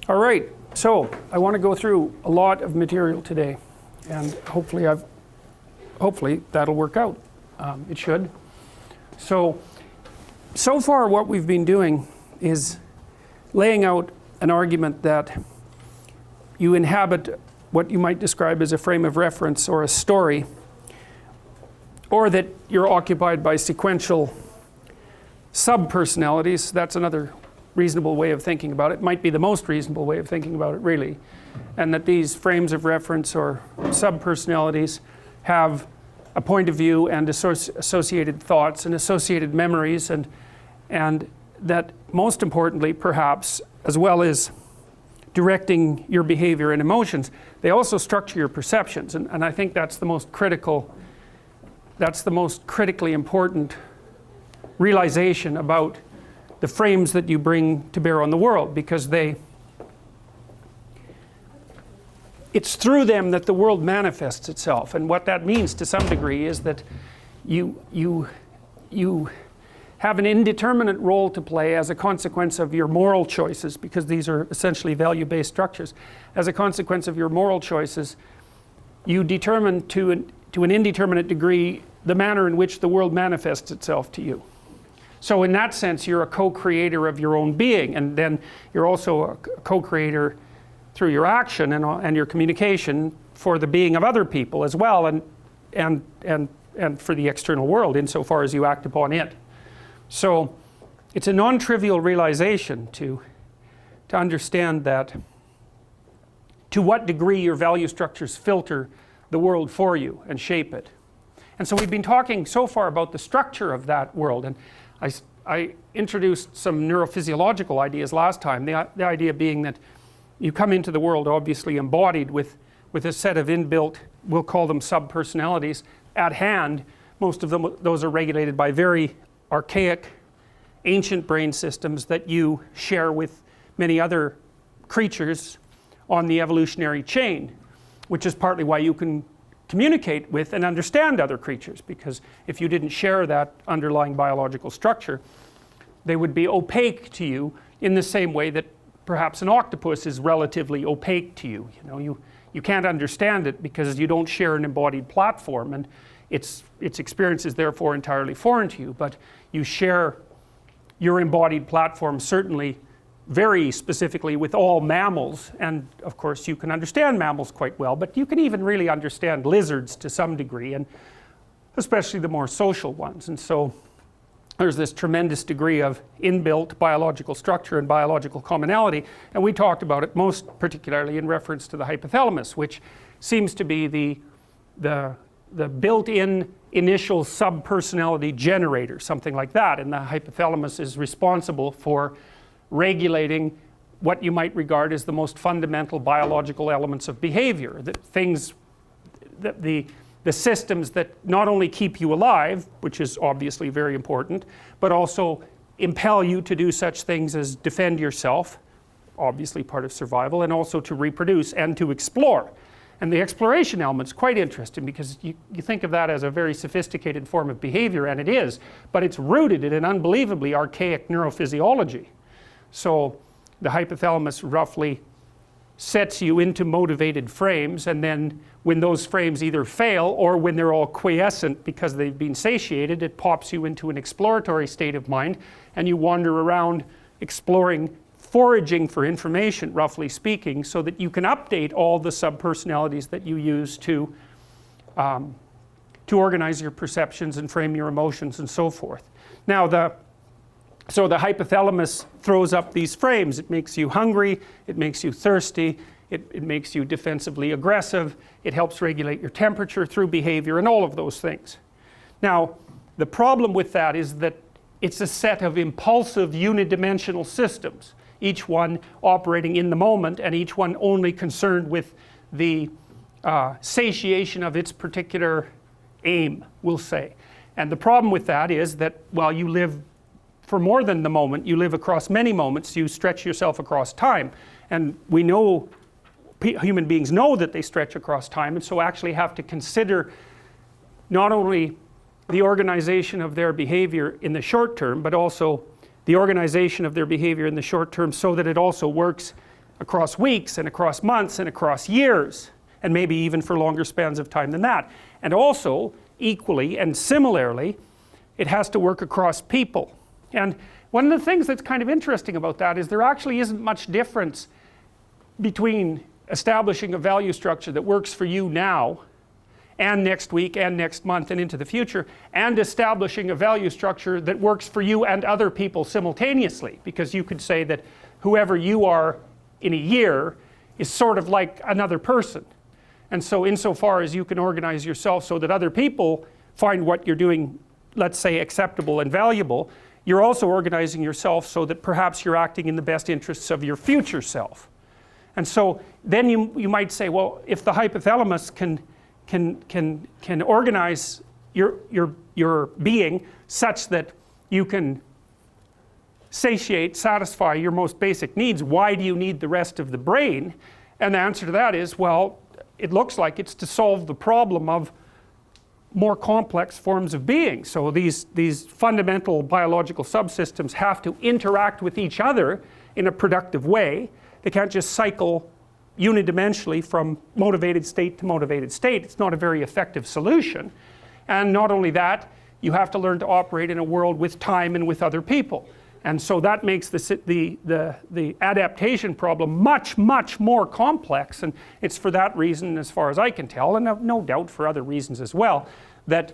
All right, so I want to go through a lot of material today, and hopefully that'll work out. It should. So far what we've been doing is laying out an argument that you inhabit what you might describe as a frame of reference or a story, or that you're occupied by sequential sub-personalities. That's another reasonable way of thinking about it. Might be the most reasonable way of thinking about it, really. And that these frames of reference or sub-personalities have a point of view and associated thoughts and associated memories, and that most importantly, perhaps, as well as directing your behavior and emotions, they also structure your perceptions. And I think that's the most critically important realization about the frames that you bring to bear on the world, because it's through them that the world manifests itself. And what that means to some degree is that you have an indeterminate role to play as a consequence of your moral choices, because these are essentially value-based structures. As a consequence of your moral choices, you determine to an indeterminate degree the manner in which the world manifests itself to you. So in that sense, you're a co-creator of your own being, and then you're also a co-creator through your action and your communication for the being of other people as well, and for the external world insofar as you act upon it. So it's a non-trivial realization to understand that to what degree your value structures filter the world for you and shape it. And so we've been talking so far about the structure of that world, and I introduced some neurophysiological ideas last time, the idea being that you come into the world obviously embodied with a set of inbuilt, we'll call them sub-personalities, at hand. Most of those are regulated by very archaic, ancient brain systems that you share with many other creatures on the evolutionary chain, which is partly why you can communicate with and understand other creatures, because if you didn't share that underlying biological structure, they would be opaque to you in the same way that perhaps an octopus is relatively opaque to you. You can't understand it because you don't share an embodied platform, and its experience is therefore entirely foreign to you. But you share your embodied platform certainly very specifically with all mammals, and of course you can understand mammals quite well, but you can even really understand lizards to some degree, and especially the more social ones. And so there's this tremendous degree of inbuilt biological structure and biological commonality, and we talked about it most particularly in reference to the hypothalamus, which seems to be the built-in initial sub-personality generator, something like that. And the hypothalamus is responsible for regulating what you might regard as the most fundamental biological elements of behavior, the systems that not only keep you alive, which is obviously very important, but also impel you to do such things as defend yourself, obviously part of survival, and also to reproduce and to explore. And the exploration element's quite interesting, because you think of that as a very sophisticated form of behavior, and it is, but it's rooted in an unbelievably archaic neurophysiology. So the hypothalamus roughly sets you into motivated frames, and then when those frames either fail or when they're all quiescent because they've been satiated, it pops you into an exploratory state of mind, and you wander around exploring, foraging for information, roughly speaking, so that you can update all the sub-personalities that you use to organize your perceptions and frame your emotions and so forth. Now so the hypothalamus throws up these frames. It makes you hungry, it makes you thirsty, it makes you defensively aggressive, it helps regulate your temperature through behavior, and all of those things. Now, the problem with that is that it's a set of impulsive unidimensional systems, each one operating in the moment, and each one only concerned with the satiation of its particular aim, we'll say. And the problem with that is that while you live for more than the moment, you live across many moments, you stretch yourself across time. And we know, human beings know that they stretch across time, and so actually have to consider not only the organization of their behavior in the short term, but also the organization of their behavior in the short term so that it also works across weeks and across months and across years, and maybe even for longer spans of time than that. And also, equally and similarly, it has to work across people. And one of the things that's kind of interesting about that is there actually isn't much difference between establishing a value structure that works for you now and next week and next month and into the future, and establishing a value structure that works for you and other people simultaneously. Because you could say that whoever you are in a year is sort of like another person. And so insofar as you can organize yourself so that other people find what you're doing, let's say, acceptable and valuable, you're also organizing yourself so that perhaps you're acting in the best interests of your future self. And so then you might say, well, if the hypothalamus can organize your being such that you can satisfy your most basic needs, why do you need the rest of the brain? And the answer to that is, well, it looks like it's to solve the problem of more complex forms of being. So these fundamental biological subsystems have to interact with each other in a productive way. They can't just cycle unidimensionally from motivated state to motivated state. It's not a very effective solution. And not only that, you have to learn to operate in a world with time and with other people. And so that makes the adaptation problem much, much more complex. And it's for that reason, as far as I can tell, and no doubt for other reasons as well, that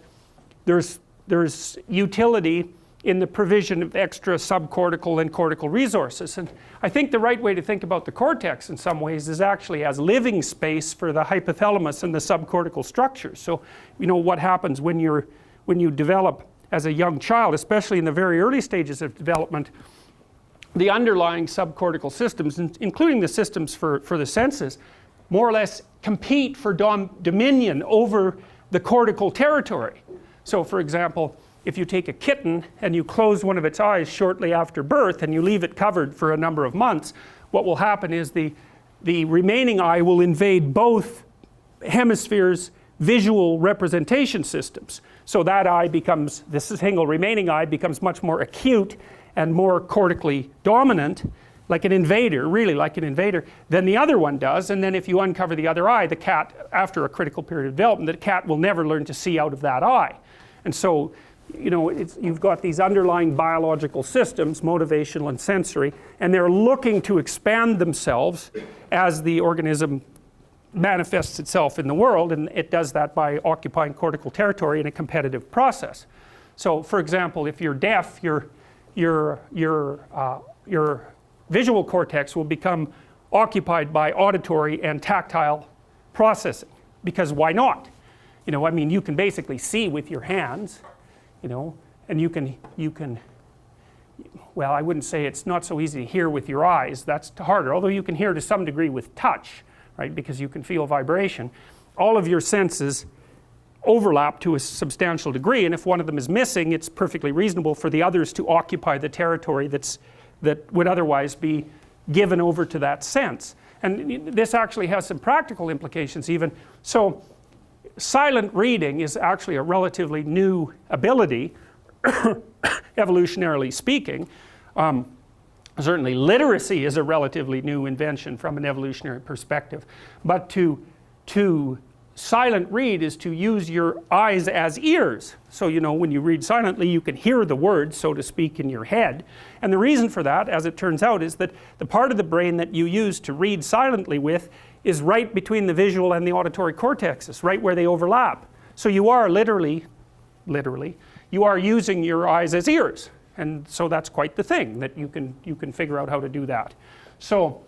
there's utility in the provision of extra subcortical and cortical resources. And I think the right way to think about the cortex in some ways is actually as living space for the hypothalamus and the subcortical structures. So you know what happens when you develop as a young child, especially in the very early stages of development, the underlying subcortical systems, including the systems for the senses, more or less compete for dominion over the cortical territory. So for example, if you take a kitten and you close one of its eyes shortly after birth and you leave it covered for a number of months, what will happen is the remaining eye will invade both hemispheres' visual representation systems. So that eye becomes, this single remaining eye becomes much more acute and more cortically dominant, like an invader, really like an invader, than the other one does. And then if you uncover the other eye, the cat, after a critical period of development, the cat will never learn to see out of that eye. And so, you know, you've got these underlying biological systems, motivational and sensory, and they're looking to expand themselves as the organism manifests itself in the world, and it does that by occupying cortical territory in a competitive process. So for example, if you're deaf, your visual cortex will become occupied by auditory and tactile processing, because why not? You know, I mean, you can basically see with your hands, you know, and you can, well, I wouldn't say it's not so easy to hear with your eyes, that's harder, although you can hear to some degree with touch, right, because you can feel vibration. All of your senses overlap to a substantial degree, and if one of them is missing, it's perfectly reasonable for the others to occupy the territory that would otherwise be given over to that sense. And this actually has some practical implications even. So silent reading is actually a relatively new ability, evolutionarily speaking. Certainly literacy is a relatively new invention from an evolutionary perspective, but to silent read is to use your eyes as ears. So you know, when you read silently, you can hear the words, so to speak, in your head. And the reason for that, as it turns out, is that the part of the brain that you use to read silently with is right between the visual and the auditory cortexes, right where they overlap. So you are literally, you are using your eyes as ears. And so that's quite the thing, that you can figure out how to do that. So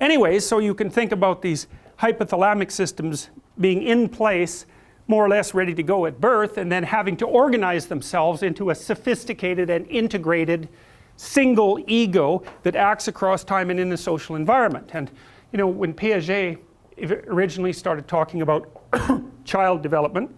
anyways, so you can think about these hypothalamic systems being in place, more or less ready to go at birth, and then having to organize themselves into a sophisticated and integrated single ego that acts across time and in the social environment. And you know, when Piaget originally started talking about child development,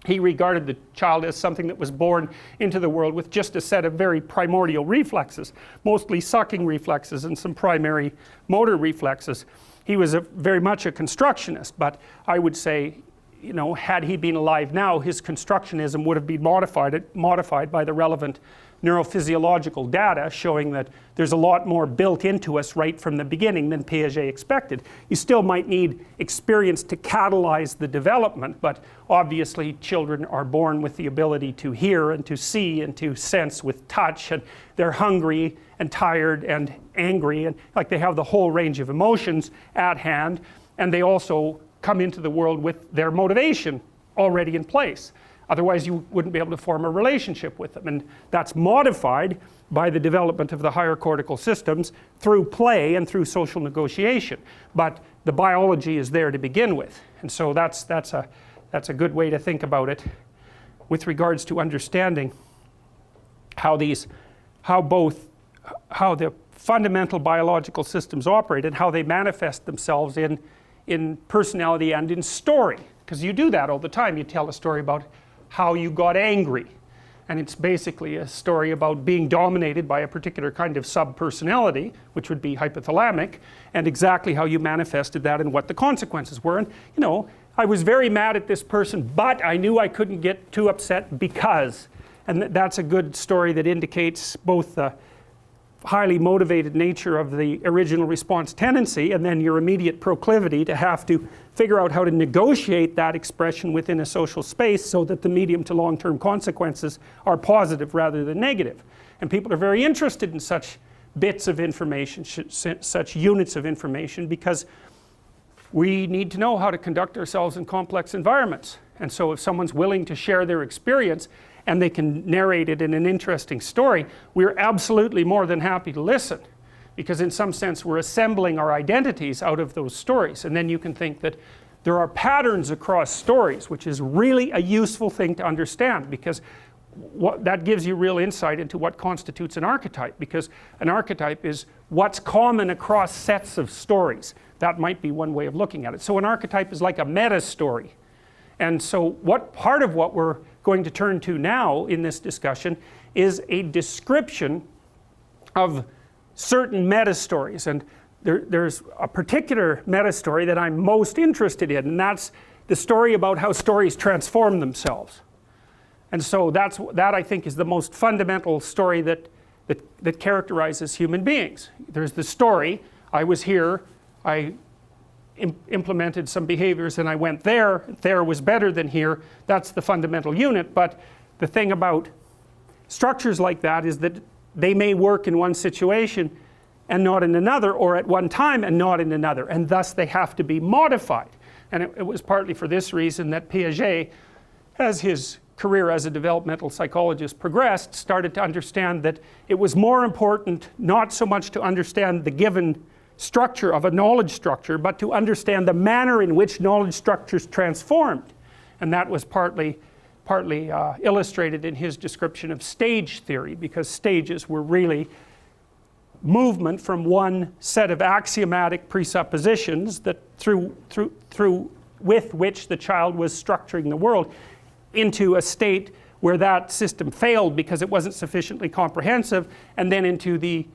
he regarded the child as something that was born into the world with just a set of very primordial reflexes, mostly sucking reflexes and some primary motor reflexes. He was very much a constructionist, but I would say, you know, had he been alive now, his constructionism would have been modified by the relevant neurophysiological data showing that there's a lot more built into us right from the beginning than Piaget expected. You still might need experience to catalyze the development, but obviously children are born with the ability to hear and to see and to sense with touch, and they're hungry and tired and angry, and like they have the whole range of emotions at hand, and they also come into the world with their motivation already in place. Otherwise you wouldn't be able to form a relationship with them, and that's modified by the development of the higher cortical systems through play and through social negotiation. But the biology is there to begin with, and so that's a good way to think about it with regards to understanding how the fundamental biological systems operate and how they manifest themselves in personality and in story. Because you do that all the time. You tell a story about how you got angry, and it's basically a story about being dominated by a particular kind of subpersonality, which would be hypothalamic, and exactly how you manifested that and what the consequences were. And you know, I was very mad at this person, but I knew I couldn't get too upset because, and that's a good story that indicates both the highly motivated nature of the original response tendency and then your immediate proclivity to have to figure out how to negotiate that expression within a social space so that the medium to long-term consequences are positive rather than negative. And people are very interested in such bits of information, such units of information, because we need to know how to conduct ourselves in complex environments. And so if someone's willing to share their experience and they can narrate it in an interesting story, we're absolutely more than happy to listen, because in some sense we're assembling our identities out of those stories. And then you can think that there are patterns across stories, which is really a useful thing to understand, because that gives you real insight into what constitutes an archetype, because an archetype is what's common across sets of stories. That might be one way of looking at it. So an archetype is like a meta-story. And so part of what we're going to turn to now in this discussion is a description of certain meta-stories. And there's a particular meta-story that I'm most interested in, and that's the story about how stories transform themselves. And so that I think is the most fundamental story that characterizes human beings. There's the story, I was here, I implemented some behaviors and I went there was better than here. That's the fundamental unit. But the thing about structures like that is that they may work in one situation and not in another, or at one time and not in another, and thus they have to be modified. And it was partly for this reason that Piaget, as his career as a developmental psychologist progressed, started to understand that it was more important not so much to understand the given structure of a knowledge structure, but to understand the manner in which knowledge structures transformed. And that was partly illustrated in his description of stage theory, because stages were really movement from one set of axiomatic presuppositions that with which the child was structuring the world into a state where that system failed because it wasn't sufficiently comprehensive, and then into the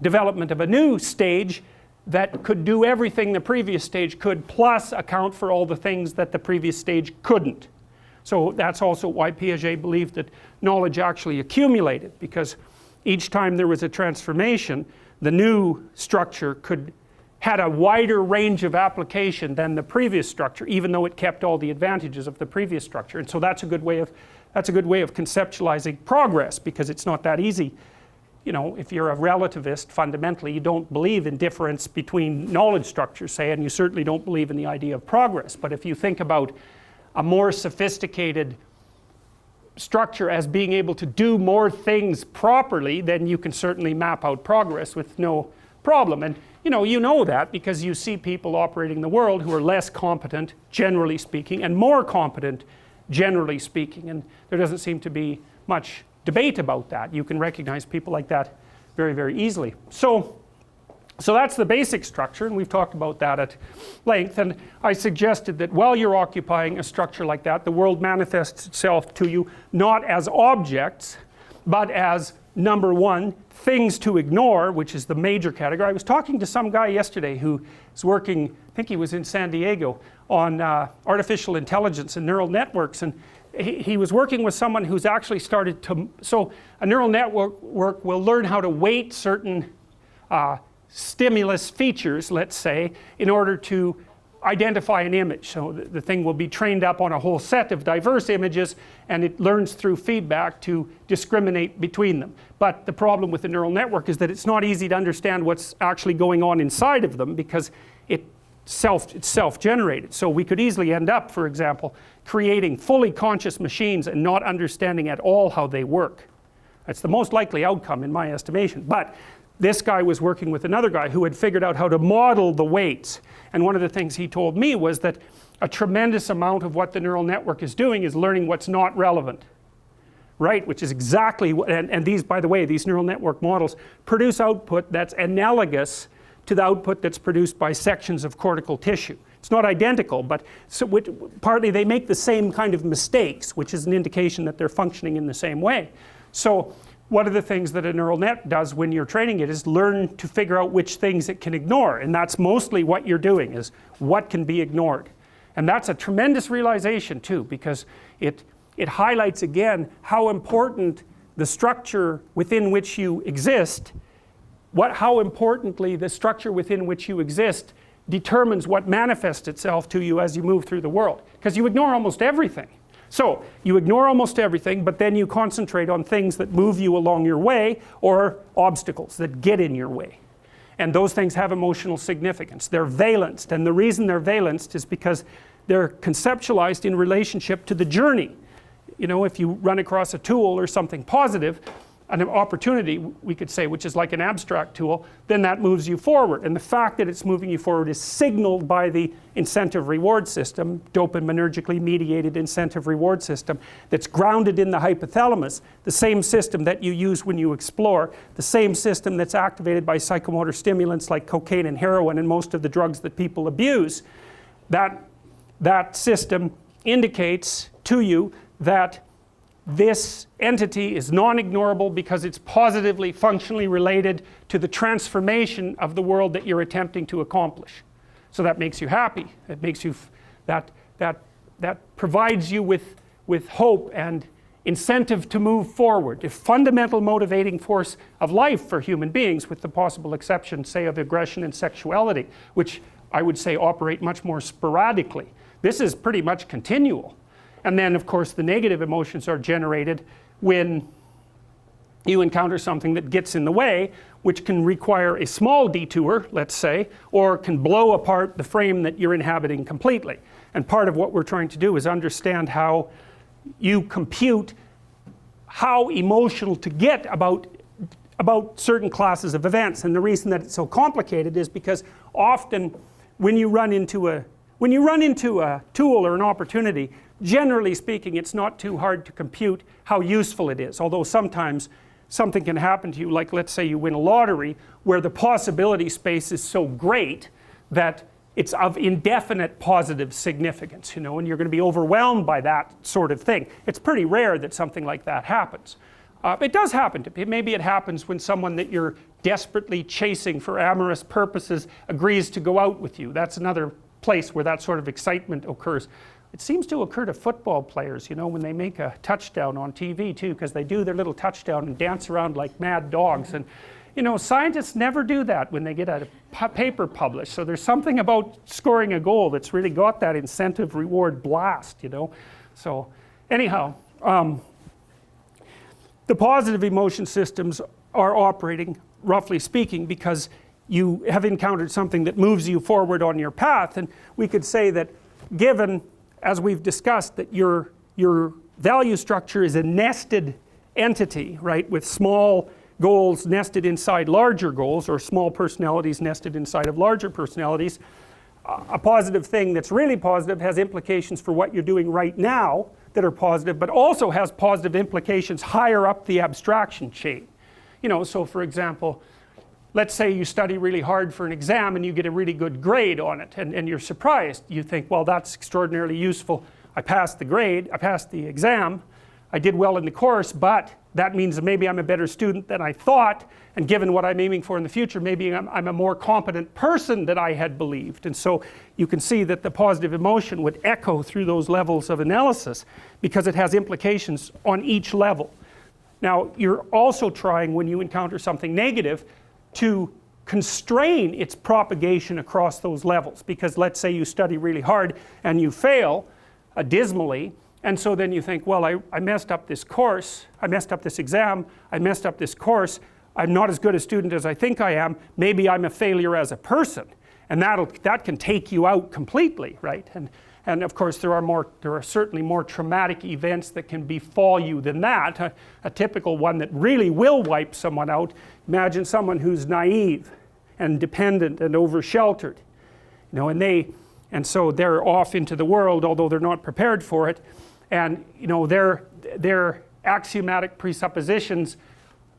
development of a new stage that could do everything the previous stage could, plus account for all the things that the previous stage couldn't. So that's also why Piaget believed that knowledge actually accumulated, because each time there was a transformation, the new structure had a wider range of application than the previous structure, even though it kept all the advantages of the previous structure. And so that's a good way of conceptualizing progress, because it's not that easy. You know, if you're a relativist, fundamentally you don't believe in difference between knowledge structures, say, and you certainly don't believe in the idea of progress. But if you think about a more sophisticated structure as being able to do more things properly, then you can certainly map out progress with no problem. And you know that because you see people operating in the world who are less competent, generally speaking, and more competent, generally speaking. And there doesn't seem to be much debate about that. You can recognize people like that very, very easily. So that's the basic structure, and we've talked about that at length. And I suggested that while you're occupying a structure like that, the world manifests itself to you not as objects, but as, number one, things to ignore, which is the major category. I was talking to some guy yesterday who is working, I think he was in San Diego, on artificial intelligence and neural networks, and he was working with someone who's actually started to, so a neural network will learn how to weight certain stimulus features, let's say, in order to identify an image. So the thing will be trained up on a whole set of diverse images, and it learns through feedback to discriminate between them. But the problem with the neural network is that it's not easy to understand what's actually going on inside of them, because it's self-generated. So we could easily end up, for example, creating fully conscious machines and not understanding at all how they work. That's the most likely outcome in my estimation. But this guy was working with another guy who had figured out how to model the weights. And one of the things he told me was that a tremendous amount of what the neural network is doing is learning what's not relevant. Right? Which is exactly what, and these, by the way, these neural network models produce output that's analogous to the output that's produced by sections of cortical tissue. It's not identical, but so partly they make the same kind of mistakes, which is an indication that they're functioning in the same way. So one of the things that a neural net does when you're training it is learn to figure out which things it can ignore, and that's mostly what you're doing, is what can be ignored. And that's a tremendous realization too, because it highlights again how important the structure within which you exist, how importantly the structure within which you exist determines what manifests itself to you as you move through the world. Because you ignore almost everything. So you ignore almost everything, but then you concentrate on things that move you along your way, or obstacles that get in your way. And those things have emotional significance. They're valenced, and the reason they're valenced is because they're conceptualized in relationship to the journey. You know, if you run across a tool or something positive, an opportunity, we could say, which is like an abstract tool, then that moves you forward. And the fact that it's moving you forward is signaled by the incentive reward system, dopaminergically mediated incentive reward system, that's grounded in the hypothalamus, the same system that you use when you explore, the same system that's activated by psychomotor stimulants like cocaine and heroin and most of the drugs that people abuse. That system indicates to you that this entity is non-ignorable because it's positively, functionally related to the transformation of the world that you're attempting to accomplish. So that makes you happy. It makes you, that provides you with hope and incentive to move forward. A fundamental motivating force of life for human beings, with the possible exception, say, of aggression and sexuality, which I would say operate much more sporadically. This is pretty much continual. And then, of course, the negative emotions are generated when you encounter something that gets in the way, which can require a small detour, let's say, or can blow apart the frame that you're inhabiting completely. And part of what we're trying to do is understand how you compute how emotional to get about certain classes of events. And the reason that it's so complicated is because often when you run into a tool or an opportunity, generally speaking, it's not too hard to compute how useful it is. Although sometimes something can happen to you, like let's say you win a lottery, where the possibility space is so great that it's of indefinite positive significance, you know, and you're going to be overwhelmed by that sort of thing. It's pretty rare that something like that happens. It does happen to people. Maybe it happens when someone that you're desperately chasing for amorous purposes agrees to go out with you. That's another place where that sort of excitement occurs. It seems to occur to football players, you know, when they make a touchdown on TV too, because they do their little touchdown and dance around like mad dogs. And, you know, scientists never do that when they get a paper published. So there's something about scoring a goal that's really got that incentive reward blast, you know. So anyhow, the positive emotion systems are operating, roughly speaking, because you have encountered something that moves you forward on your path. And we could say that given, as we've discussed, that your value structure is a nested entity, right, with small goals nested inside larger goals, or small personalities nested inside of larger personalities, a positive thing that's really positive has implications for what you're doing right now that are positive, but also has positive implications higher up the abstraction chain. You know, so for example, let's say you study really hard for an exam and you get a really good grade on it, and you're surprised. You think, well, that's extraordinarily useful. I passed the grade, I passed the exam, I did well in the course, but that means maybe I'm a better student than I thought, and given what I'm aiming for in the future, maybe I'm a more competent person than I had believed. And so you can see that the positive emotion would echo through those levels of analysis because it has implications on each level. Now you're also trying, when you encounter something negative, to constrain its propagation across those levels, because let's say you study really hard and you fail dismally, and so then you think, well, I messed up this course, I messed up this exam, I messed up this course, I'm not as good a student as I think I am, maybe I'm a failure as a person, and that can take you out completely, right? And of course there are certainly more traumatic events that can befall you than that. A typical one that really will wipe someone out, imagine someone who's naive and dependent and over-sheltered, you know, and so they're off into the world, although they're not prepared for it, and you know, their axiomatic presuppositions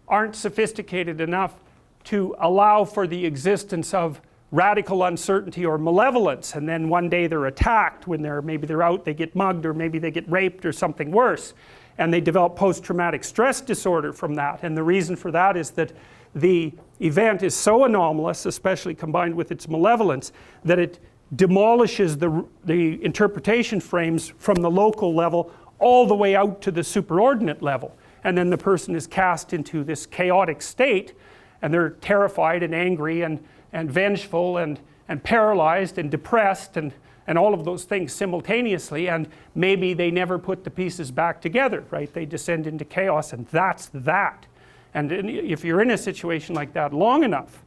aren't sophisticated enough to allow for the existence of radical uncertainty or malevolence, and then one day they're attacked when maybe they're out, they get mugged, or maybe they get raped or something worse, and they develop post-traumatic stress disorder from that. And the reason for that is that the event is so anomalous, especially combined with its malevolence, that it demolishes the interpretation frames from the local level all the way out to the superordinate level, and then the person is cast into this chaotic state, and they're terrified and angry and vengeful and paralyzed and depressed and all of those things simultaneously, and maybe they never put the pieces back together, right? They descend into chaos, and that's that. And if you're in a situation like that long enough,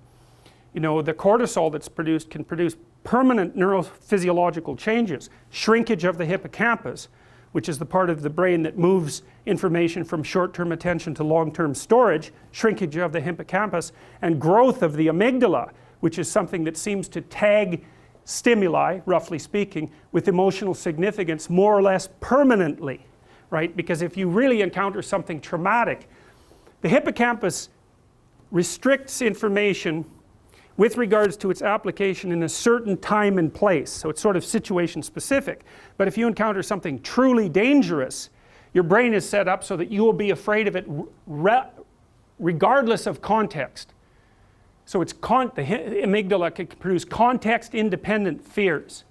you know, the cortisol that's produced can produce permanent neurophysiological changes, shrinkage of the hippocampus, which is the part of the brain that moves information from short-term attention to long-term storage, shrinkage of the hippocampus, and growth of the amygdala, which is something that seems to tag stimuli, roughly speaking, with emotional significance more or less permanently, right? Because if you really encounter something traumatic, the hippocampus restricts information with regards to its application in a certain time and place, so it's sort of situation specific. But if you encounter something truly dangerous, your brain is set up so that you will be afraid of it regardless of context. So the amygdala can produce context-independent fears,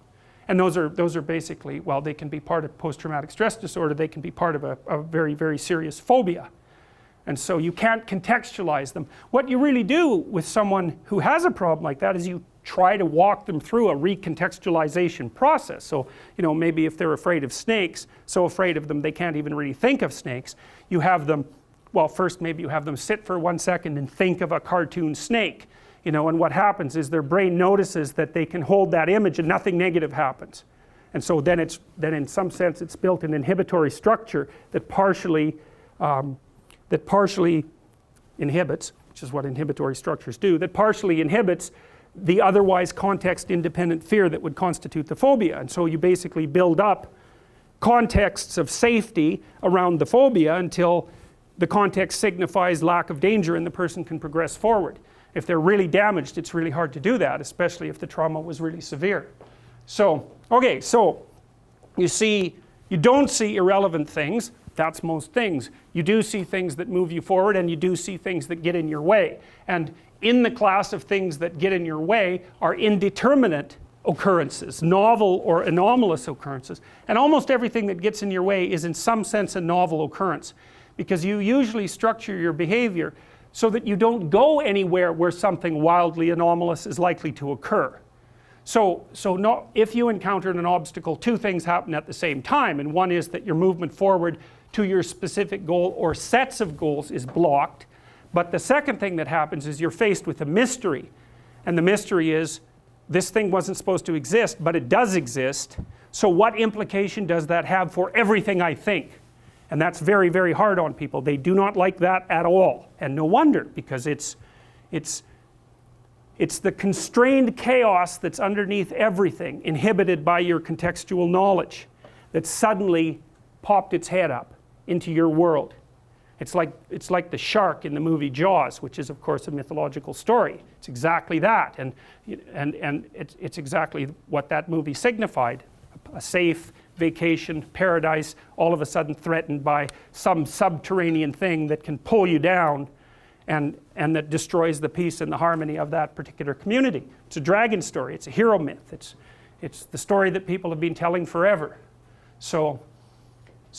and those are basically, well, they can be part of post-traumatic stress disorder, they can be part of a very, very serious phobia. And so you can't contextualize them. What you really do with someone who has a problem like that is you try to walk them through a recontextualization process. So, you know, maybe if they're afraid of snakes, so afraid of them they can't even really think of snakes, you have them, well, first maybe you have them sit for 1 second and think of a cartoon snake, you know, and what happens is their brain notices that they can hold that image and nothing negative happens. And so then in some sense it's built an inhibitory structure that partially inhibits, which is what inhibitory structures do, that partially inhibits the otherwise context-independent fear that would constitute the phobia. And so you basically build up contexts of safety around the phobia until the context signifies lack of danger and the person can progress forward. If they're really damaged, it's really hard to do that, especially if the trauma was really severe. So, okay, so you see, you don't see irrelevant things. That's most things. You do see things that move you forward, and you do see things that get in your way. And in the class of things that get in your way are indeterminate occurrences, novel or anomalous occurrences. And almost everything that gets in your way is in some sense a novel occurrence, because you usually structure your behavior so that you don't go anywhere where something wildly anomalous is likely to occur. So if you encounter an obstacle, two things happen at the same time, and one is that your movement forward to your specific goal or sets of goals is blocked. But the second thing that happens is you're faced with a mystery, and the mystery is this thing wasn't supposed to exist, but it does exist. So what implication does that have for everything I think? And that's very, very hard on people. They do not like that at all, and no wonder, because it's the constrained chaos that's underneath everything, inhibited by your contextual knowledge, that suddenly popped its head up into your world. It's like the shark in the movie Jaws, which is of course a mythological story. It's exactly that, and it's exactly what that movie signified: a safe, vacation, paradise, all of a sudden threatened by some subterranean thing that can pull you down and that destroys the peace and the harmony of that particular community. It's a dragon story, it's a hero myth, it's the story that people have been telling forever. So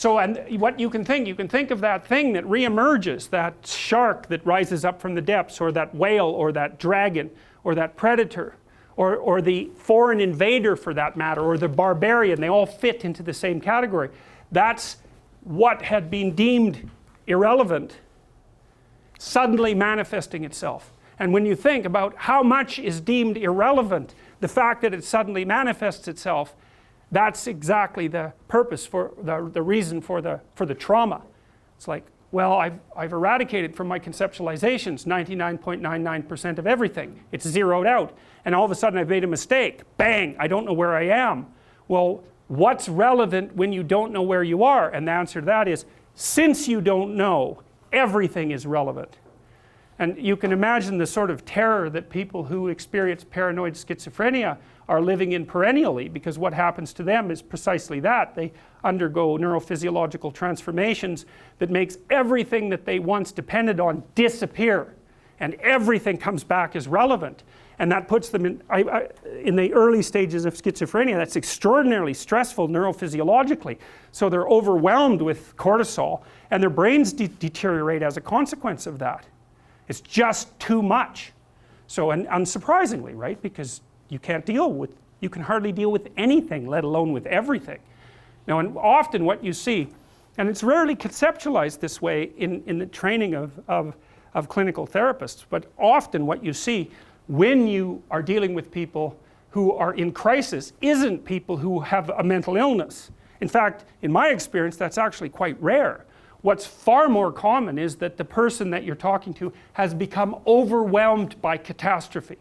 and what you can think of that thing that reemerges, that shark that rises up from the depths, or that whale, or that dragon, or that predator, or the foreign invader for that matter, or the barbarian. They all fit into the same category. That's what had been deemed irrelevant suddenly manifesting itself. And when you think about how much is deemed irrelevant, the fact that it suddenly manifests itself, that's exactly the purpose for the reason for the trauma. It's like, well, I've eradicated from my conceptualizations 99.99% of everything. It's zeroed out. And all of a sudden I've made a mistake. Bang, I don't know where I am. Well, what's relevant when you don't know where you are? And the answer to that is, since you don't know, everything is relevant. And you can imagine the sort of terror that people who experience paranoid schizophrenia are living in perennially, because what happens to them is precisely that. They undergo neurophysiological transformations that makes everything that they once depended on disappear, and everything comes back as relevant. And that puts them in the early stages of schizophrenia. That's extraordinarily stressful neurophysiologically. So they're overwhelmed with cortisol, and their brains deteriorate as a consequence of that. It's just too much. So, and unsurprisingly, right, because you can hardly deal with anything, let alone with everything. Now, and often what you see, and it's rarely conceptualized this way in the training of clinical therapists, but often what you see when you are dealing with people who are in crisis isn't people who have a mental illness. In fact, in my experience, that's actually quite rare. What's far more common is that the person that you're talking to has become overwhelmed by catastrophe.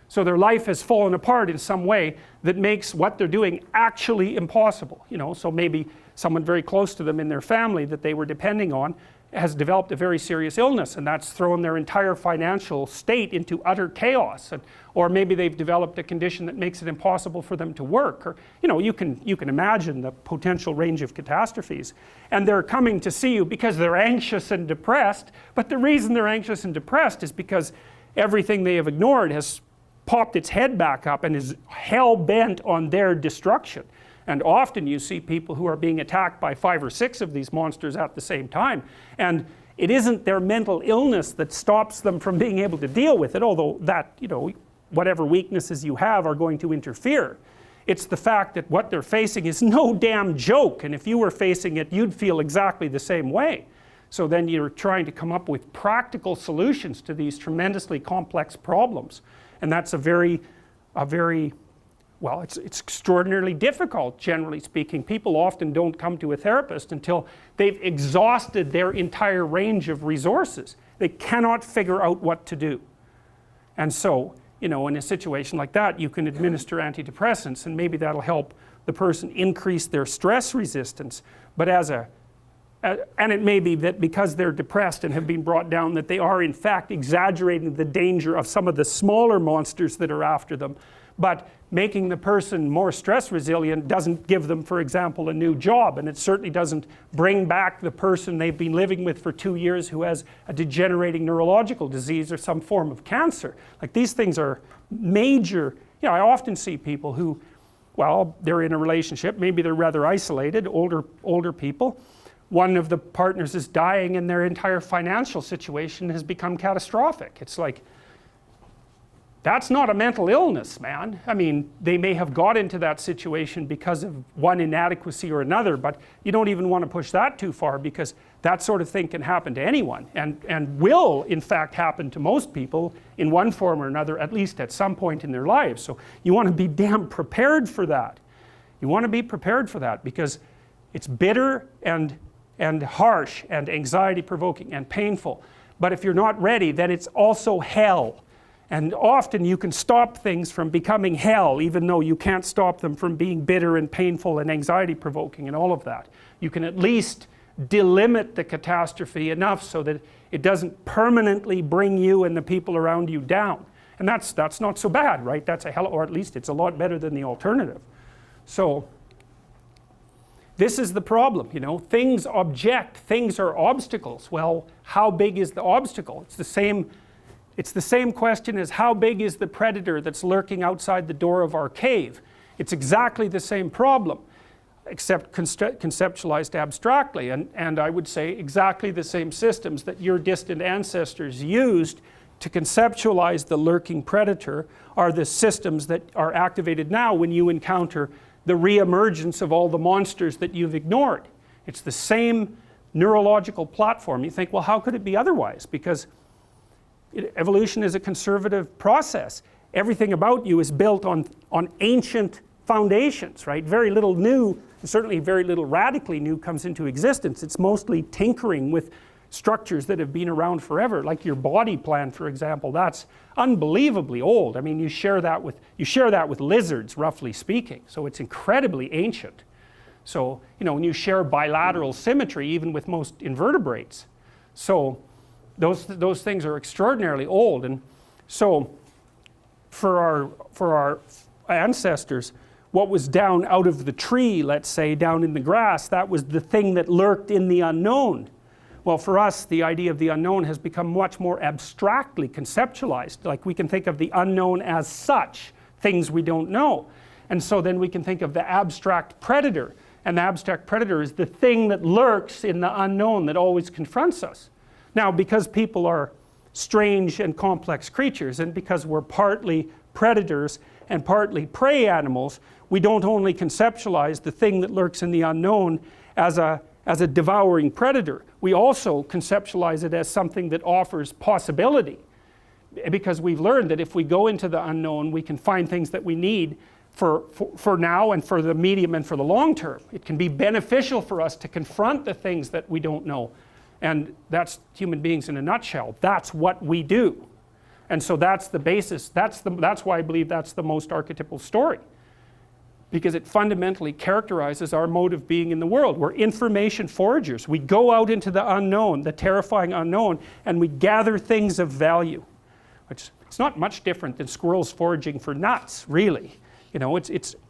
So their life has fallen apart in some way that makes what they're doing actually impossible. You know, so maybe someone very close to them in their family that they were depending on has developed a very serious illness, and that's thrown their entire financial state into utter chaos. Or maybe they've developed a condition that makes it impossible for them to work. Or, you know, you can imagine the potential range of catastrophes. And they're coming to see you because they're anxious and depressed, but the reason they're anxious and depressed is because everything they have ignored has popped its head back up and is hell-bent on their destruction. And often you see people who are being attacked by 5 or 6 of these monsters at the same time. And it isn't their mental illness that stops them from being able to deal with it, although that, you know, whatever weaknesses you have are going to interfere. It's the fact that what they're facing is no damn joke, and if you were facing it, you'd feel exactly the same way. So then you're trying to come up with practical solutions to these tremendously complex problems. And that's well, it's extraordinarily difficult, generally speaking. People often don't come to a therapist until they've exhausted their entire range of resources. They cannot figure out what to do. And so, you know, in a situation like that, you can administer antidepressants, and maybe that'll help the person increase their stress resistance. But and it may be that because they're depressed and have been brought down, that they are in fact exaggerating the danger of some of the smaller monsters that are after them. But making the person more stress resilient doesn't give them, for example, a new job, and it certainly doesn't bring back the person they've been living with for 2 years who has a degenerating neurological disease or some form of cancer. Like, these things are major. You know, I often see people who, well, they're in a relationship, maybe they're rather isolated, older people. One of the partners is dying and their entire financial situation has become catastrophic. It's like, that's not a mental illness, man. I mean, they may have got into that situation because of one inadequacy or another, but you don't even want to push that too far, because that sort of thing can happen to anyone, and will in fact happen to most people in one form or another, at least at some point in their lives. So you want to be damn prepared for that. You want to be prepared for that, because it's bitter and harsh and anxiety provoking and painful. But if you're not ready, then it's also hell. And often you can stop things from becoming hell, even though you can't stop them from being bitter and painful and anxiety provoking and all of that. You can at least delimit the catastrophe enough so that it doesn't permanently bring you and the people around you down. And that's not so bad, right? That's a hell, or at least it's a lot better than the alternative. So this is the problem, you know, things object, things are obstacles. Well, how big is the obstacle? It's the same question as how big is the predator that's lurking outside the door of our cave. It's exactly the same problem, except conceptualized abstractly, and I would say exactly the same systems that your distant ancestors used to conceptualize the lurking predator are the systems that are activated now when you encounter the re-emergence of all the monsters that you've ignored. It's the same neurological platform. You think, well, how could it be otherwise? Because evolution is a conservative process. Everything about you is built on ancient foundations, right? Very little new, certainly very little radically new comes into existence. It's mostly tinkering with structures that have been around forever, like your body plan, for example. That's unbelievably old. I mean, you share that with lizards, roughly speaking. So it's incredibly ancient. So, you know, when you share bilateral symmetry, even with most invertebrates. So those things are extraordinarily old. And so for our ancestors, what was down out of the tree, let's say, down in the grass, that was the thing that lurked in the unknown. Well, for us, the idea of the unknown has become much more abstractly conceptualized. Like, we can think of the unknown as such, things we don't know. And so then we can think of the abstract predator. And the abstract predator is the thing that lurks in the unknown that always confronts us. Now, because people are strange and complex creatures, and because we're partly predators and partly prey animals, we don't only conceptualize the thing that lurks in the unknown as a devouring predator. We also conceptualize it as something that offers possibility, because we've learned that if we go into the unknown, we can find things that we need for now and for the medium and for the long term. It can be beneficial for us to confront the things that we don't know. And that's human beings in a nutshell. That's what we do. And so that's the basis. That's why I believe that's the most archetypal story, because it fundamentally characterizes our mode of being in the world. We're information foragers. We go out into the unknown, the terrifying unknown, and we gather things of value. Which, it's not much different than squirrels foraging for nuts, really. You know,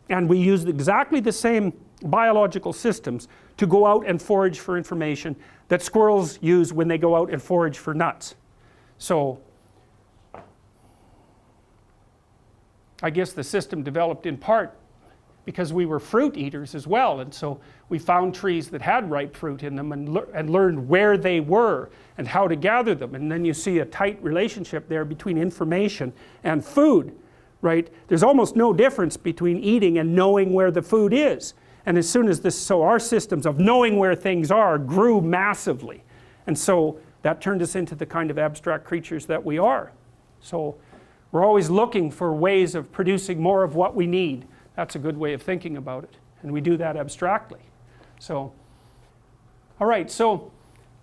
and we use exactly the same biological systems to go out and forage for information that squirrels use when they go out and forage for nuts. So I guess the system developed in part because we were fruit eaters as well, and so we found trees that had ripe fruit in them and learned where they were and how to gather them. And then you see a tight relationship there between information and food, right? There's almost no difference between eating and knowing where the food is. And as soon as so our systems of knowing where things are grew massively. And so that turned us into the kind of abstract creatures that we are. So we're always looking for ways of producing more of what we need. That's a good way of thinking about it. And we do that abstractly. So, all right, so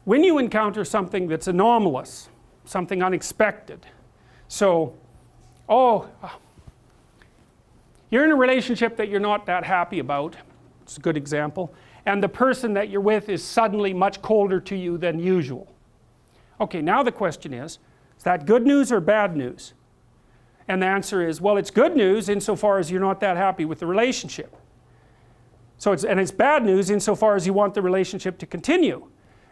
when you encounter something that's anomalous, something unexpected, so, you're in a relationship that you're not that happy about, it's a good example, and the person that you're with is suddenly much colder to you than usual. Okay, now the question is that good news or bad news? And the answer is, well, it's good news insofar as you're not that happy with the relationship. So it's bad news insofar as you want the relationship to continue.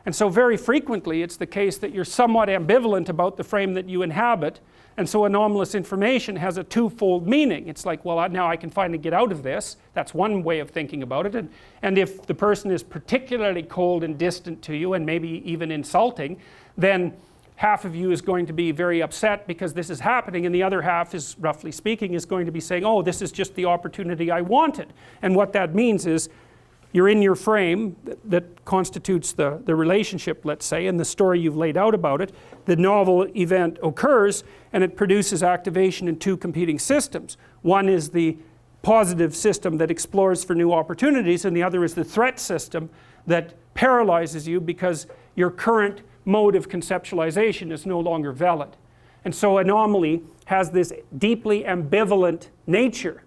And so very frequently it's the case that you're somewhat ambivalent about the frame that you inhabit, and so anomalous information has a twofold meaning. It's like, well, now I can finally get out of this. That's one way of thinking about it. And if the person is particularly cold and distant to you and maybe even insulting, then half of you is going to be very upset because this is happening, and the other half is, roughly speaking, is going to be saying, oh, this is just the opportunity I wanted. And what that means is you're in your frame that constitutes the relationship, let's say, and the story you've laid out about it. The novel event occurs and it produces activation in two competing systems. One is the positive system that explores for new opportunities, and the other is the threat system that paralyzes you because your current mode of conceptualization is no longer valid. And so anomaly has this deeply ambivalent nature.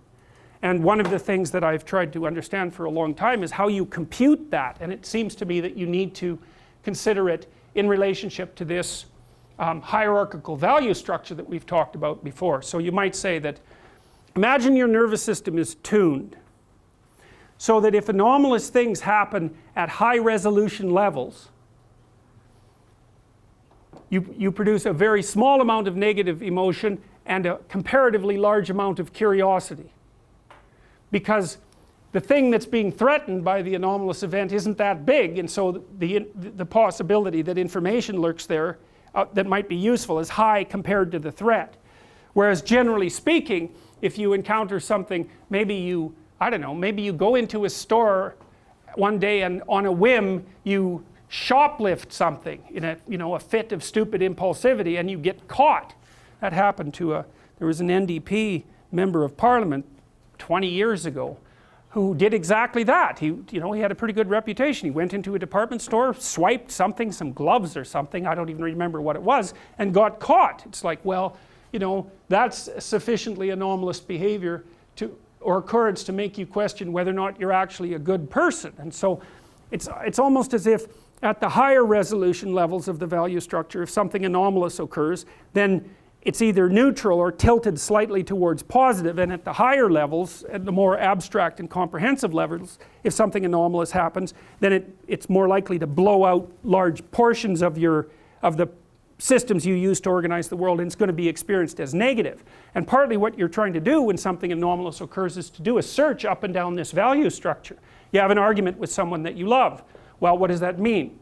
And one of the things that I've tried to understand for a long time is how you compute that. And it seems to me that you need to consider it in relationship to this hierarchical value structure that we've talked about before. So you might say that, imagine your nervous system is tuned. so that if anomalous things happen at high resolution levels, you produce a very small amount of negative emotion and a comparatively large amount of curiosity. Because the thing that's being threatened by the anomalous event isn't that big, and so the possibility that information lurks there that might be useful is high compared to the threat. Whereas generally speaking, if you encounter something, maybe you, I don't know, maybe you go into a store one day and on a whim you shoplift something in a fit of stupid impulsivity and you get caught. That happened to there was an NDP member of Parliament 20 years ago who did exactly that. He had a pretty good reputation. He went into a department store, swiped something, some gloves or something, I don't even remember what it was, and got caught. It's like, well, that's sufficiently anomalous behavior or occurrence to make you question whether or not you're actually a good person. And so it's almost as if at the higher resolution levels of the value structure, if something anomalous occurs, then it's either neutral or tilted slightly towards positive, and at the higher levels, at the more abstract and comprehensive levels, if something anomalous happens, then it's more likely to blow out large portions of the systems you use to organize the world, and it's going to be experienced as negative. And partly what you're trying to do when something anomalous occurs is to do a search up and down this value structure. You have an argument with someone that you love. Well, what does that mean?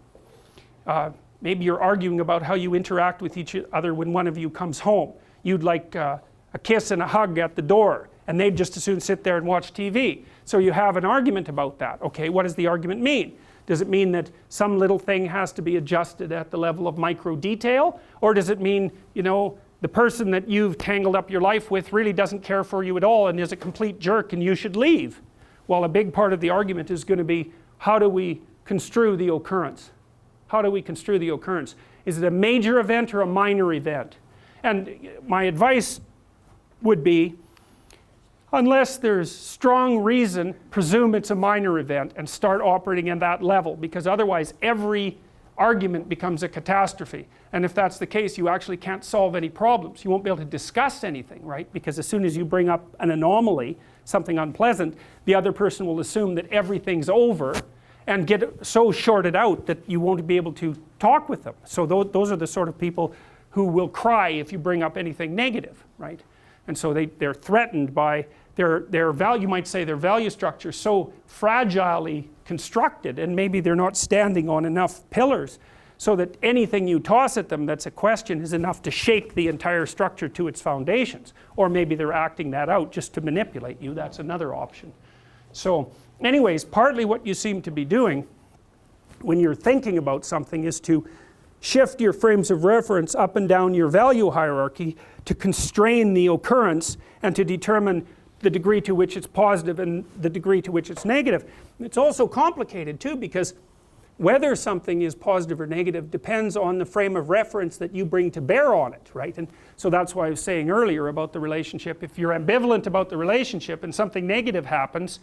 Maybe you're arguing about how you interact with each other when one of you comes home. You'd like a kiss and a hug at the door, and they'd just as soon sit there and watch TV. So you have an argument about that. Okay, what does the argument mean? Does it mean that some little thing has to be adjusted at the level of micro detail? Or does it mean, the person that you've tangled up your life with really doesn't care for you at all and is a complete jerk and you should leave? Well, a big part of the argument is going to be, how do we construe the occurrence? How do we construe the occurrence? Is it a major event or a minor event? And my advice would be, unless there's strong reason, presume it's a minor event and start operating at that level, because otherwise every argument becomes a catastrophe. And if that's the case, you actually can't solve any problems. You won't be able to discuss anything, right? Because as soon as you bring up an anomaly, something unpleasant, the other person will assume that everything's over and get so shorted out that you won't be able to talk with them. So those are the sort of people who will cry if you bring up anything negative, right? And so they're threatened by their value, you might say their value structure so fragilely constructed, and maybe they're not standing on enough pillars so that anything you toss at them that's a question is enough to shake the entire structure to its foundations. Or maybe they're acting that out just to manipulate you. That's another option. So anyways, partly what you seem to be doing when you're thinking about something is to shift your frames of reference up and down your value hierarchy to constrain the occurrence and to determine the degree to which it's positive and the degree to which it's negative. It's also complicated too, because whether something is positive or negative depends on the frame of reference that you bring to bear on it, right? And so that's why I was saying earlier about the relationship. If you're ambivalent about the relationship and something negative happens,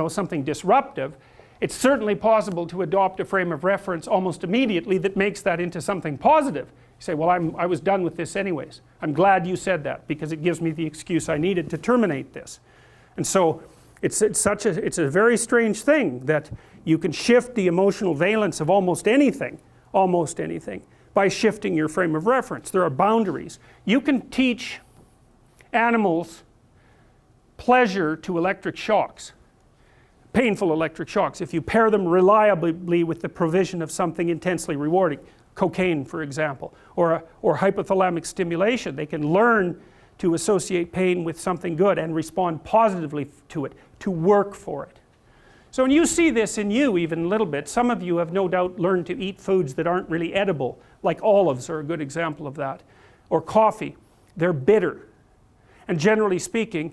something disruptive, it's certainly possible to adopt a frame of reference almost immediately that makes that into something positive. You say, well, I was done with this anyways. I'm glad you said that because it gives me the excuse I needed to terminate this. And so it's a very strange thing that you can shift the emotional valence of almost anything, by shifting your frame of reference. There are boundaries. You can teach animals pleasure to electric shocks, painful electric shocks, if you pair them reliably with the provision of something intensely rewarding. Cocaine, for example, or hypothalamic stimulation. They can learn to associate pain with something good and respond positively to it, to work for it. So when you see this in you even a little bit, some of you have no doubt learned to eat foods that aren't really edible, like olives are a good example of that, or coffee. They're bitter. And generally speaking,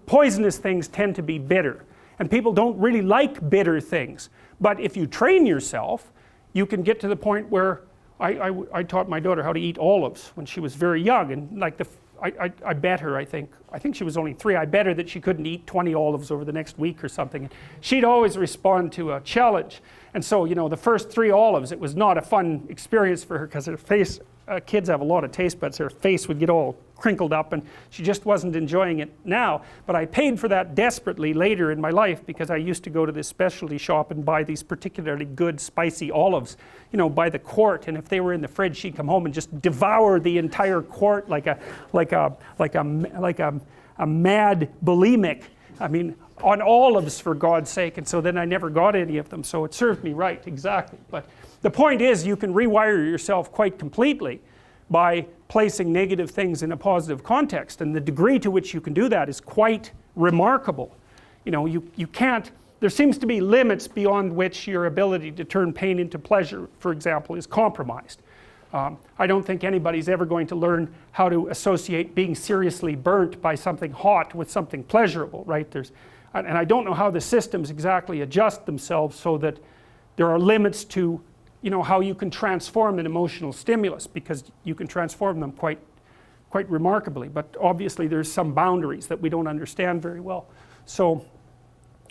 poisonous things tend to be bitter. And people don't really like bitter things. But if you train yourself, you can get to the point where I taught my daughter how to eat olives when she was very young, and I bet her, I think she was only 3, I bet her that she couldn't eat 20 olives over the next week or something. And she'd always respond to a challenge. And so, the first 3 olives, it was not a fun experience for her because her face, kids have a lot of taste buds, her face would get all crinkled up, and she just wasn't enjoying it now. But I paid for that desperately later in my life, because I used to go to this specialty shop and buy these particularly good spicy olives, you know, by the quart, and if they were in the fridge, she'd come home and just devour the entire quart like a mad bulimic. I mean, on olives, for God's sake. And so then I never got any of them, so it served me right, exactly. But the point is, you can rewire yourself quite completely by placing negative things in a positive context, and the degree to which you can do that is quite remarkable. You know, you can't, there seems to be limits beyond which your ability to turn pain into pleasure, for example, is compromised. I don't think anybody's ever going to learn how to associate being seriously burnt by something hot with something pleasurable, right? And I don't know how the systems exactly adjust themselves so that there are limits to, you know, how you can transform an emotional stimulus, because you can transform them quite remarkably, but obviously there's some boundaries that we don't understand very well. So,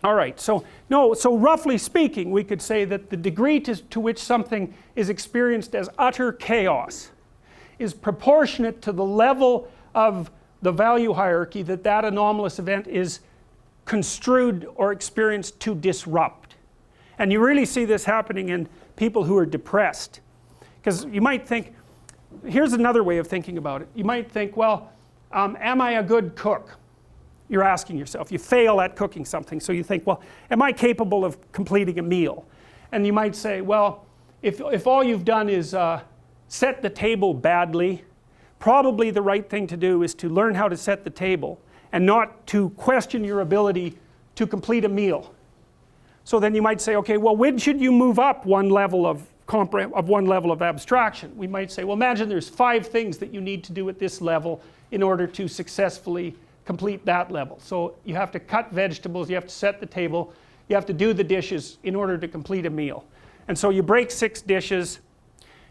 all right, so roughly speaking, we could say that the degree to which something is experienced as utter chaos is proportionate to the level of the value hierarchy that anomalous event is construed or experienced to disrupt. And you really see this happening in people who are depressed. Because you might think, here's another way of thinking about it. You might think, well, am I a good cook? You're asking yourself. You fail at cooking something, so you think, well, am I capable of completing a meal? And you might say, well, if all you've done is set the table badly, probably the right thing to do is to learn how to set the table and not to question your ability to complete a meal. So then you might say, okay, well, when should you move up one level of abstraction? We might say, well, imagine there's 5 things that you need to do at this level in order to successfully complete that level. So you have to cut vegetables, you have to set the table, you have to do the dishes in order to complete a meal. And so you break 6 dishes,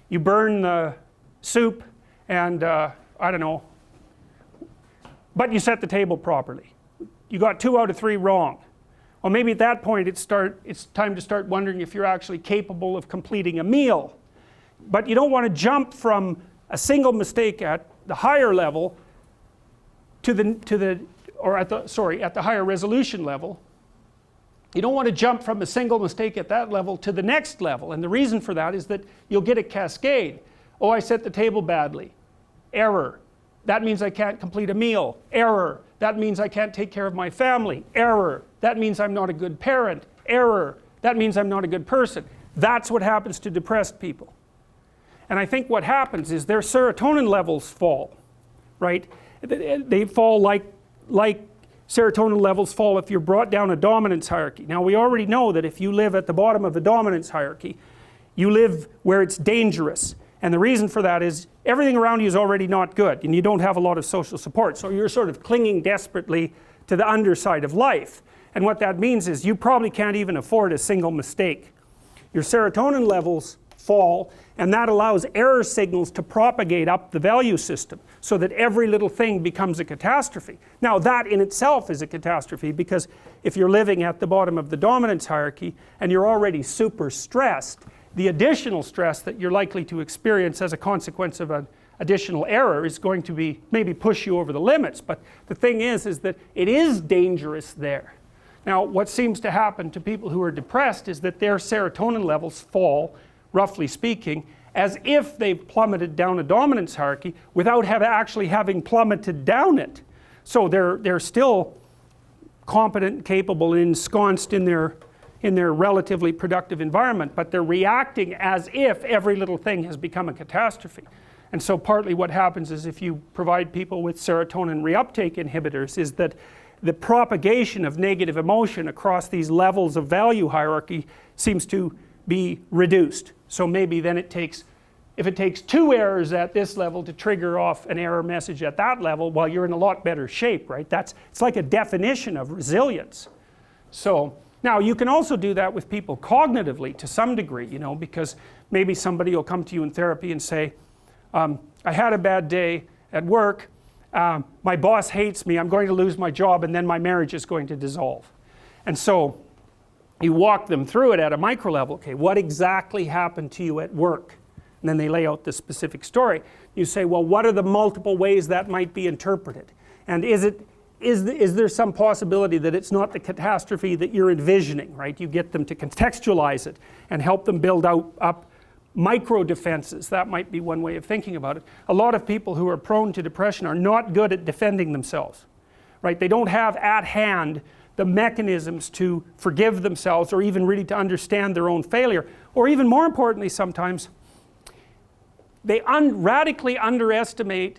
you burn the soup, and I don't know, but you set the table properly. You got 2 out of 3 wrong. Well, maybe at that point it's time to start wondering if you're actually capable of completing a meal. But you don't want to jump from a single mistake at the higher level at the higher resolution level. You don't want to jump from a single mistake at that level to the next level, and the reason for that is that you'll get a cascade. Oh, I set the table badly. Error. That means I can't complete a meal. Error. That means I can't take care of my family. Error. That means I'm not a good parent. Error. That means I'm not a good person. That's what happens to depressed people. And I think what happens is their serotonin levels fall, right? They fall like serotonin levels fall if you're brought down a dominance hierarchy. Now we already know that if you live at the bottom of the dominance hierarchy, you live where it's dangerous. And the reason for that is everything around you is already not good, and you don't have a lot of social support. So you're sort of clinging desperately to the underside of life. And what that means is you probably can't even afford a single mistake. Your serotonin levels fall, and that allows error signals to propagate up the value system so that every little thing becomes a catastrophe. Now that in itself is a catastrophe, because if you're living at the bottom of the dominance hierarchy and you're already super stressed, the additional stress that you're likely to experience as a consequence of an additional error is going to be maybe push you over the limits. But the thing is that it is dangerous there. Now what seems to happen to people who are depressed is that their serotonin levels fall, roughly speaking, as if they've plummeted down a dominance hierarchy without actually having plummeted down it. So they're still competent, capable, ensconced in their relatively productive environment, but they're reacting as if every little thing has become a catastrophe. And so partly what happens is if you provide people with serotonin reuptake inhibitors is that the propagation of negative emotion across these levels of value hierarchy seems to be reduced. So maybe then if it takes 2 errors at this level to trigger off an error message at that level, well, you're in a lot better shape, right? It's like a definition of resilience. So now you can also do that with people cognitively to some degree, you know, because maybe somebody will come to you in therapy and say, I had a bad day at work, my boss hates me, I'm going to lose my job, and then my marriage is going to dissolve. And so you walk them through it at a micro level. Okay, what exactly happened to you at work And then they lay out the specific story. You say, well, what are the multiple ways that might be interpreted? And is there some possibility that it's not the catastrophe that you're envisioning, right? You get them to contextualize it and help them build up micro defenses. That might be one way of thinking about it. A lot of people who are prone to depression are not good at defending themselves, right? They don't have at hand the mechanisms to forgive themselves or even really to understand their own failure. Or even more importantly sometimes, they radically overestimate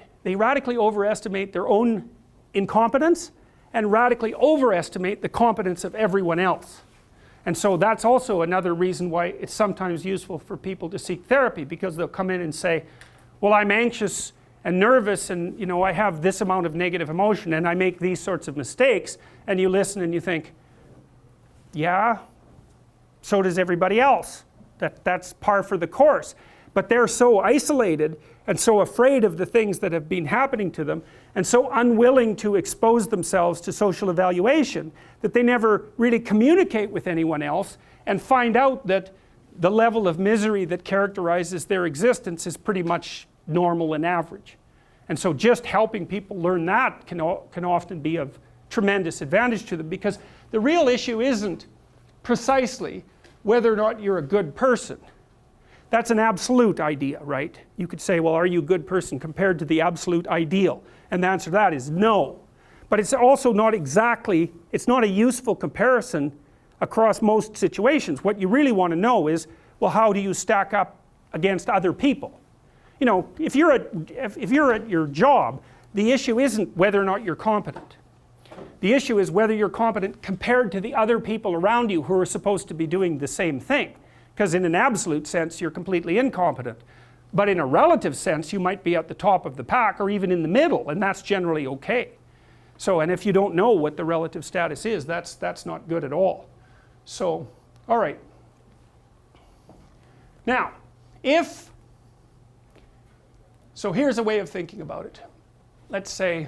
their own incompetence and radically overestimate the competence of everyone else. And so that's also another reason why it's sometimes useful for people to seek therapy, because they'll come in and say, well, I'm anxious and nervous and I have this amount of negative emotion and I make these sorts of mistakes, and you listen and you think, yeah, so does everybody else. That's par for the course. But they're so isolated and so afraid of the things that have been happening to them and so unwilling to expose themselves to social evaluation that they never really communicate with anyone else and find out that the level of misery that characterizes their existence is pretty much normal and average. And so just helping people learn that can often be of tremendous advantage to them, because the real issue isn't precisely whether or not you're a good person. That's an absolute idea, right? You could say, well, are you a good person compared to the absolute ideal? And the answer to that is no. But it's also not exactly, it's not a useful comparison across most situations. What you really want to know is, well, how do you stack up against other people? If you're at your job, the issue isn't whether or not you're competent. The issue is whether you're competent compared to the other people around you who are supposed to be doing the same thing. Because in an absolute sense, you're completely incompetent. But in a relative sense, you might be at the top of the pack or even in the middle, and that's generally okay. So, and if you don't know what the relative status is, that's not good at all. So, all right. Now, so here's a way of thinking about it. Let's say,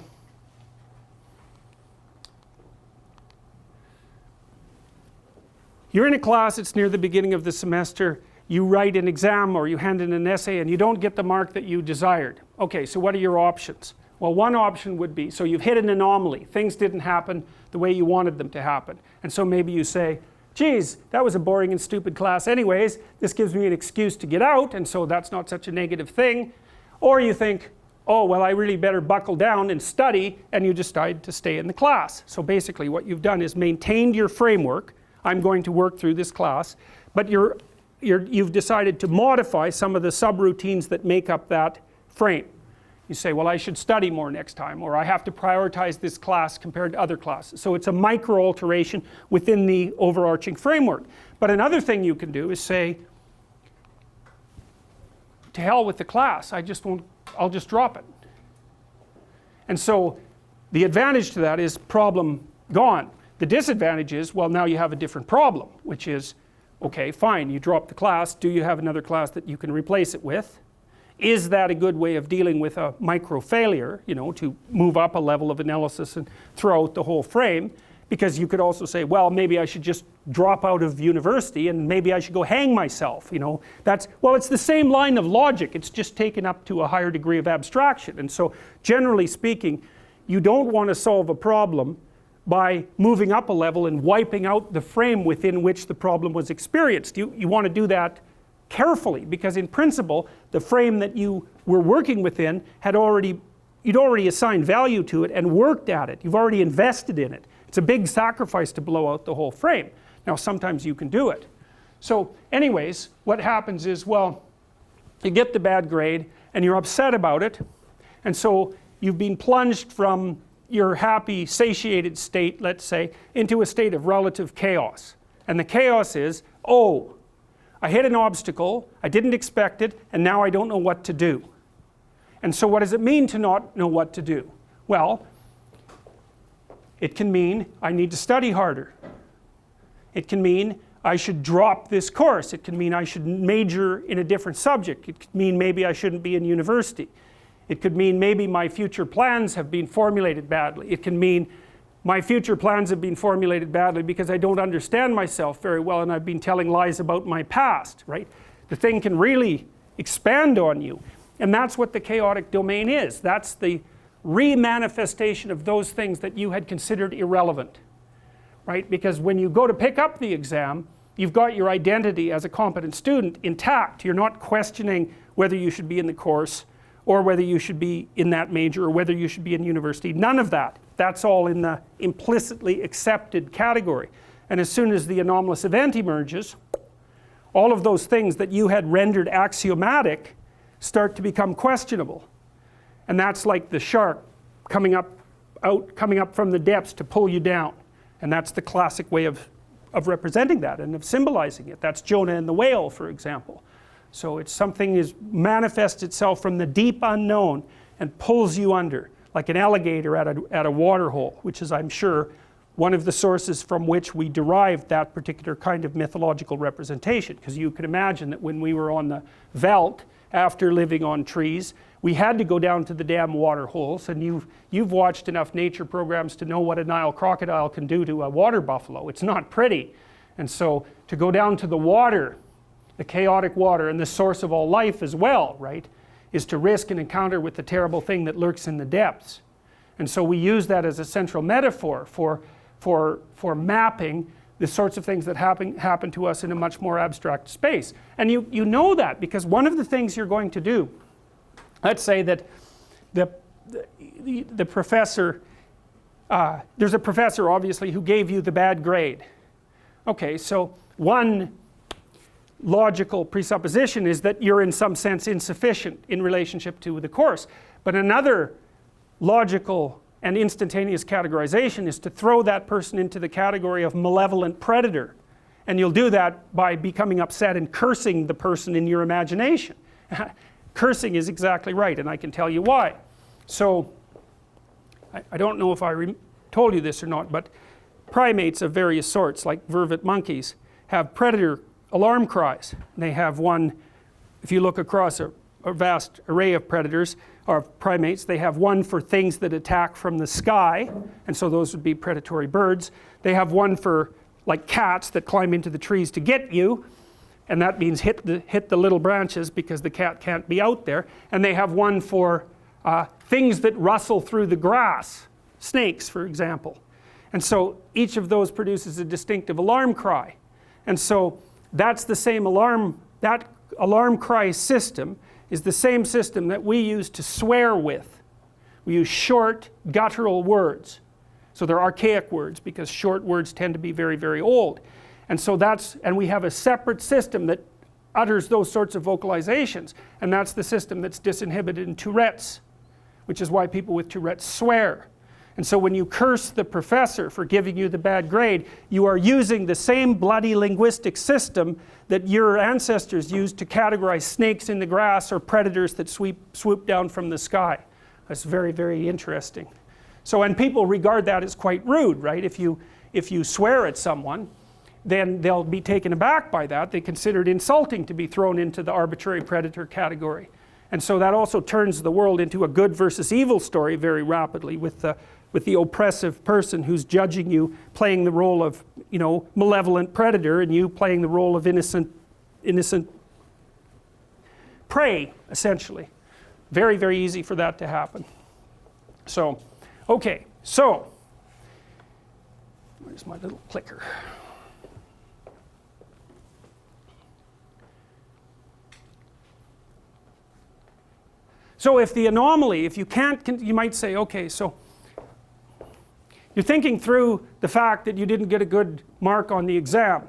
you're in a class, it's near the beginning of the semester, you write an exam or you hand in an essay and you don't get the mark that you desired. Okay, so what are your options? Well, one option would be, so you've hit an anomaly. Things didn't happen the way you wanted them to happen. And so maybe you say, geez, that was a boring and stupid class anyways. This gives me an excuse to get out, and so that's not such a negative thing. Or you think, oh, well, I really better buckle down and study, and you decide to stay in the class. So basically what you've done is maintained your framework. I'm going to work through this class, but you've decided to modify some of the subroutines that make up that frame. You say, well, I should study more next time, or I have to prioritize this class compared to other classes. So it's a micro alteration within the overarching framework. But another thing you can do is say, to hell with the class, I'll just drop it. And so the advantage to that is problem gone. The disadvantage is, well, now you have a different problem, which is, okay, fine, you drop the class. Do you have another class that you can replace it with? Is that a good way of dealing with a micro failure, to move up a level of analysis and throw out the whole frame? Because you could also say, well, maybe I should just drop out of university and maybe I should go hang myself. Well, it's the same line of logic. It's just taken up to a higher degree of abstraction. And so generally speaking, you don't want to solve a problem by moving up a level and wiping out the frame within which the problem was experienced. You want to do that carefully, because in principle, the frame that you were working within you'd already assigned value to it and worked at it. You've already invested in it. It's a big sacrifice to blow out the whole frame. Now, sometimes you can do it. So anyways, what happens is, well, you get the bad grade and you're upset about it, and so you've been plunged from your happy, satiated state, let's say, into a state of relative chaos. And the chaos is, oh, I hit an obstacle, I didn't expect it, and now I don't know what to do. And so what does it mean to not know what to do? Well, it can mean I need to study harder. It can mean I should drop this course. It can mean I should major in a different subject. It could mean maybe I shouldn't be in university. It could mean maybe my future plans have been formulated badly. It can mean my future plans have been formulated badly because I don't understand myself very well and I've been telling lies about my past, right? The thing can really expand on you. And that's what the chaotic domain is. That's the remanifestation of those things that you had considered irrelevant, right? Because when you go to pick up the exam, you've got your identity as a competent student intact. You're not questioning whether you should be in the course or whether you should be in that major or whether you should be in university. None of that. That's all in the implicitly accepted category. And as soon as the anomalous event emerges, all of those things that you had rendered axiomatic start to become questionable. And that's like the shark coming up from the depths to pull you down. And that's the classic way of representing that and of symbolizing it. That's Jonah and the whale, for example. So it's something is manifests itself from the deep unknown and pulls you under, like an alligator at a water hole, which is, I'm sure, one of the sources from which we derived that particular kind of mythological representation. Because you can imagine that when we were on the veldt, after living on trees, we had to go down to the damn water holes, and you've watched enough nature programs to know what a Nile crocodile can do to a water buffalo. It's not pretty. And so to go down to the water, the chaotic water, and the source of all life as well, right, is to risk an encounter with the terrible thing that lurks in the depths. And so we use that as a central metaphor for mapping the sorts of things that happen to us in a much more abstract space. And you know that because one of the things you're going to do, let's say that the professor, there's a professor obviously who gave you the bad grade. Okay, so one logical presupposition is that you're in some sense insufficient in relationship to the course. But another logical and instantaneous categorization is to throw that person into the category of malevolent predator. And you'll do that by becoming upset and cursing the person in your imagination. Cursing is exactly right, and I can tell you why. So, I don't know if I told you this or not, but primates of various sorts, like vervet monkeys, have predator alarm cries. They have one, if you look across a vast array of predators, or primates, they have one for things that attack from the sky, and so those would be predatory birds. They have one for like cats that climb into the trees to get you, and that means hit the little branches because the cat can't be out there. And they have one for things that rustle through the grass, snakes for example. And so each of those produces a distinctive alarm cry. And so that's the same alarm, that alarm cry system is the same system that we use to swear with. We use short, guttural words. So they're archaic words because short words tend to be very, very old. And so and we have a separate system that utters those sorts of vocalizations. And that's the system that's disinhibited in Tourette's, which is why people with Tourette's swear. And so when you curse the professor for giving you the bad grade, you are using the same bloody linguistic system that your ancestors used to categorize snakes in the grass or predators that swoop down from the sky. That's very, very interesting. So, and people regard that as quite rude, right? If you swear at someone, then they'll be taken aback by that. They consider it insulting to be thrown into the arbitrary predator category. And so that also turns the world into a good versus evil story very rapidly with the oppressive person who's judging you, playing the role of, malevolent predator, and you playing the role of innocent prey, essentially. Very, very easy for that to happen. So, okay, so, where's my little clicker? So if the anomaly, if you can't, you might say, okay, so you're thinking through the fact that you didn't get a good mark on the exam.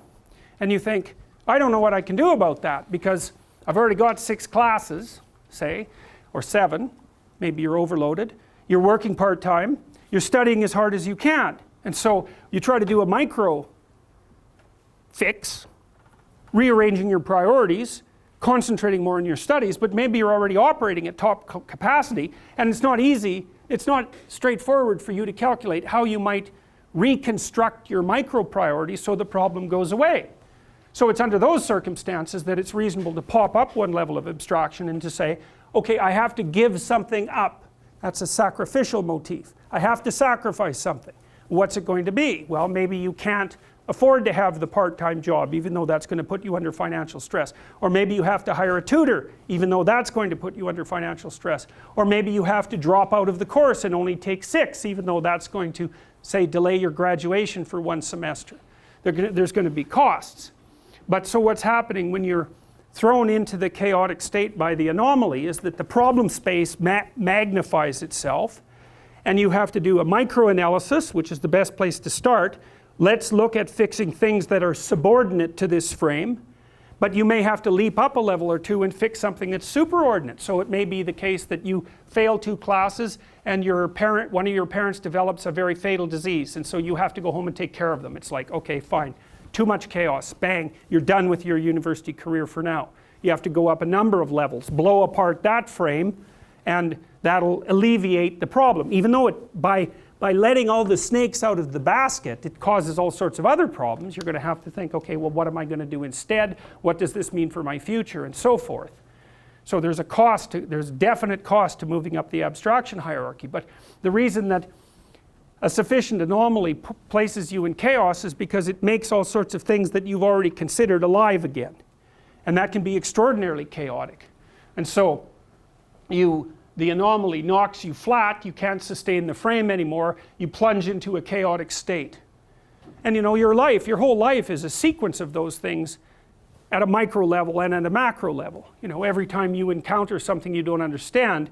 And you think, I don't know what I can do about that because I've already got 6 classes, say, or 7, maybe you're overloaded. You're working part-time, you're studying as hard as you can. And so you try to do a micro fix, rearranging your priorities, concentrating more on your studies, but maybe you're already operating at top capacity, and it's not easy, it's not straightforward for you to calculate how you might reconstruct your micro priorities so the problem goes away. So it's under those circumstances that it's reasonable to pop up one level of abstraction and to say, okay, I have to give something up. That's a sacrificial motif. I have to sacrifice something. What's it going to be? Well, maybe you can't afford to have the part-time job even though that's going to put you under financial stress. Or maybe you have to hire a tutor even though that's going to put you under financial stress. Or maybe you have to drop out of the course and only take 6 even though that's going to, say, delay your graduation for 1 semester. There's going to be costs. But so what's happening when you're thrown into the chaotic state by the anomaly is that the problem space magnifies itself, and you have to do a microanalysis, which is the best place to start. Let's look at fixing things that are subordinate to this frame, but you may have to leap up a level or 2 and fix something that's superordinate. So it may be the case that you fail 2 classes and one of your parents develops a very fatal disease, and so you have to go home and take care of them. It's like, okay, fine. Too much chaos, bang, you're done with your university career for now. You have to go up a number of levels, blow apart that frame, and that'll alleviate the problem. Even though by letting all the snakes out of the basket, it causes all sorts of other problems. You're going to have to think, okay, well, what am I going to do instead? What does this mean for my future? And so forth. So there's definite cost to moving up the abstraction hierarchy. But the reason that a sufficient anomaly places you in chaos is because it makes all sorts of things that you've already considered alive again. And that can be extraordinarily chaotic. And so the anomaly knocks you flat, you can't sustain the frame anymore, you plunge into a chaotic state. And you know, your whole life is a sequence of those things at a micro level and at a macro level. You know, every time you encounter something you don't understand,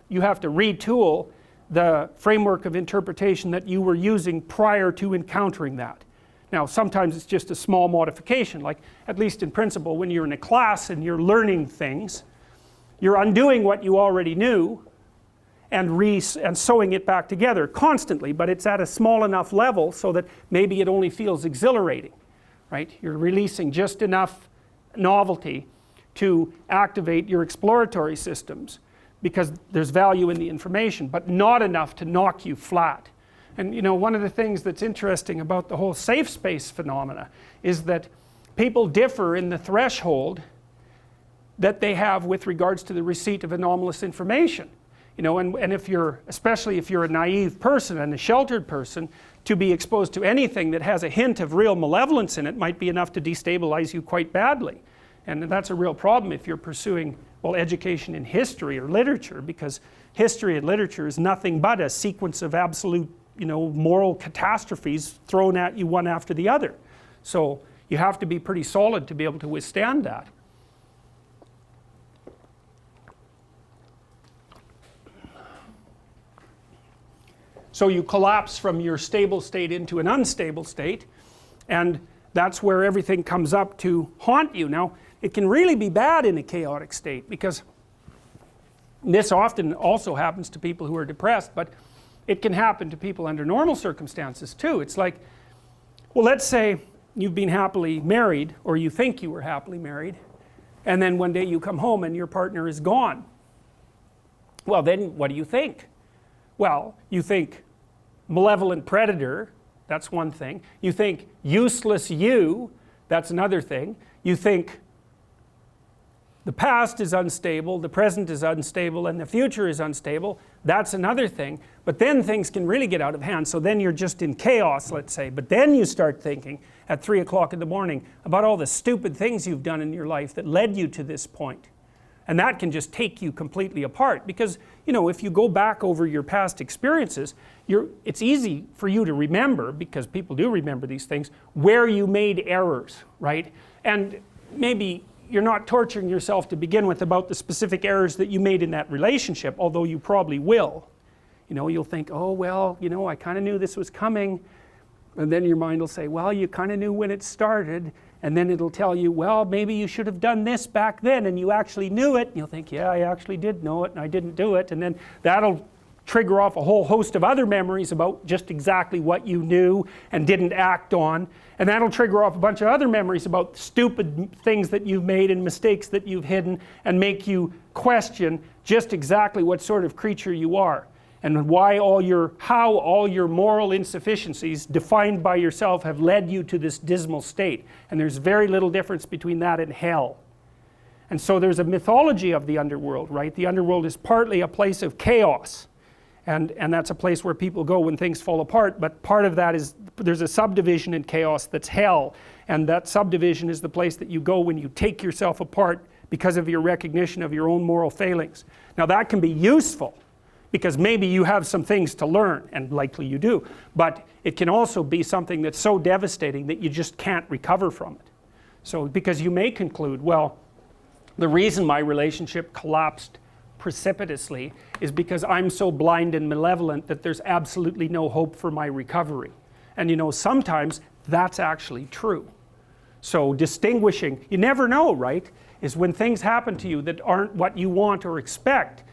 you have to retool the framework of interpretation that you were using prior to encountering that. Now, sometimes it's just a small modification, like at least in principle, when you're in a class and you're learning things, you're undoing what you already knew and sewing it back together constantly, but it's at a small enough level so that maybe it only feels exhilarating, right? You're releasing just enough novelty to activate your exploratory systems, because there's value in the information, but not enough to knock you flat. And you know, one of the things that's interesting about the whole safe space phenomena is that people differ in the threshold that they have with regards to the receipt of anomalous information. You know, and especially if you're a naive person and a sheltered person, to be exposed to anything that has a hint of real malevolence in it might be enough to destabilize you quite badly. And that's a real problem if you're pursuing, well, education in history or literature, because history and literature is nothing but a sequence of absolute, you know, moral catastrophes thrown at you one after the other. So you have to be pretty solid to be able to withstand that. So you collapse from your stable state into an unstable state, and that's where everything comes up to haunt you. Now, it can really be bad in a chaotic state, because this often also happens to people who are depressed, but it can happen to people under normal circumstances too. It's like, well, let's say you've been happily married, or you think you were happily married, and then one day you come home and your partner is gone. Well, then what do you think? Well, you think malevolent predator, that's one thing. You think useless you, that's another thing. You think the past is unstable, the present is unstable, and the future is unstable, that's another thing. But then things can really get out of hand, so then you're just in chaos, let's say. But then you start thinking at 3 o'clock in the morning about all the stupid things you've done in your life that led you to this point. And that can just take you completely apart, because, you know, if you go back over your past experiences, it's easy for you to remember, because people do remember these things, where you made errors, right? And maybe you're not torturing yourself to begin with about the specific errors that you made in that relationship, although you probably will. You know, you'll think, oh, well, you know, I kind of knew this was coming. And then your mind will say, well, you kind of knew when it started. And then it'll tell you, well, maybe you should have done this back then, and you actually knew it. And you'll think, yeah, I actually did know it, and I didn't do it. And then that'll trigger off a whole host of other memories about just exactly what you knew and didn't act on. And that'll trigger off a bunch of other memories about stupid things that you've made and mistakes that you've hidden, and make you question just exactly what sort of creature you are, and how all your moral insufficiencies defined by yourself have led you to this dismal state. And there's very little difference between that and hell. And so there's a mythology of the underworld, right? The underworld is partly a place of chaos. And that's a place where people go when things fall apart, but part of that is there's a subdivision in chaos that's hell, and that subdivision is the place that you go when you take yourself apart because of your recognition of your own moral failings. Now that can be useful, because maybe you have some things to learn, and likely you do, but it can also be something that's so devastating that you just can't recover from it. So, because you may conclude, well, the reason my relationship collapsed precipitously is because I'm so blind and malevolent that there's absolutely no hope for my recovery. And you know, sometimes that's actually true. So distinguishing, you never know, right, is when things happen to you that aren't what you want or expect,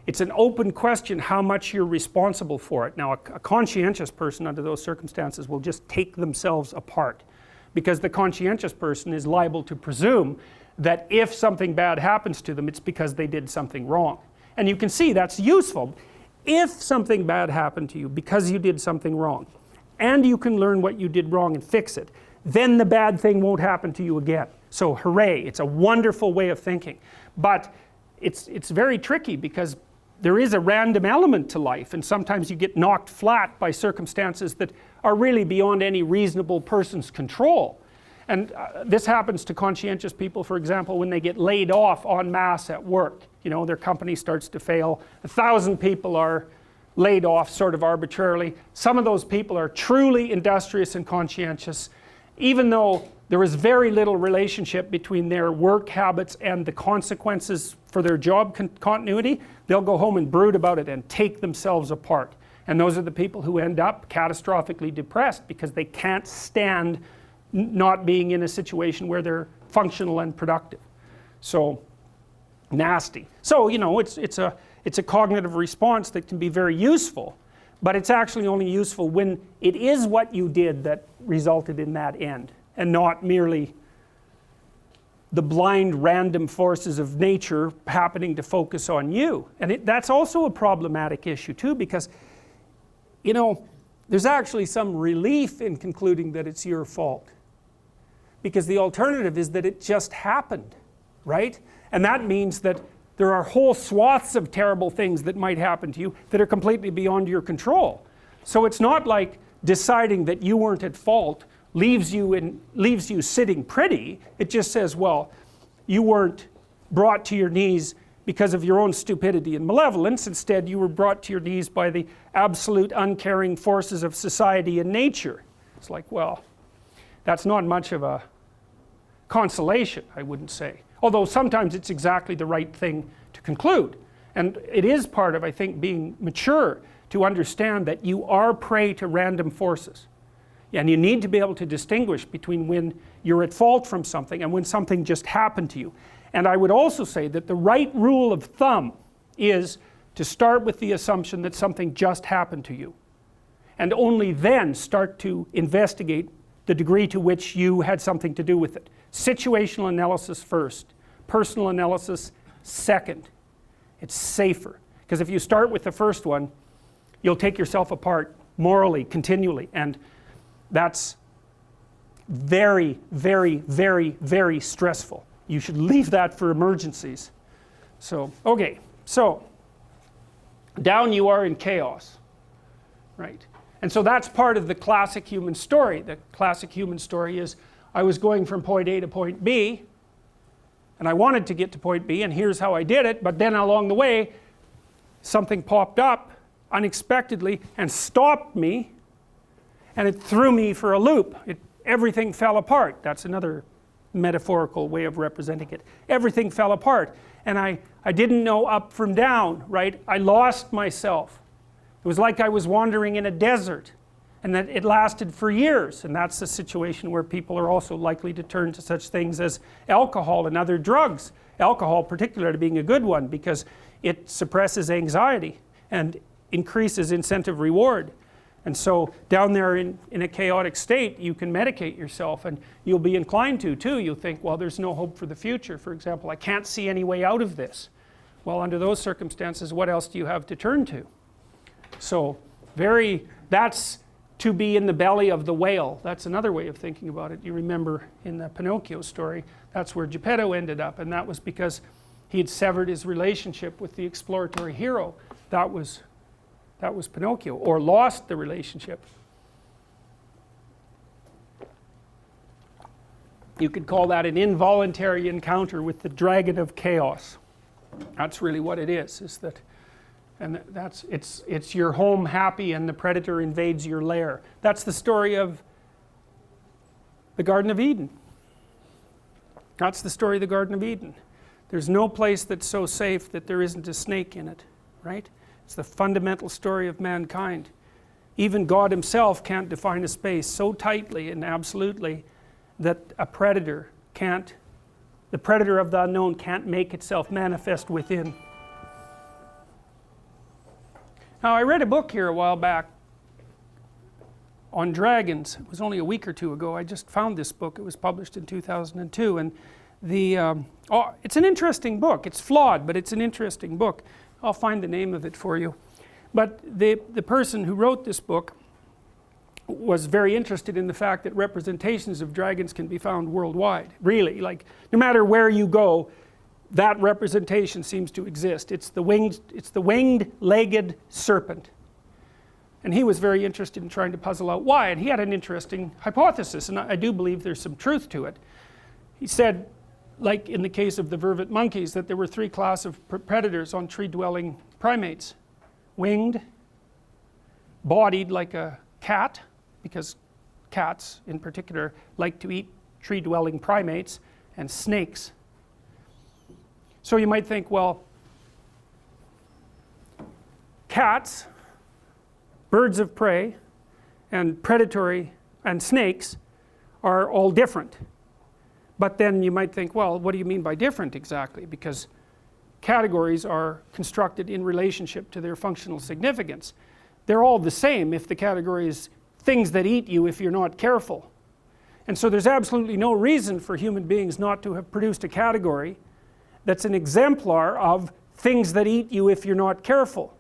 it's an open question how much you're responsible for it. Now a conscientious person under those circumstances will just take themselves apart, because the conscientious person is liable to presume that if something bad happens to them, it's because they did something wrong. And you can see that's useful. If something bad happened to you because you did something wrong, and you can learn what you did wrong and fix it, then the bad thing won't happen to you again. So hooray, it's a wonderful way of thinking. But it's very tricky, because there is a random element to life, and sometimes you get knocked flat by circumstances that are really beyond any reasonable person's control. And this happens to conscientious people, for example, when they get laid off en masse at work. You know, their company starts to fail. 1,000 people are laid off sort of arbitrarily. Some of those people are truly industrious and conscientious, even though there is very little relationship between their work habits and the consequences for their job continuity. They'll go home and brood about it and take themselves apart. And those are the people who end up catastrophically depressed, because they can't stand not being in a situation where they're functional and productive. So nasty. So you know, it's a cognitive response that can be very useful, but it's actually only useful when it is what you did that resulted in that end, and not merely the blind random forces of nature happening to focus on you. And that's also a problematic issue too, because you know, there's actually some relief in concluding that it's your fault, because the alternative is that it just happened, right? And that means that there are whole swaths of terrible things that might happen to you that are completely beyond your control. So it's not like deciding that you weren't at fault leaves you sitting pretty. It just says, well, you weren't brought to your knees because of your own stupidity and malevolence. Instead, you were brought to your knees by the absolute uncaring forces of society and nature. It's like, well, that's not much of a consolation, I wouldn't say. Although sometimes it's exactly the right thing to conclude. And it is part of, I think, being mature to understand that you are prey to random forces. And you need to be able to distinguish between when you're at fault from something and when something just happened to you. And I would also say that the right rule of thumb is to start with the assumption that something just happened to you, and only then start to investigate the degree to which you had something to do with it. Situational analysis first, personal analysis second. It's safer, because if you start with the first one, you'll take yourself apart morally, continually, and that's very, very, very, very stressful. You should leave that for emergencies. So, okay, so down you are in chaos, right? And so that's part of the classic human story. The classic human story is, I was going from point A to point B, and I wanted to get to point B, and here's how I did it, but then along the way, something popped up unexpectedly and stopped me, and it threw me for a loop. Everything fell apart. That's another metaphorical way of representing it. Everything fell apart, and I didn't know up from down, right? I lost myself. It was like I was wandering in a desert, and that it lasted for years. And that's a situation where people are also likely to turn to such things as alcohol and other drugs. Alcohol particularly being a good one, because it suppresses anxiety and increases incentive reward. And so down there in a chaotic state, you can medicate yourself, and you'll be inclined to too. You'll think, well, there's no hope for the future. For example, I can't see any way out of this. Well, under those circumstances, what else do you have to turn to? So that's to be in the belly of the whale. That's another way of thinking about it. You remember in the Pinocchio story, that's where Geppetto ended up, and that was because he had severed his relationship with the exploratory hero. That was Pinocchio, or lost the relationship. You could call that an involuntary encounter with the dragon of chaos. That's really what it is that, and that's, it's your home happy and the predator invades your lair. That's the story of the Garden of Eden. That's the story of the Garden of Eden. There's no place that's so safe that there isn't a snake in it, right? It's the fundamental story of mankind. Even God himself can't define a space so tightly and absolutely that a predator can't, the predator of the unknown can't make itself manifest within. Now, I read a book here a while back on dragons. It was only a week or two ago. I just found this book. It was published in 2002, and it's an interesting book. It's flawed, but it's an interesting book. I'll find the name of it for you. But the person who wrote this book was very interested in the fact that representations of dragons can be found worldwide. Really, like no matter where you go, that representation seems to exist. It's the winged-legged serpent. And he was very interested in trying to puzzle out why, and he had an interesting hypothesis, and I do believe there's some truth to it. He said, like in the case of the vervet monkeys, that there were three classes of predators on tree-dwelling primates. Winged, bodied like a cat, because cats in particular like to eat tree-dwelling primates, and snakes. So you might think, well, cats, birds of prey, and predatory, and snakes are all different. But then you might think, well, what do you mean by different exactly? Because categories are constructed in relationship to their functional significance. They're all the same if the category is things that eat you if you're not careful. And so there's absolutely no reason for human beings not to have produced a category that's an exemplar of things that eat you if you're not careful.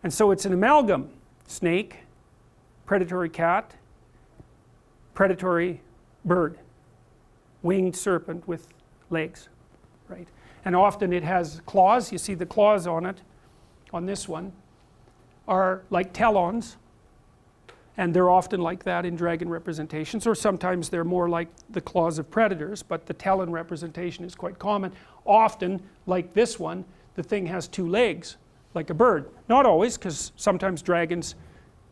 And so it's an amalgam. Snake, predatory cat, predatory bird, winged serpent with legs, right? And often it has claws. You see the claws on it, on this one, are like talons, and they're often like that in dragon representations, or sometimes they're more like the claws of predators, but the talon representation is quite common. Often, like this one, the thing has two legs, like a bird. Not always, because sometimes dragons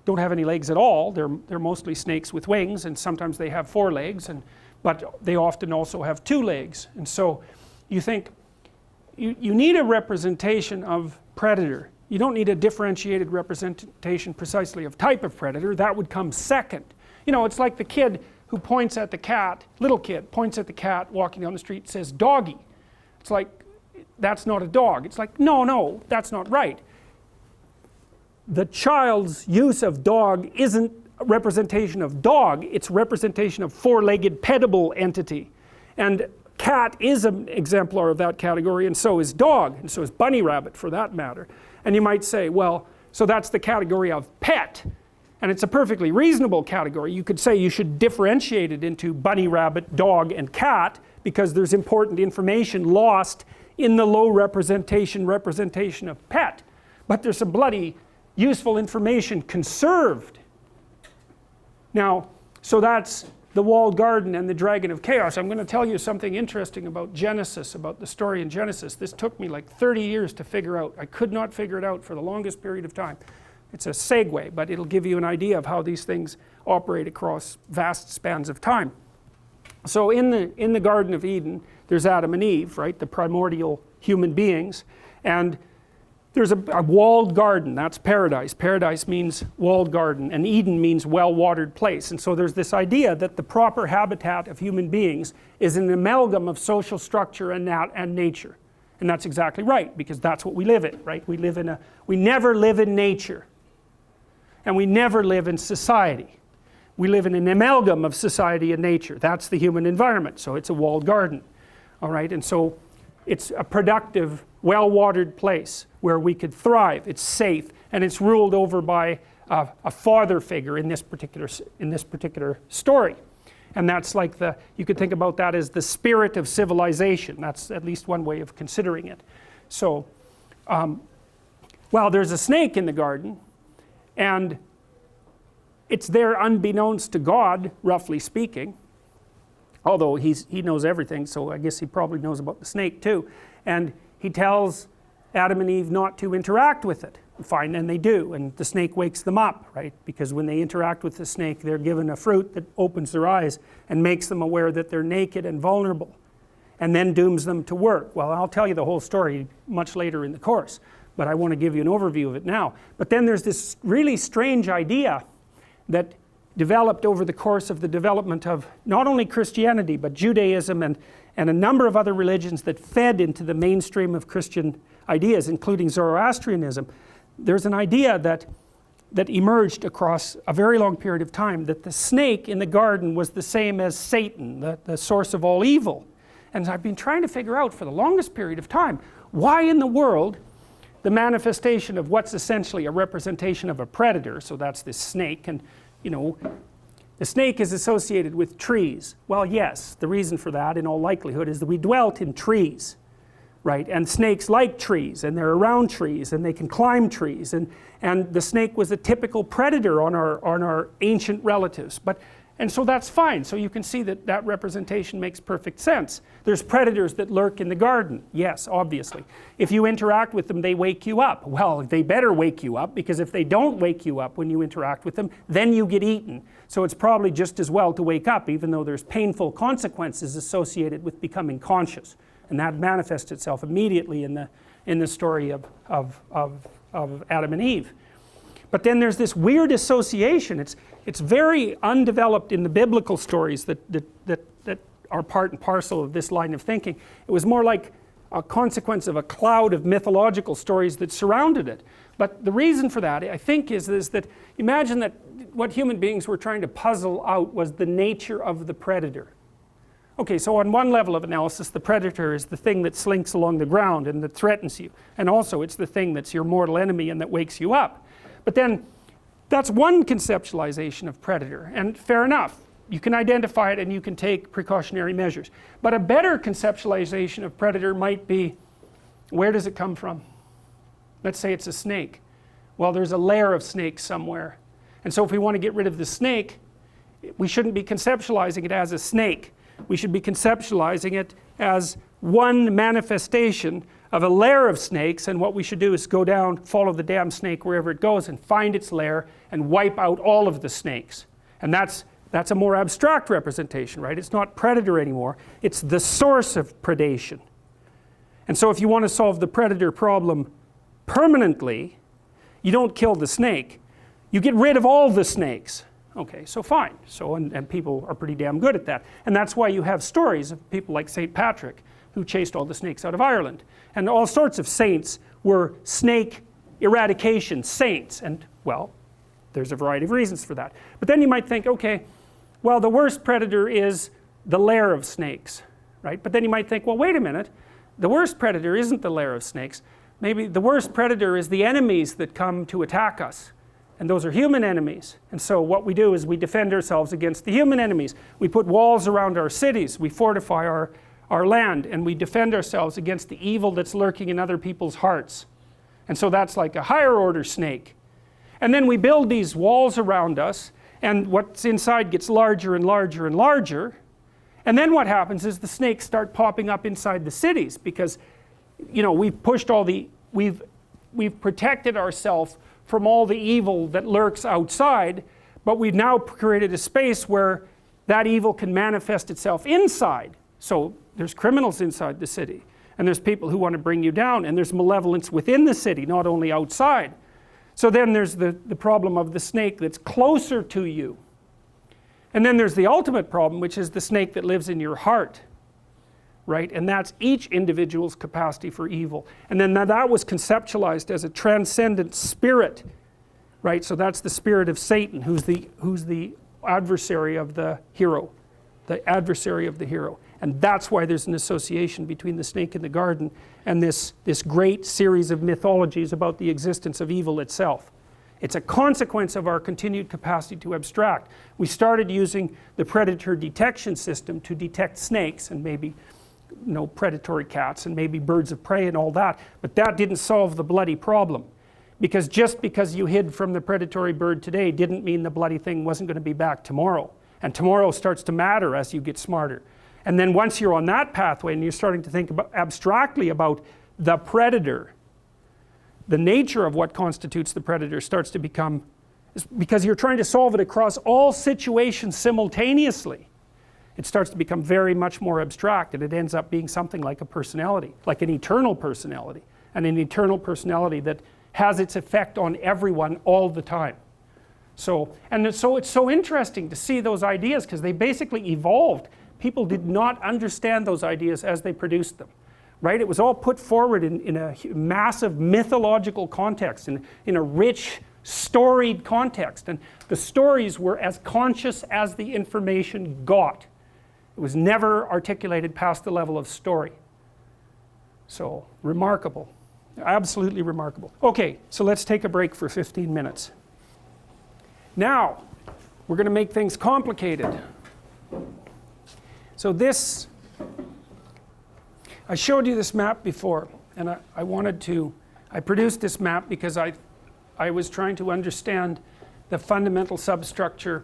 don't have any legs at all. They're mostly snakes with wings, and sometimes they have four legs, but they often also have two legs. And so you think, you need a representation of predator. You don't need a differentiated representation precisely of type of predator. That would come second. You know, it's like the kid who points at the cat, little kid, points at the cat walking down the street, says doggy. It's like, that's not a dog. It's like, no, that's not right. The child's use of dog isn't a representation of dog, it's representation of four-legged petable entity. And cat is an exemplar of that category, and so is dog, and so is bunny rabbit for that matter. And you might say, well, so that's the category of pet, and it's a perfectly reasonable category. You could say you should differentiate it into bunny rabbit, dog, and cat, because there's important information lost in the low representation of pet. But there's some bloody useful information conserved. Now, so that's the walled garden and the dragon of chaos. I'm going to tell you something interesting about Genesis, about the story in Genesis. This took me like 30 years to figure out. I could not figure it out for the longest period of time. It's a segue, but it'll give you an idea of how these things operate across vast spans of time. So in the Garden of Eden, there's Adam and Eve, right, the primordial human beings, and there's a walled garden. That's paradise. Paradise means walled garden, and Eden means well-watered place. And so there's this idea that the proper habitat of human beings is an amalgam of social structure and nature. And that's exactly right, because that's what we live in, right? We never live in nature, and we never live in society. We live in an amalgam of society and nature. That's the human environment, so it's a walled garden, all right? And so it's a productive, well-watered place where we could thrive. It's safe, and it's ruled over by a father figure in this particular story. And that's like you could think about that as the spirit of civilization. That's at least one way of considering it. So, well, there's a snake in the garden, and it's there unbeknownst to God, roughly speaking. although he knows everything, so I guess he probably knows about the snake too. And he tells Adam and Eve not to interact with it. Fine, and they do, and the snake wakes them up, right? Because when they interact with the snake, they're given a fruit that opens their eyes and makes them aware that they're naked and vulnerable, and then dooms them to work. Well, I'll tell you the whole story much later in the course, but I want to give you an overview of it now. But then there's this really strange idea that developed over the course of the development of not only Christianity, but Judaism and a number of other religions that fed into the mainstream of Christian ideas, including Zoroastrianism. There's an idea that emerged across a very long period of time, that the snake in the garden was the same as Satan, the source of all evil. And I've been trying to figure out for the longest period of time, why in the world the manifestation of what's essentially a representation of a predator, so that's this snake, and you know, the snake is associated with trees. Well, yes, the reason for that in all likelihood is that we dwelt in trees. Right, and snakes like trees, and they're around trees, and they can climb trees, and the snake was a typical predator on our ancient relatives. And so that's fine. So you can see that that representation makes perfect sense. There's predators that lurk in the garden. Yes, obviously. If you interact with them, they wake you up. Well, they better wake you up, because if they don't wake you up when you interact with them, then you get eaten. So it's probably just as well to wake up, even though there's painful consequences associated with becoming conscious. And that manifests itself immediately in the story of Adam and Eve. But then there's this weird association. It's very undeveloped in the biblical stories that are part and parcel of this line of thinking. It was more like a consequence of a cloud of mythological stories that surrounded it. But the reason for that, I think, is that imagine that what human beings were trying to puzzle out was the nature of the predator. Okay, so on one level of analysis, the predator is the thing that slinks along the ground and that threatens you. And also it's the thing that's your mortal enemy and that wakes you up. But then that's one conceptualization of predator, and fair enough. You can identify it and you can take precautionary measures. But a better conceptualization of predator might be, where does it come from? Let's say it's a snake. Well, there's a lair of snakes somewhere. And so if we want to get rid of the snake, we shouldn't be conceptualizing it as a snake. We should be conceptualizing it as one manifestation of a lair of snakes, and what we should do is go down, follow the damn snake wherever it goes, and find its lair and wipe out all of the snakes. And that's a more abstract representation, right? It's not predator anymore, it's the source of predation. And so if you want to solve the predator problem permanently, you don't kill the snake, you get rid of all the snakes. Okay, so fine. So, and people are pretty damn good at that. And that's why you have stories of people like St. Patrick, who chased all the snakes out of Ireland. And all sorts of saints were snake eradication saints. And, well, there's a variety of reasons for that. But then you might think, okay, well, the worst predator is the lair of snakes, right? But then you might think, well, wait a minute. The worst predator isn't the lair of snakes. Maybe the worst predator is the enemies that come to attack us. And those are human enemies. And so what we do is we defend ourselves against the human enemies. We put walls around our cities. We fortify our land. And we defend ourselves against the evil that's lurking in other people's hearts. And so that's like a higher order snake. And then we build these walls around us. And what's inside gets larger and larger and larger. And then what happens is the snakes start popping up inside the cities. Because, you know, we've pushed all the... We've protected ourselves from all the evil that lurks outside, but we've now created a space where that evil can manifest itself inside. So there's criminals inside the city, and there's people who want to bring you down, and there's malevolence within the city, not only outside. So then there's the problem of the snake that's closer to you. And then there's the ultimate problem, which is the snake that lives in your heart. Right? And that's each individual's capacity for evil. And then that was conceptualized as a transcendent spirit, right? So that's the spirit of Satan, who's the adversary of the hero, the adversary of the hero. And that's why there's an association between the snake in the garden and this great series of mythologies about the existence of evil itself. It's a consequence of our continued capacity to abstract. We started using the predator detection system to detect snakes and maybe predatory cats and maybe birds of prey and all that, but that didn't solve the bloody problem, because just because you hid from the predatory bird today didn't mean the bloody thing wasn't going to be back tomorrow. and tomorrow starts to matter as you get smarter. And then once you're on that pathway and you're starting to think about, abstractly about the predator, the nature of what constitutes the predator starts to become, because you're trying to solve it across all situations simultaneously, it starts to become very much more abstract, and it ends up being something like a personality, like an eternal personality, and an eternal personality that has its effect on everyone all the time. So it's so interesting to see those ideas, because they basically evolved. People did not understand those ideas as they produced them, right? It was all put forward in a massive mythological context, in a rich, storied context, and the stories were as conscious as the information got. It was never articulated past the level of story. So, remarkable. Absolutely remarkable. Okay, so let's take a break for 15 minutes. Now, we're going to make things complicated. So this, I showed you this map before, and I produced this map because I was trying to understand the fundamental substructure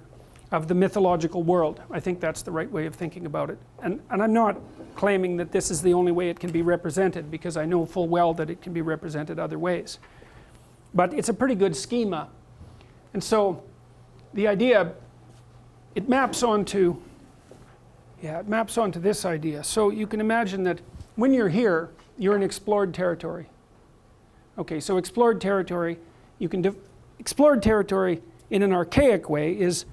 of the mythological world. I think that's the right way of thinking about it. And I'm not claiming that this is the only way it can be represented, because I know full well that it can be represented other ways. But it's a pretty good schema. And so the idea, it maps onto this idea. So you can imagine that when you're here, you're in explored territory. Okay, so explored territory, explored territory in an archaic way is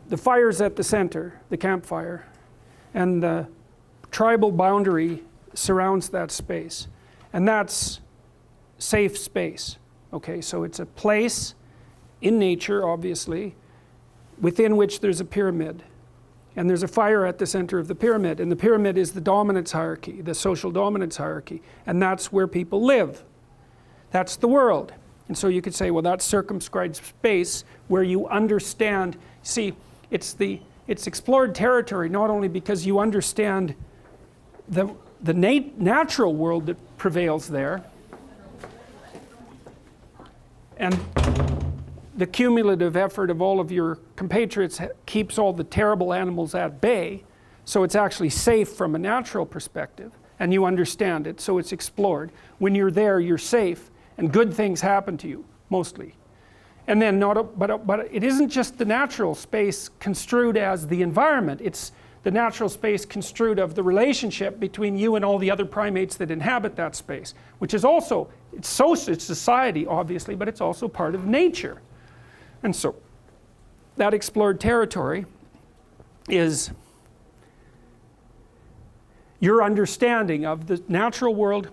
the fire's at the center, the campfire, and the tribal boundary surrounds that space. And that's safe space. Okay, so it's a place in nature, obviously, within which there's a pyramid. And there's a fire at the center of the pyramid. And the pyramid is the dominance hierarchy, the social dominance hierarchy. And that's where people live. That's the world. And so you could say, well, that's circumscribed space where you understand. See, it's explored territory not only because you understand the natural world that prevails there, and the cumulative effort of all of your compatriots keeps all the terrible animals at bay, so it's actually safe from a natural perspective, and you understand it, so it's explored. When you're there, you're safe, and good things happen to you, mostly. And then, but it isn't just the natural space construed as the environment, it's the natural space construed of the relationship between you and all the other primates that inhabit that space, which is also, it's society, obviously, but it's also part of nature. And so, that explored territory is your understanding of the natural world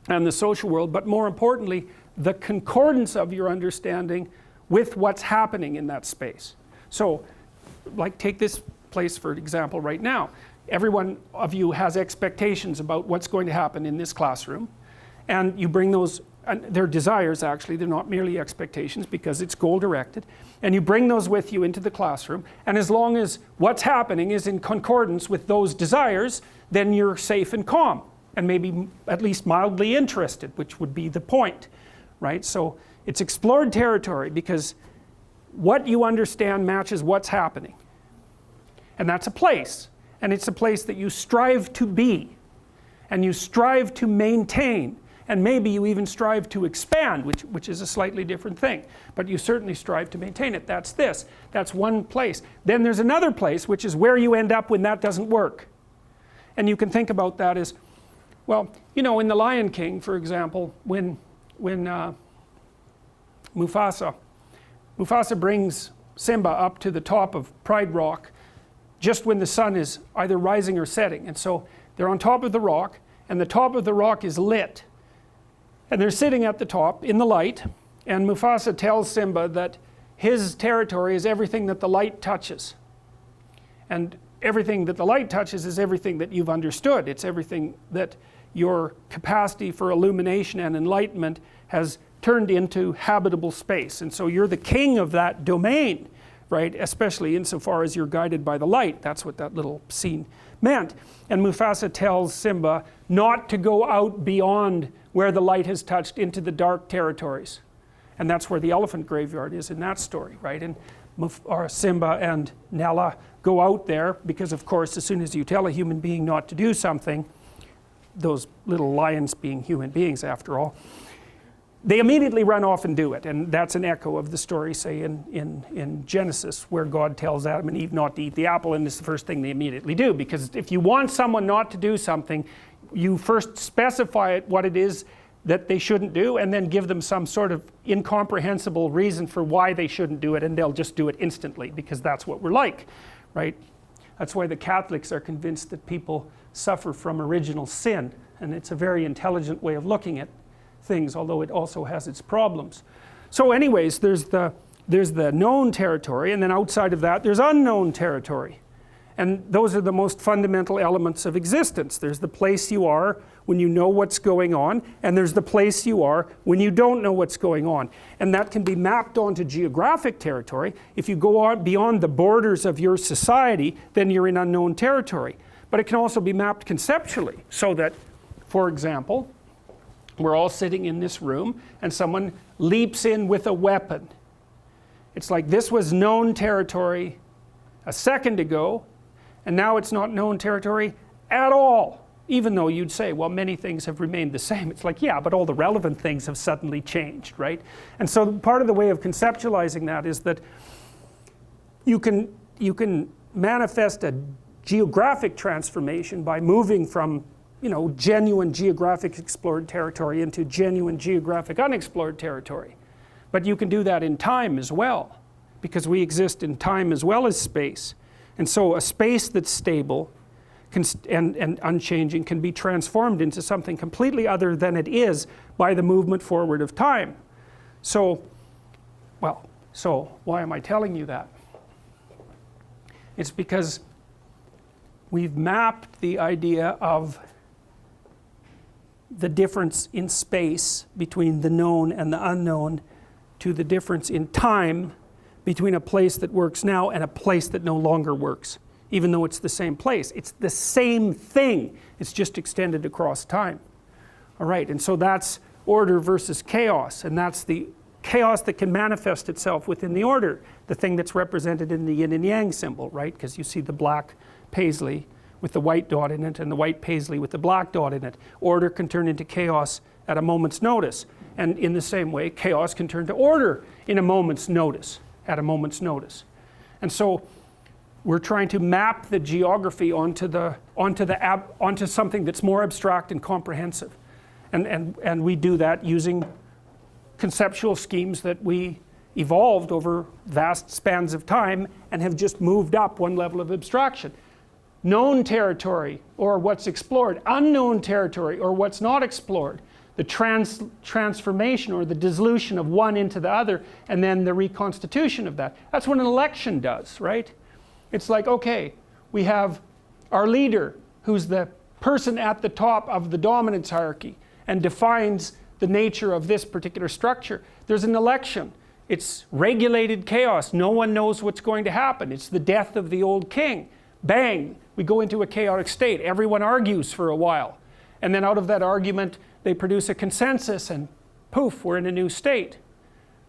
and the social world, but more importantly, the concordance of your understanding with what's happening in that space. So, like take this place for example right now. Every one of you has expectations about what's going to happen in this classroom, and you bring those, and they're desires actually, they're not merely expectations because it's goal directed, and you bring those with you into the classroom, and as long as what's happening is in concordance with those desires, then you're safe and calm, and maybe at least mildly interested, which would be the point. Right? So it's explored territory because what you understand matches what's happening. And that's a place. And it's a place that you strive to be. And you strive to maintain. And maybe you even strive to expand, which is a slightly different thing. But you certainly strive to maintain it. That's this. That's one place. Then there's another place, which is where you end up when that doesn't work. And you can think about that as, well, you know, in The Lion King, for example, when Mufasa brings Simba up to the top of Pride Rock just when the sun is either rising or setting, and so they're on top of the rock, and the top of the rock is lit, and they're sitting at the top in the light, and Mufasa tells Simba that his territory is everything that the light touches, and everything that the light touches is everything that you've understood. It's everything that your capacity for illumination and enlightenment has turned into habitable space. And so you're the king of that domain, right? Especially insofar as you're guided by the light. That's what that little scene meant. And Mufasa tells Simba not to go out beyond where the light has touched into the dark territories. And that's where the elephant graveyard is in that story, right? And or Simba and Nella go out there, because of course as soon as you tell a human being not to do something, those little lions being human beings after all, they immediately run off and do it. And that's an echo of the story, say, in Genesis, where God tells Adam and Eve not to eat the apple, and it's the first thing they immediately do. Because if you want someone not to do something, you first specify it, what it is that they shouldn't do, and then give them some sort of incomprehensible reason for why they shouldn't do it, and they'll just do it instantly, because that's what we're like, right? That's why the Catholics are convinced that people suffer from original sin, and it's a very intelligent way of looking at things, although it also has its problems. So anyways, there's the known territory, and then outside of that there's unknown territory. And those are the most fundamental elements of existence. There's the place you are when you know what's going on, and there's the place you are when you don't know what's going on. And that can be mapped onto geographic territory. If you go on beyond the borders of your society, then you're in unknown territory. But it can also be mapped conceptually, so that, for example, we're all sitting in this room and someone leaps in with a weapon. It's like this was known territory a second ago, and now it's not known territory at all. Even though you'd say, well, many things have remained the same. It's like, yeah, but all the relevant things have suddenly changed, right? And so part of the way of conceptualizing that is that you can manifest a geographic transformation by moving from, you know, genuine geographic explored territory into genuine geographic unexplored territory. But you can do that in time as well, because we exist in time as well as space. And so a space that's stable and unchanging can be transformed into something completely other than it is by the movement forward of time. So why am I telling you that? It's because we've mapped the idea of the difference in space between the known and the unknown to the difference in time between a place that works now and a place that no longer works, even though it's the same place. It's the same thing, it's just extended across time. All right, and so that's order versus chaos, and that's the chaos that can manifest itself within the order, the thing that's represented in the yin and yang symbol, right? Because you see the black paisley with the white dot in it, and the white paisley with the black dot in it. Order can turn into chaos at a moment's notice. And in the same way, chaos can turn to order in a moment's notice, at a moment's notice. And so we're trying to map the geography onto something that's more abstract and comprehensive. And we do that using conceptual schemes that we evolved over vast spans of time and have just moved up one level of abstraction. Known territory, or what's explored. Unknown territory, or what's not explored. The transformation or the dissolution of one into the other, and then the reconstitution of that. That's what an election does, right? It's like, okay, we have our leader, who's the person at the top of the dominance hierarchy and defines the nature of this particular structure. There's an election. It's regulated chaos. No one knows what's going to happen. It's the death of the old king. Bang, we go into a chaotic state. Everyone argues for a while. And then out of that argument, they produce a consensus, and poof, we're in a new state.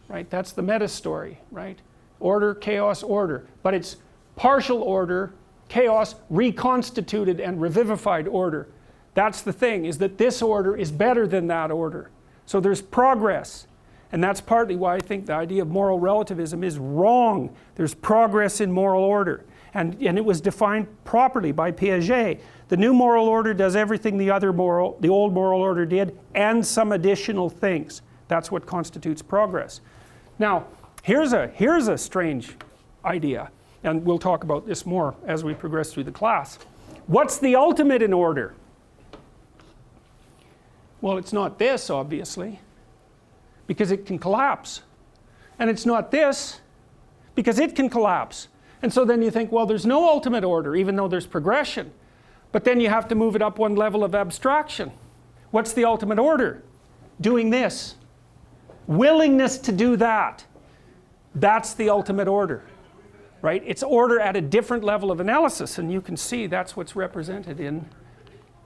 Right? That's the metastory, right? Order, chaos, order. But it's partial order, chaos, reconstituted and revivified order. That's the thing, is that this order is better than that order. So there's progress. And that's partly why I think the idea of moral relativism is wrong. There's progress in moral order. And it was defined properly by Piaget. The new moral order does everything the old moral order did, and some additional things. That's what constitutes progress. Now, here's a strange idea, and we'll talk about this more as we progress through the class. What's the ultimate in order? Well, it's not this, obviously, because it can collapse. And it's not this, because it can collapse. And so then you think, well, there's no ultimate order, even though there's progression. But then you have to move it up one level of abstraction. What's the ultimate order? Doing this. Willingness to do that. That's the ultimate order, right? It's order at a different level of analysis, and you can see that's what's represented in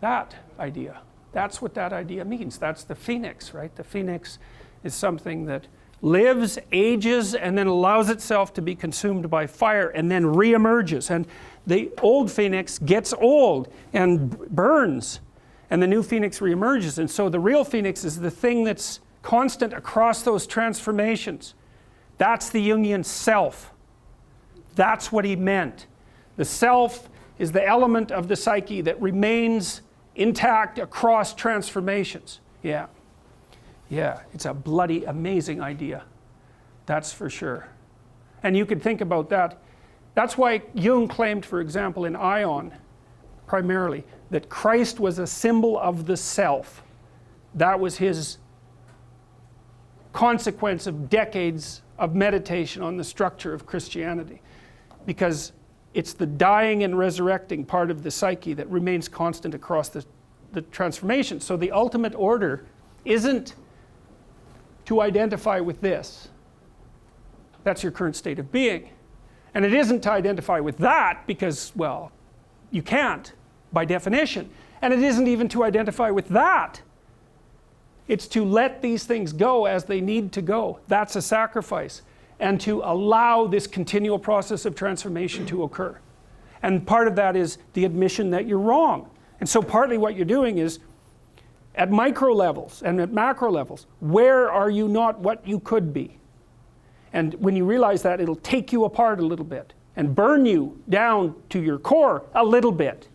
that idea. That's what that idea means. That's the phoenix, right? The phoenix is something that lives, ages, and then allows itself to be consumed by fire, and then re-emerges. And the old phoenix gets old and burns, and the new phoenix re-emerges. And so the real phoenix is the thing that's constant across those transformations. That's the Jungian self. That's what he meant. The self is the element of the psyche that remains intact across transformations. Yeah. Yeah, it's a bloody amazing idea. That's for sure. And you could think about that. That's why Jung claimed, for example, in Ion, primarily, that Christ was a symbol of the self. That was his consequence of decades of meditation on the structure of Christianity. Because it's the dying and resurrecting part of the psyche that remains constant across the transformation. So the ultimate order isn't to identify with this. That's your current state of being. And it isn't to identify with that because, well, you can't by definition. And it isn't even to identify with that. It's to let these things go as they need to go. That's a sacrifice. And to allow this continual process of transformation to occur. And part of that is the admission that you're wrong. And so partly what you're doing is, at micro levels and at macro levels, where are you not what you could be? And when you realize that, it'll take you apart a little bit and burn you down to your core a little bit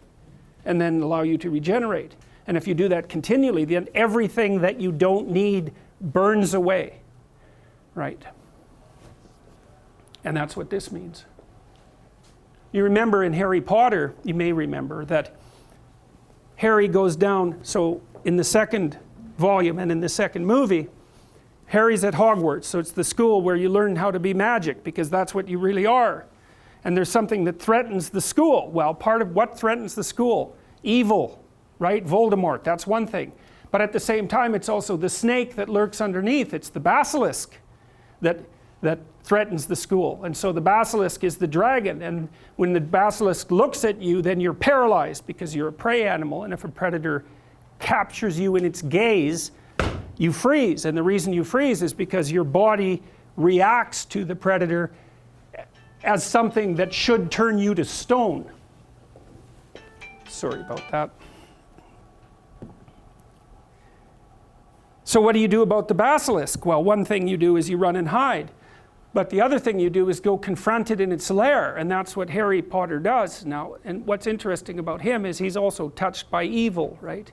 and then allow you to regenerate. And if you do that continually, then everything that you don't need burns away. Right? And that's what this means. You remember in Harry Potter, you may remember that Harry goes down, so in the second volume and in the second movie, Harry's at Hogwarts, so it's the school where you learn how to be magic, because that's what you really are. And there's something that threatens the school. Well, part of what threatens the school? Evil, right? Voldemort, that's one thing. But at the same time, it's also the snake that lurks underneath. It's the basilisk that threatens the school. And so the basilisk is the dragon, and when the basilisk looks at you, then you're paralyzed because you're a prey animal, and if a predator captures you in its gaze, you freeze. And the reason you freeze is because your body reacts to the predator as something that should turn you to stone. Sorry about that. So what do you do about the basilisk? Well, one thing you do is you run and hide. But the other thing you do is go confront it in its lair, and that's what Harry Potter does now. And what's interesting about him is he's also touched by evil, right?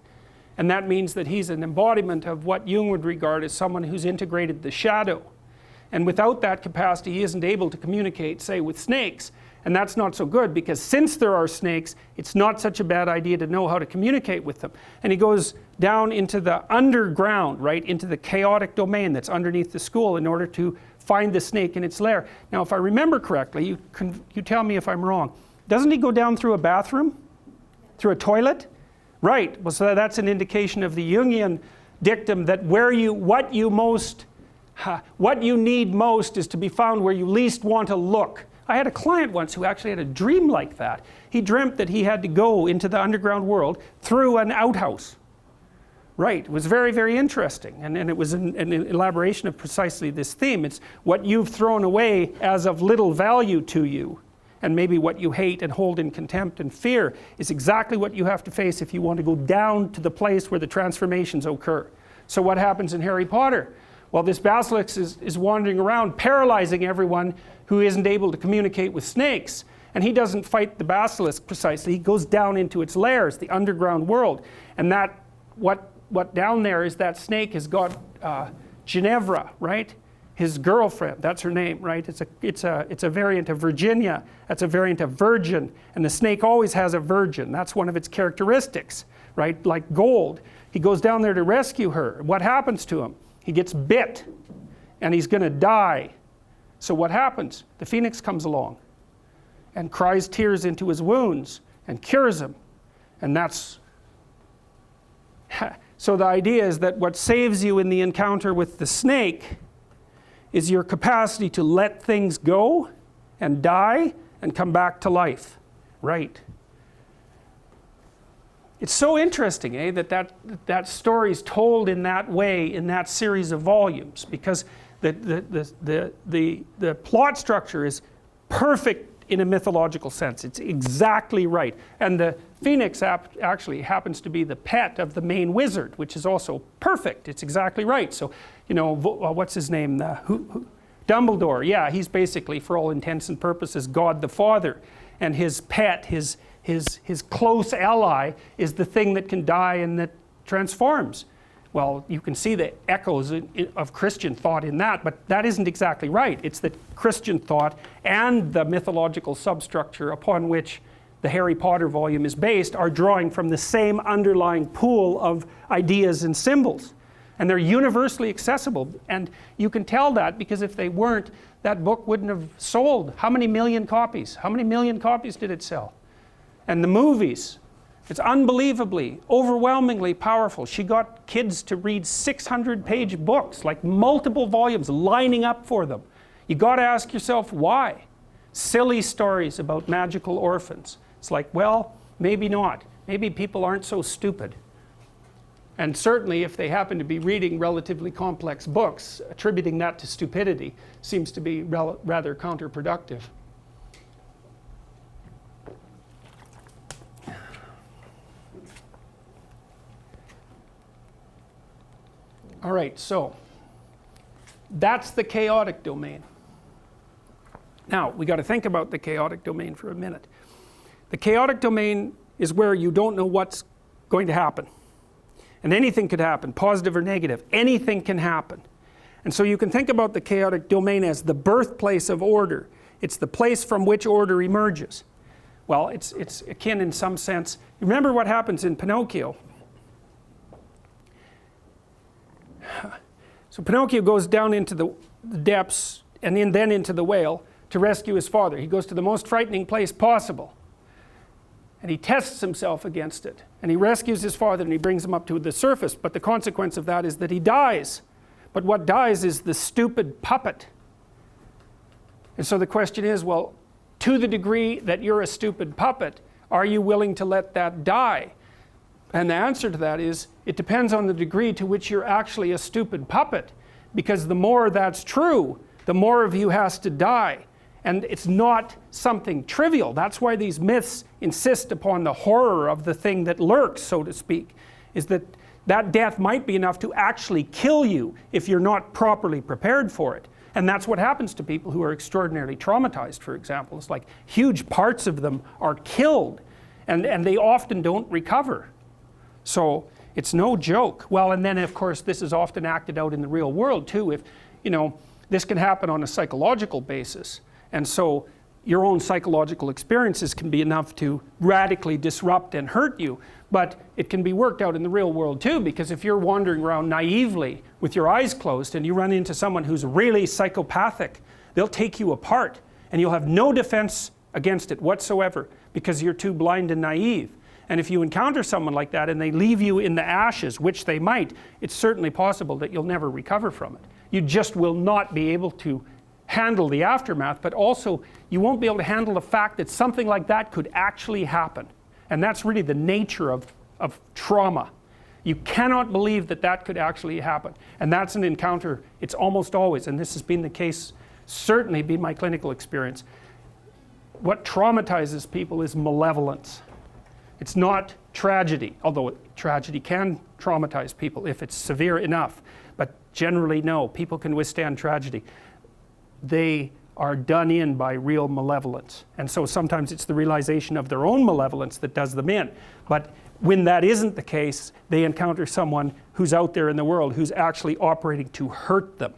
And that means that he's an embodiment of what Jung would regard as someone who's integrated the shadow. And without that capacity, he isn't able to communicate, say, with snakes. And that's not so good, because since there are snakes, it's not such a bad idea to know how to communicate with them. And he goes down into the underground, right, into the chaotic domain that's underneath the school in order to find the snake in its lair. Now, if I remember correctly, you tell me if I'm wrong. Doesn't he go down through a bathroom? Through a toilet? Right. Well, so that's an indication of the Jungian dictum that what you need most is to be found where you least want to look. I had a client once who actually had a dream like that. He dreamt that he had to go into the underground world through an outhouse. Right. It was very, very interesting. And it was an elaboration of precisely this theme. It's what you've thrown away as of little value to you, and maybe what you hate and hold in contempt and fear is exactly what you have to face if you want to go down to the place where the transformations occur. So what happens in Harry Potter? Well, this basilisk is wandering around, paralyzing everyone who isn't able to communicate with snakes. And he doesn't fight the basilisk precisely. He goes down into its lairs, the underground world. And that, what down there is that snake has got Ginevra, right? His girlfriend, that's her name, right? It's a variant of Virginia. That's a variant of virgin. And the snake always has a virgin. That's one of its characteristics, right? Like gold. He goes down there to rescue her. What happens to him? He gets bit, and he's going to die. So what happens? The phoenix comes along and cries tears into his wounds and cures him. And that's... So the idea is that what saves you in the encounter with the snake is your capacity to let things go and die and come back to life. Right. It's so interesting, that story's told in that way in that series of volumes, because The plot structure is perfect in a mythological sense. It's exactly right. And the phoenix actually happens to be the pet of the main wizard, which is also perfect. It's exactly right. So, you know, what's his name? Dumbledore. Yeah, he's basically, for all intents and purposes, God the Father. And his pet, his close ally, is the thing that can die and that transforms. Well, you can see the echoes of Christian thought in that, but that isn't exactly right. It's that Christian thought and the mythological substructure upon which the Harry Potter volume is based are drawing from the same underlying pool of ideas and symbols. And they're universally accessible. And you can tell that because if they weren't, that book wouldn't have sold. How many million copies? How many million copies did it sell? And the movies. It's unbelievably, overwhelmingly powerful. She got kids to read 600-page books, like multiple volumes lining up for them. You got to ask yourself why. Silly stories about magical orphans. It's like, well, maybe not. Maybe people aren't so stupid. And certainly if they happen to be reading relatively complex books, attributing that to stupidity seems to be rather counterproductive. All right, so that's the chaotic domain. Now, we got to think about the chaotic domain for a minute. The chaotic domain is where you don't know what's going to happen. And anything could happen, positive or negative. Anything can happen. And so you can think about the chaotic domain as the birthplace of order. It's the place from which order emerges. Well, it's akin in some sense. Remember what happens in Pinocchio. So Pinocchio goes down into the depths and then into the whale to rescue his father. He goes to the most frightening place possible. And he tests himself against it. And he rescues his father and he brings him up to the surface. But the consequence of that is that he dies. But what dies is the stupid puppet. And so the question is, well, to the degree that you're a stupid puppet, are you willing to let that die? And the answer to that is, it depends on the degree to which you're actually a stupid puppet. Because the more that's true, the more of you has to die. And it's not something trivial. That's why these myths insist upon the horror of the thing that lurks, so to speak, is that that death might be enough to actually kill you if you're not properly prepared for it. And that's what happens to people who are extraordinarily traumatized, for example. It's like huge parts of them are killed, and they often don't recover. So it's no joke. Well, and then of course this is often acted out in the real world too. If, you know, this can happen on a psychological basis. And so your own psychological experiences can be enough to radically disrupt and hurt you. But it can be worked out in the real world too, because if you're wandering around naively with your eyes closed and you run into someone who's really psychopathic, they'll take you apart and you'll have no defense against it whatsoever because you're too blind and naive. And if you encounter someone like that and they leave you in the ashes, which they might, it's certainly possible that you'll never recover from it. You just will not be able to handle the aftermath, but also you won't be able to handle the fact that something like that could actually happen. And that's really the nature of trauma. You cannot believe that that could actually happen. And that's an encounter, it's almost always, and this has been the case, certainly been my clinical experience. What traumatizes people is malevolence. It's not tragedy, although tragedy can traumatize people if it's severe enough. But generally, no, people can withstand tragedy. They are done in by real malevolence. And so sometimes it's the realization of their own malevolence that does them in. But when that isn't the case, they encounter someone who's out there in the world who's actually operating to hurt them.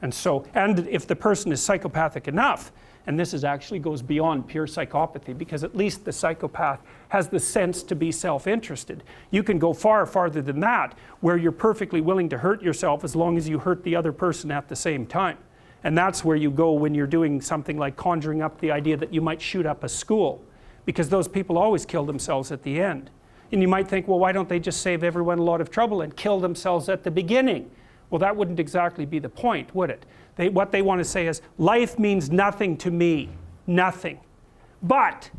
And so, and if the person is psychopathic enough, and this is actually goes beyond pure psychopathy, because at least the psychopath has the sense to be self-interested. You can go far farther than that, where you're perfectly willing to hurt yourself as long as you hurt the other person at the same time. And that's where you go when you're doing something like conjuring up the idea that you might shoot up a school, because those people always kill themselves at the end. And you might think, well, why don't they just save everyone a lot of trouble and kill themselves at the beginning? Well, that wouldn't exactly be the point, would it? What they want to say is, life means nothing to me, nothing. But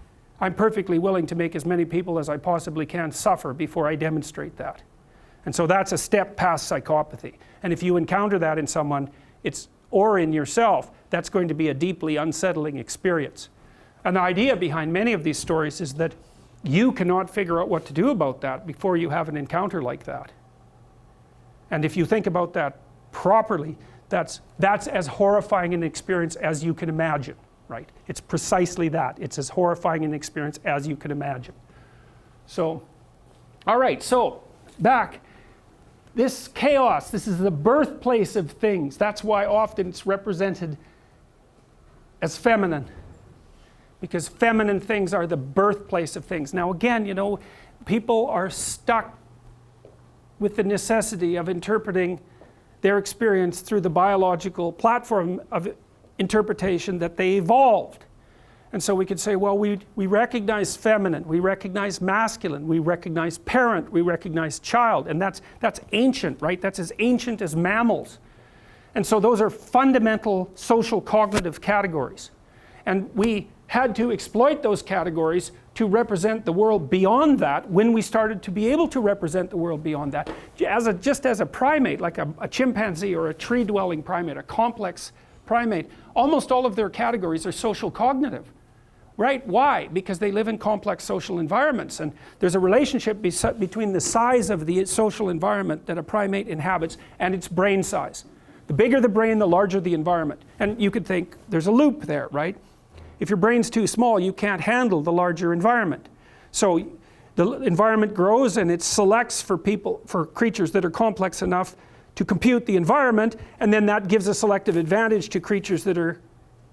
I'm perfectly willing to make as many people as I possibly can suffer before I demonstrate that. And so that's a step past psychopathy. And if you encounter that in someone, or in yourself, that's going to be a deeply unsettling experience. And the idea behind many of these stories is that you cannot figure out what to do about that before you have an encounter like that. And if you think about that properly, that's as horrifying an experience as you can imagine, right? It's precisely that. It's as horrifying an experience as you can imagine. So, all right, so back. This chaos, this is the birthplace of things. That's why often it's represented as feminine, because feminine things are the birthplace of things. Now again, you know, people are stuck with the necessity of interpreting their experience through the biological platform of interpretation that they evolved. And so we could say, well, we recognize feminine, we recognize masculine, we recognize parent, we recognize child, and that's ancient, right? That's as ancient as mammals. And so those are fundamental social cognitive categories. And we had to exploit those categories to represent the world beyond that when we started to be able to represent the world beyond that. Just as a primate, like a chimpanzee or a tree-dwelling primate, a complex primate, almost all of their categories are social cognitive. Right? Why? Because they live in complex social environments, and there's a relationship between the size of the social environment that a primate inhabits and its brain size. The bigger the brain, the larger the environment. And you could think there's a loop there, right? If your brain's too small, you can't handle the larger environment. So the environment grows and it selects for creatures that are complex enough to compute the environment, and then that gives a selective advantage to creatures that are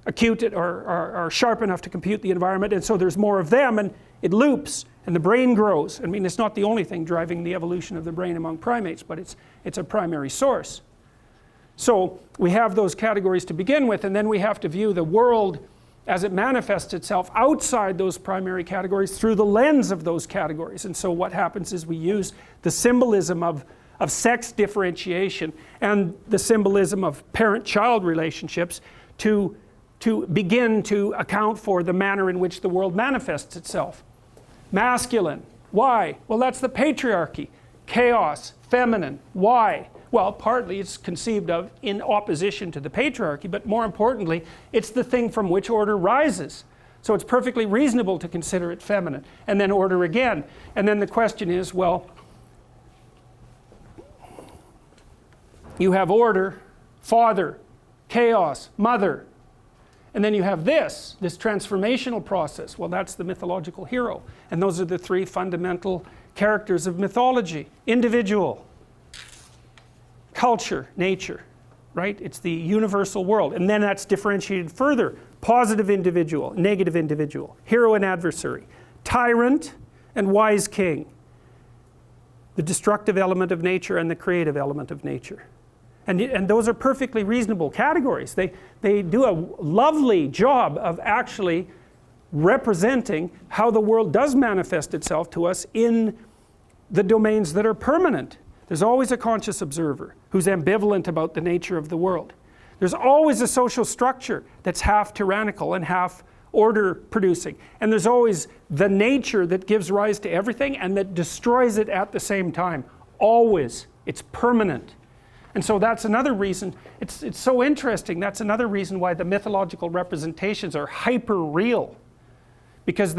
acute or are sharp enough to compute the environment, and so there's more of them, and it loops, and the brain grows. I mean, it's not the only thing driving the evolution of the brain among primates, but it's a primary source. So we have those categories to begin with, and then we have to view the world as it manifests itself outside those primary categories through the lens of those categories. And so what happens is we use the symbolism of sex differentiation and the symbolism of parent-child relationships to begin to account for the manner in which the world manifests itself. Masculine. Why? Well, that's the patriarchy. Chaos. Feminine. Why? Well, partly it's conceived of in opposition to the patriarchy, but more importantly, it's the thing from which order rises. So it's perfectly reasonable to consider it feminine. And then order again. And then the question is, well, you have order, father, chaos, mother. And then you have this transformational process. Well, that's the mythological hero. And those are the three fundamental characters of mythology. Individual, culture, nature, right? It's the universal world. And then that's differentiated further. Positive individual, negative individual, hero and adversary, tyrant and wise king, the destructive element of nature and the creative element of nature. And those are perfectly reasonable categories. They do a lovely job of actually representing how the world does manifest itself to us in the domains that are permanent. There's always a conscious observer who's ambivalent about the nature of the world. There's always a social structure that's half tyrannical and half order producing. And there's always the nature that gives rise to everything and that destroys it at the same time. Always. It's permanent. And so that's another reason, it's so interesting, that's another reason why the mythological representations are hyper real. Because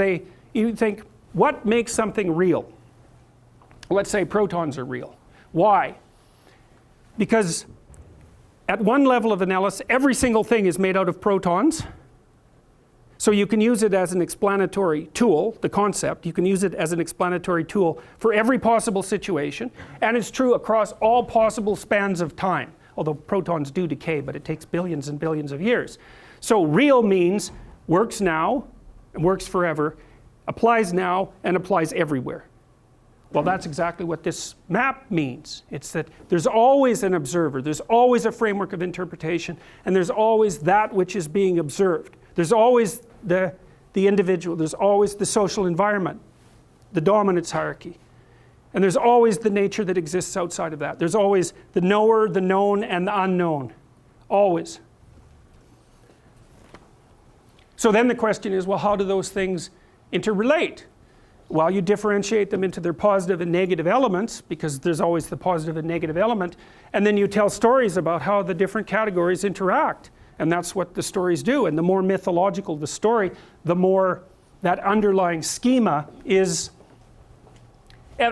you think, what makes something real? Let's say protons are real. Why? Because at one level of analysis, every single thing is made out of protons. So you can use it as an explanatory tool, the concept, you can use it as an explanatory tool for every possible situation, and it's true across all possible spans of time, although protons do decay, but it takes billions and billions of years. So real means works now, works forever, applies now, and applies everywhere. Well, that's exactly what this map means. It's that there's always an observer, there's always a framework of interpretation, and there's always that which is being observed. There's always the individual, there's always the social environment, the dominance hierarchy. And there's always the nature that exists outside of that. There's always the knower, the known, and the unknown. Always. So then the question is, well, how do those things interrelate? Well, you differentiate them into their positive and negative elements, because there's always the positive and negative element, and then you tell stories about how the different categories interact. And that's what the stories do. And the more mythological the story, the more that underlying schema is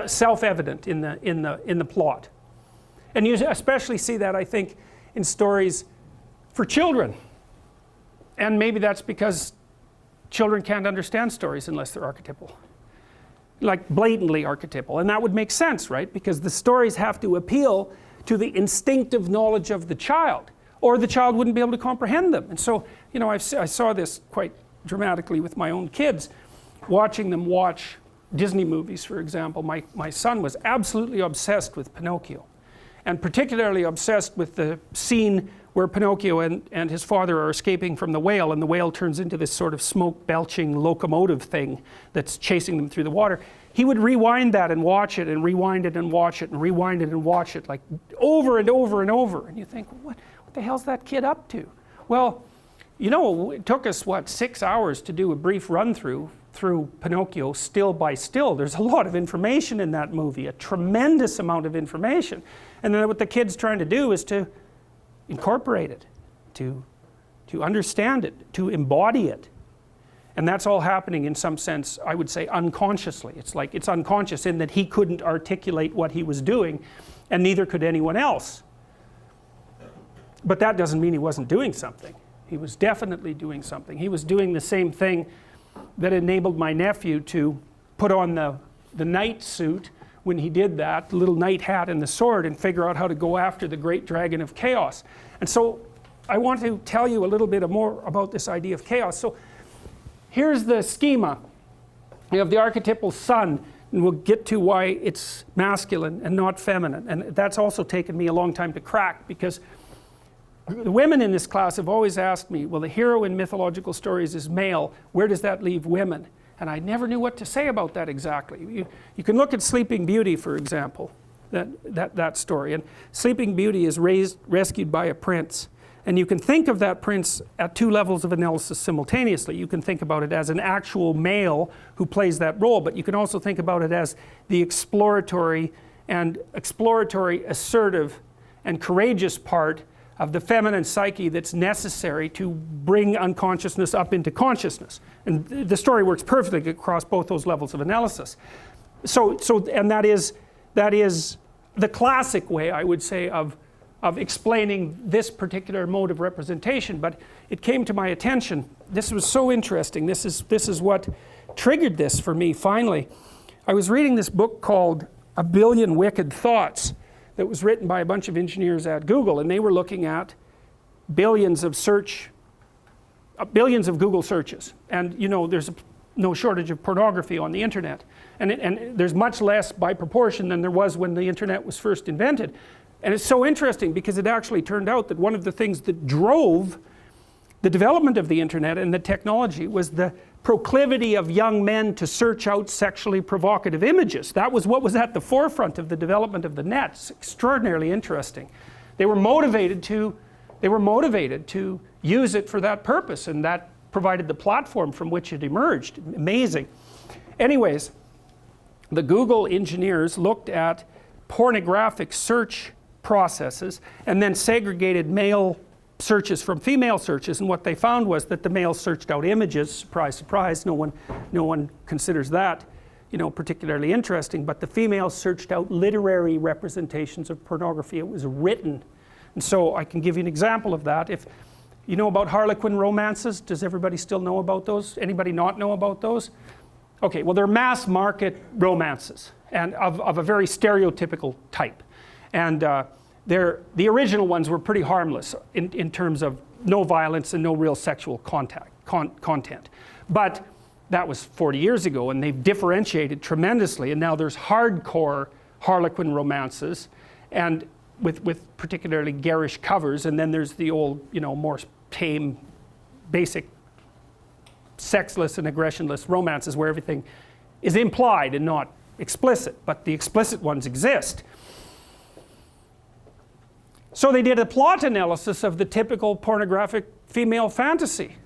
self-evident in the plot. And you especially see that, I think, in stories for children. And maybe that's because children can't understand stories unless they're archetypal. Like blatantly archetypal. And that would make sense, right? Because the stories have to appeal to the instinctive knowledge of the child, or the child wouldn't be able to comprehend them. And so, you know, I saw this quite dramatically with my own kids, watching them watch Disney movies, for example. My son was absolutely obsessed with Pinocchio, and particularly obsessed with the scene where Pinocchio and his father are escaping from the whale, and the whale turns into this sort of smoke-belching locomotive thing that's chasing them through the water. He would rewind that and watch it, and rewind it and watch it, and rewind it and watch it, like over and over and over. And you think, what the hell's that kid up to? Well, you know, it took us, 6 hours to do a brief run-through through Pinocchio, still by still. There's a lot of information in that movie, a tremendous amount of information. And then what the kid's trying to do is to incorporate it, to understand it, to embody it. And that's all happening in some sense, I would say, unconsciously. It's like it's unconscious in that he couldn't articulate what he was doing, and neither could anyone else. But that doesn't mean he wasn't doing something. He was definitely doing something. He was doing the same thing that enabled my nephew to put on the knight suit when he did that, the little knight hat and the sword, and figure out how to go after the great dragon of chaos. And so I want to tell you a little bit more about this idea of chaos. So here's the schema. You have the archetypal sun, and we'll get to why it's masculine and not feminine. And that's also taken me a long time to crack, because the women in this class have always asked me, well, the hero in mythological stories is male, where does that leave women? And I never knew what to say about that exactly. You can look at Sleeping Beauty, for example, that story. And Sleeping Beauty is rescued by a prince. And you can think of that prince at two levels of analysis simultaneously. You can think about it as an actual male who plays that role, but you can also think about it as the exploratory, assertive, and courageous part of the feminine psyche that's necessary to bring unconsciousness up into consciousness. And the story works perfectly across both those levels of analysis. And that is the classic way, I would say, of explaining this particular mode of representation. But it came to my attention, this was so interesting, this is what triggered this for me finally. I was reading this book called A Billion Wicked Thoughts, that was written by a bunch of engineers at Google, and they were looking at billions of Google searches. And you know, there's no shortage of pornography on the internet, and there's much less by proportion than there was when the internet was first invented. And it's so interesting because it actually turned out that one of the things that drove the development of the internet and the technology was the proclivity of young men to search out sexually provocative images. That was what was at the forefront of the development of the net. It's extraordinarily interesting. They were motivated to use it for that purpose, and that provided the platform from which it emerged. Amazing. Anyways, the Google engineers looked at pornographic search processes and then segregated male searches from female searches, and what they found was that the males searched out images. Surprise, surprise, no one considers that, you know, particularly interesting, but the females searched out literary representations of pornography. It was written. And so I can give you an example of that. If you know about Harlequin romances, does everybody still know about those? Anybody not know about those? Okay, well, they're mass market romances, and of a very stereotypical type. And the original ones were pretty harmless in terms of no violence and no real sexual content. But that was 40 years ago, and they've differentiated tremendously, and now there's hardcore Harlequin romances, and with particularly garish covers, and then there's the old, you know, more tame, basic, sexless and aggressionless romances where everything is implied and not explicit, but the explicit ones exist. So they did a plot analysis of the typical pornographic female fantasy.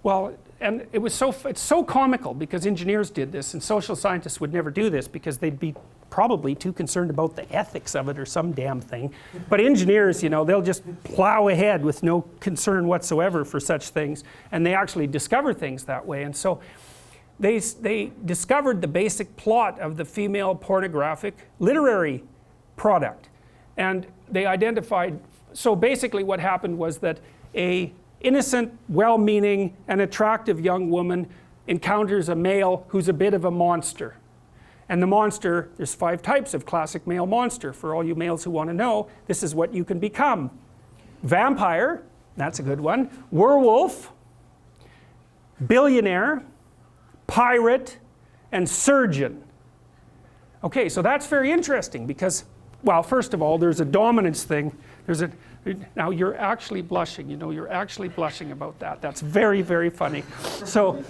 Well, and it's so comical because engineers did this, and social scientists would never do this because they'd be probably too concerned about the ethics of it or some damn thing. But engineers, you know, they'll just plow ahead with no concern whatsoever for such things, and they actually discover things that way. And so they discovered the basic plot of the female pornographic literary product, and they identified, so basically what happened was that a innocent, well-meaning and attractive young woman encounters a male who's a bit of a monster. And the monster, there's 5 types of classic male monster. For all you males who want to know, this is what you can become. Vampire, that's a good one. Werewolf, billionaire, pirate, and surgeon. Okay, so that's very interesting because, well, first of all, there's a dominance thing. Now you're actually blushing, you know, you're actually blushing about that. That's very, very funny. So,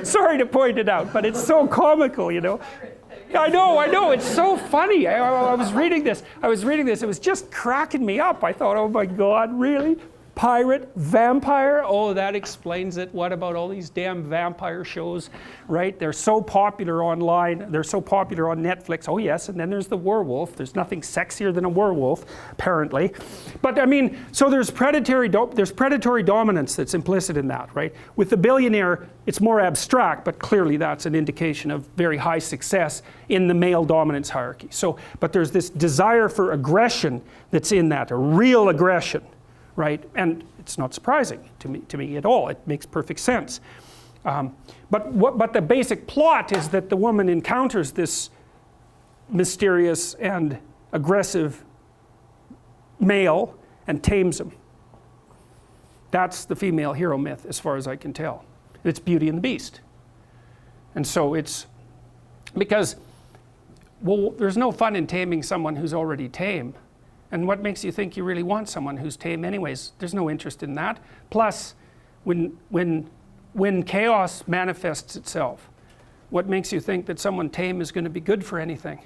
sorry to point it out, but it's so comical, you know. I know, it's so funny. I was reading this, it was just cracking me up. I thought, oh my God, really? Pirate, vampire, oh, that explains it. What about all these damn vampire shows, right? They're so popular online, they're so popular on Netflix. Oh yes, and then there's the werewolf. There's nothing sexier than a werewolf, apparently. But I mean, so there's predatory dominance that's implicit in that, right? With the billionaire, it's more abstract, but clearly that's an indication of very high success in the male dominance hierarchy. So, but there's this desire for aggression that's in that, a real aggression. Right, and it's not surprising to me at all. It makes perfect sense. But the basic plot is that the woman encounters this mysterious and aggressive male and tames him. That's the female hero myth, as far as I can tell. It's Beauty and the Beast. And so it's because, well, there's no fun in taming someone who's already tame. And what makes you think you really want someone who's tame anyways? There's no interest in that. Plus, when chaos manifests itself, what makes you think that someone tame is going to be good for anything?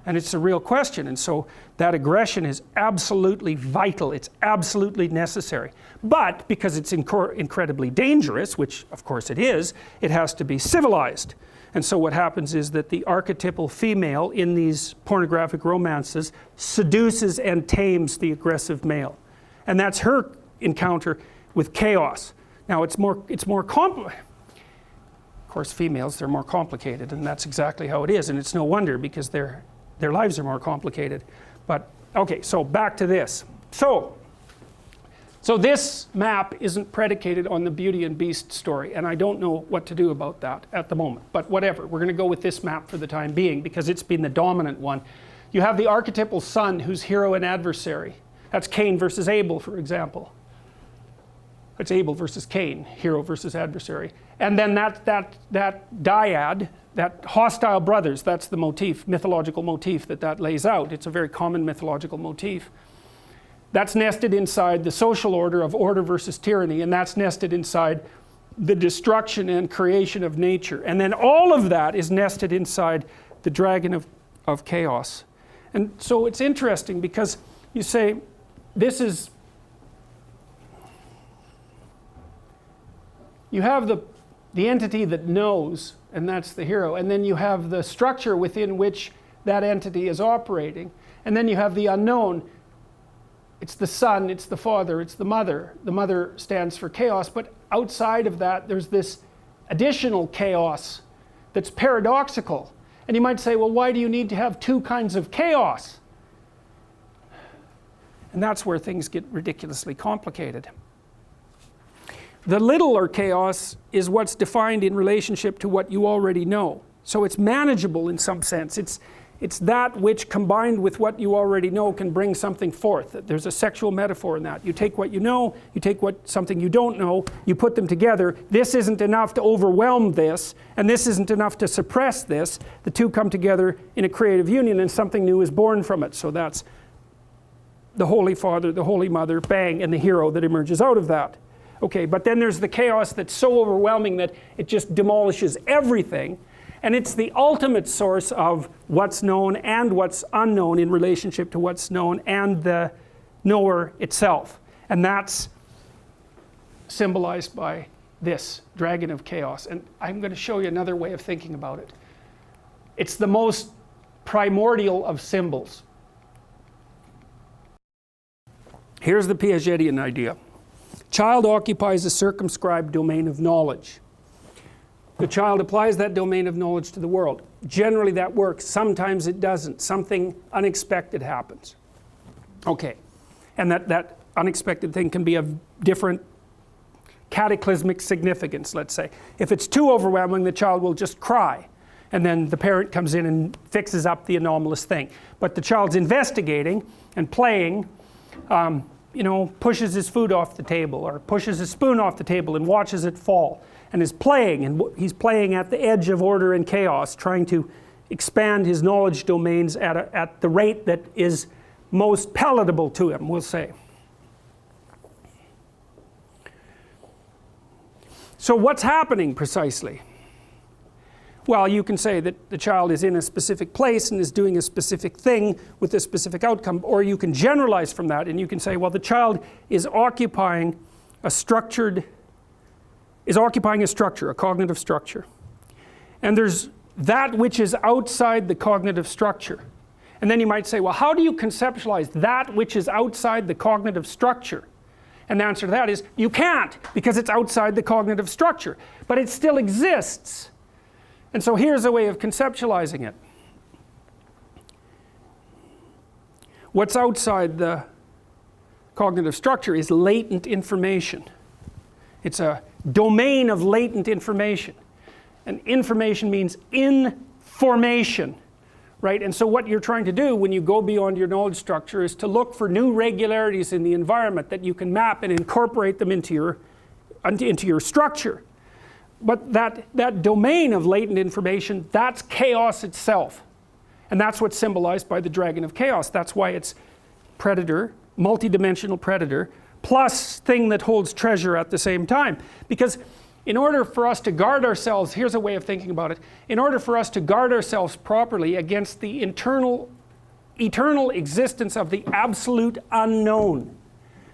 And it's a real question. And so that aggression is absolutely vital. It's absolutely necessary. But because it's incredibly dangerous, which of course it is, it has to be civilized. And so what happens is that the archetypal female in these pornographic romances seduces and tames the aggressive male. And that's her encounter with chaos. Now it's more complicated. Of course, females, they're more complicated, and that's exactly how it is. And it's no wonder because their lives are more complicated. But okay, so back to this. So this map isn't predicated on the Beauty and Beast story, and I don't know what to do about that at the moment. But whatever, we're going to go with this map for the time being because it's been the dominant one. You have the archetypal son who's hero and adversary. That's Cain versus Abel, for example. It's Abel versus Cain, hero versus adversary. And then that dyad, that hostile brothers, that's the motif, mythological motif that lays out. It's a very common mythological motif. That's nested inside the social order of order versus tyranny, and that's nested inside the destruction and creation of nature. And then all of that is nested inside the dragon of chaos. And so it's interesting because you say, this is, you have the entity that knows, and that's the hero, and then you have the structure within which that entity is operating, and then you have the unknown. It's the son, it's the father, it's the mother. The mother stands for chaos, but outside of that, there's this additional chaos that's paradoxical. And you might say, well, why do you need to have 2 kinds of chaos? And that's where things get ridiculously complicated. The littler chaos is what's defined in relationship to what you already know. So it's manageable in some sense. It's that which combined with what you already know can bring something forth. There's a sexual metaphor in that. You take what you know, you take something you don't know, you put them together. This isn't enough to overwhelm this, and this isn't enough to suppress this. The two come together in a creative union and something new is born from it. So that's the Holy Father, the Holy Mother, bang, and the hero that emerges out of that. Okay, but then there's the chaos that's so overwhelming that it just demolishes everything. And it's the ultimate source of what's known and what's unknown in relationship to what's known and the knower itself. And that's symbolized by this dragon of chaos. And I'm going to show you another way of thinking about it. It's the most primordial of symbols. Here's the Piagetian idea. Child occupies a circumscribed domain of knowledge. The child applies that domain of knowledge to the world. Generally that works. Sometimes it doesn't. Something unexpected happens. Okay. And that unexpected thing can be of different cataclysmic significance, let's say. If it's too overwhelming, the child will just cry. And then the parent comes in and fixes up the anomalous thing. But the child's investigating and playing, pushes his food off the table or pushes his spoon off the table and watches it fall. And is playing, and he's playing at the edge of order and chaos, trying to expand his knowledge domains at the rate that is most palatable to him, we'll say. So what's happening precisely? Well, you can say that the child is in a specific place and is doing a specific thing with a specific outcome, or you can generalize from that and you can say, well, the child is occupying a structure, a cognitive structure. And there's that which is outside the cognitive structure. And then you might say, well, how do you conceptualize that which is outside the cognitive structure? And the answer to that is, you can't, because it's outside the cognitive structure. But it still exists. And so here's a way of conceptualizing it. What's outside the cognitive structure is latent information. It's a domain of latent information. And information means information. Right? And so what you're trying to do when you go beyond your knowledge structure is to look for new regularities in the environment that you can map and incorporate them into your structure. But that domain of latent information, that's chaos itself. And that's what's symbolized by the dragon of chaos. That's why it's predator, multidimensional predator, plus thing that holds treasure at the same time. Because in order for us to guard ourselves, here's a way of thinking about it. In order for us to guard ourselves properly against the eternal existence of the absolute unknown,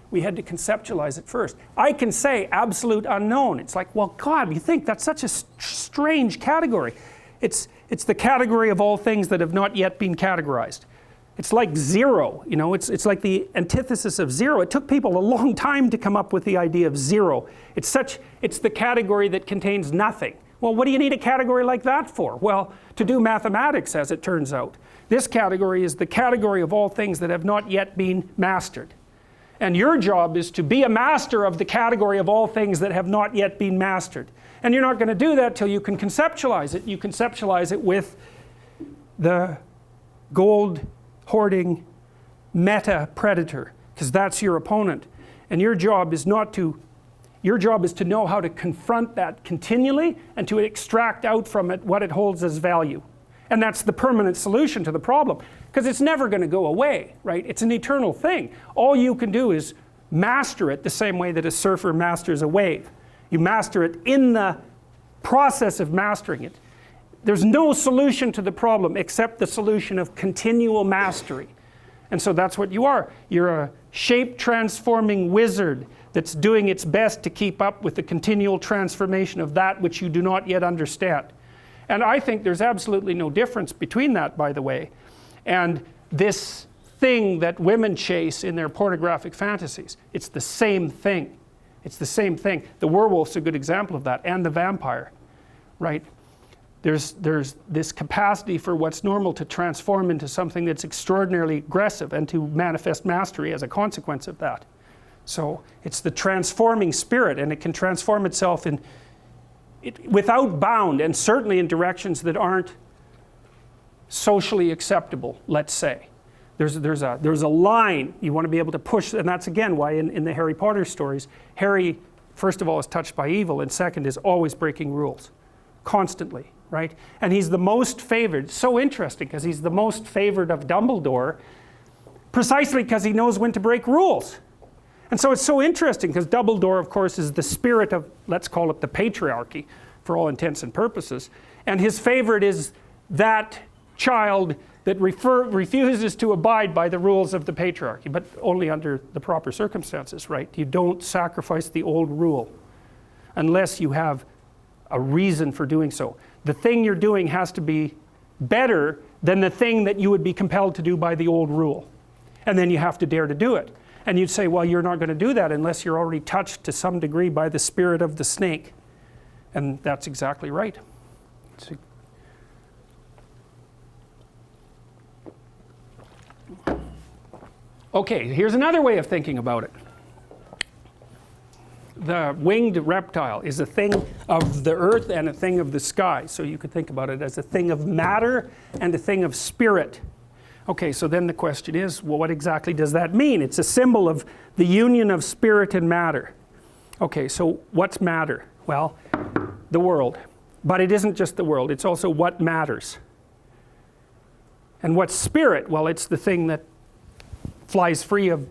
we had to conceptualize it first. I can say absolute unknown. It's like, well, God, you think that's such a strange category. It's the category of all things that have not yet been categorized. It's like zero, it's like the antithesis of zero. It took people a long time to come up with the idea of zero. It's the category that contains nothing. Well, what do you need a category like that for? Well, to do mathematics, as it turns out. This category is the category of all things that have not yet been mastered. And your job is to be a master of the category of all things that have not yet been mastered. And you're not going to do that till you can conceptualize it. You conceptualize it with the gold hoarding meta predator, because that's your opponent. And your job is to know how to confront that continually and to extract out from it what it holds as value. And that's the permanent solution to the problem, because it's never going to go away, right? It's an eternal thing. All you can do is master it the same way that a surfer masters a wave. You master it in the process of mastering it. There's no solution to the problem except the solution of continual mastery. And so that's what you are. You're a shape-transforming wizard that's doing its best to keep up with the continual transformation of that which you do not yet understand. And I think there's absolutely no difference between that, by the way, and this thing that women chase in their pornographic fantasies. It's the same thing. It's the same thing. The werewolf's a good example of that, and the vampire, right? There's this capacity for what's normal to transform into something that's extraordinarily aggressive and to manifest mastery as a consequence of that. So it's the transforming spirit, and it can transform itself without bound, and certainly in directions that aren't socially acceptable, let's say. There's a line you want to be able to push, and that's again why in the Harry Potter stories, Harry, first of all, is touched by evil, and second is always breaking rules, constantly. Right? And he's the most favored. So interesting, because he's the most favored of Dumbledore, precisely because he knows when to break rules. And so it's so interesting, because Dumbledore, of course, is the spirit of, let's call it the patriarchy, for all intents and purposes. And his favorite is that child that refuses to abide by the rules of the patriarchy, but only under the proper circumstances, right? You don't sacrifice the old rule. unless you have a reason for doing so. The thing you're doing has to be better than the thing that you would be compelled to do by the old rule. And then you have to dare to do it. And you'd say, well, you're not going to do that unless you're already touched to some degree by the spirit of the snake. And that's exactly right. Okay, here's another way of thinking about it. The winged reptile is a thing of the earth and a thing of the sky. So you could think about it as a thing of matter and a thing of spirit. Okay, so then the question is, well, what exactly does that mean? It's a symbol of the union of spirit and matter. Okay, so what's matter? Well, the world. But it isn't just the world, it's also what matters. And what's spirit? Well, it's the thing that flies free of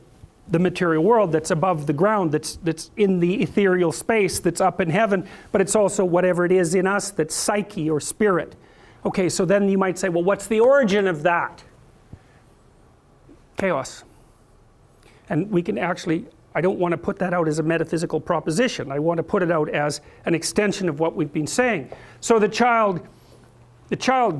the material world, that's above the ground, that's in the ethereal space, that's up in heaven, but it's also whatever it is in us that's psyche or spirit. Okay, so then you might say, well, what's the origin of that? Chaos. And we can actually, I don't want to put that out as a metaphysical proposition. I want to put it out as an extension of what we've been saying. So the child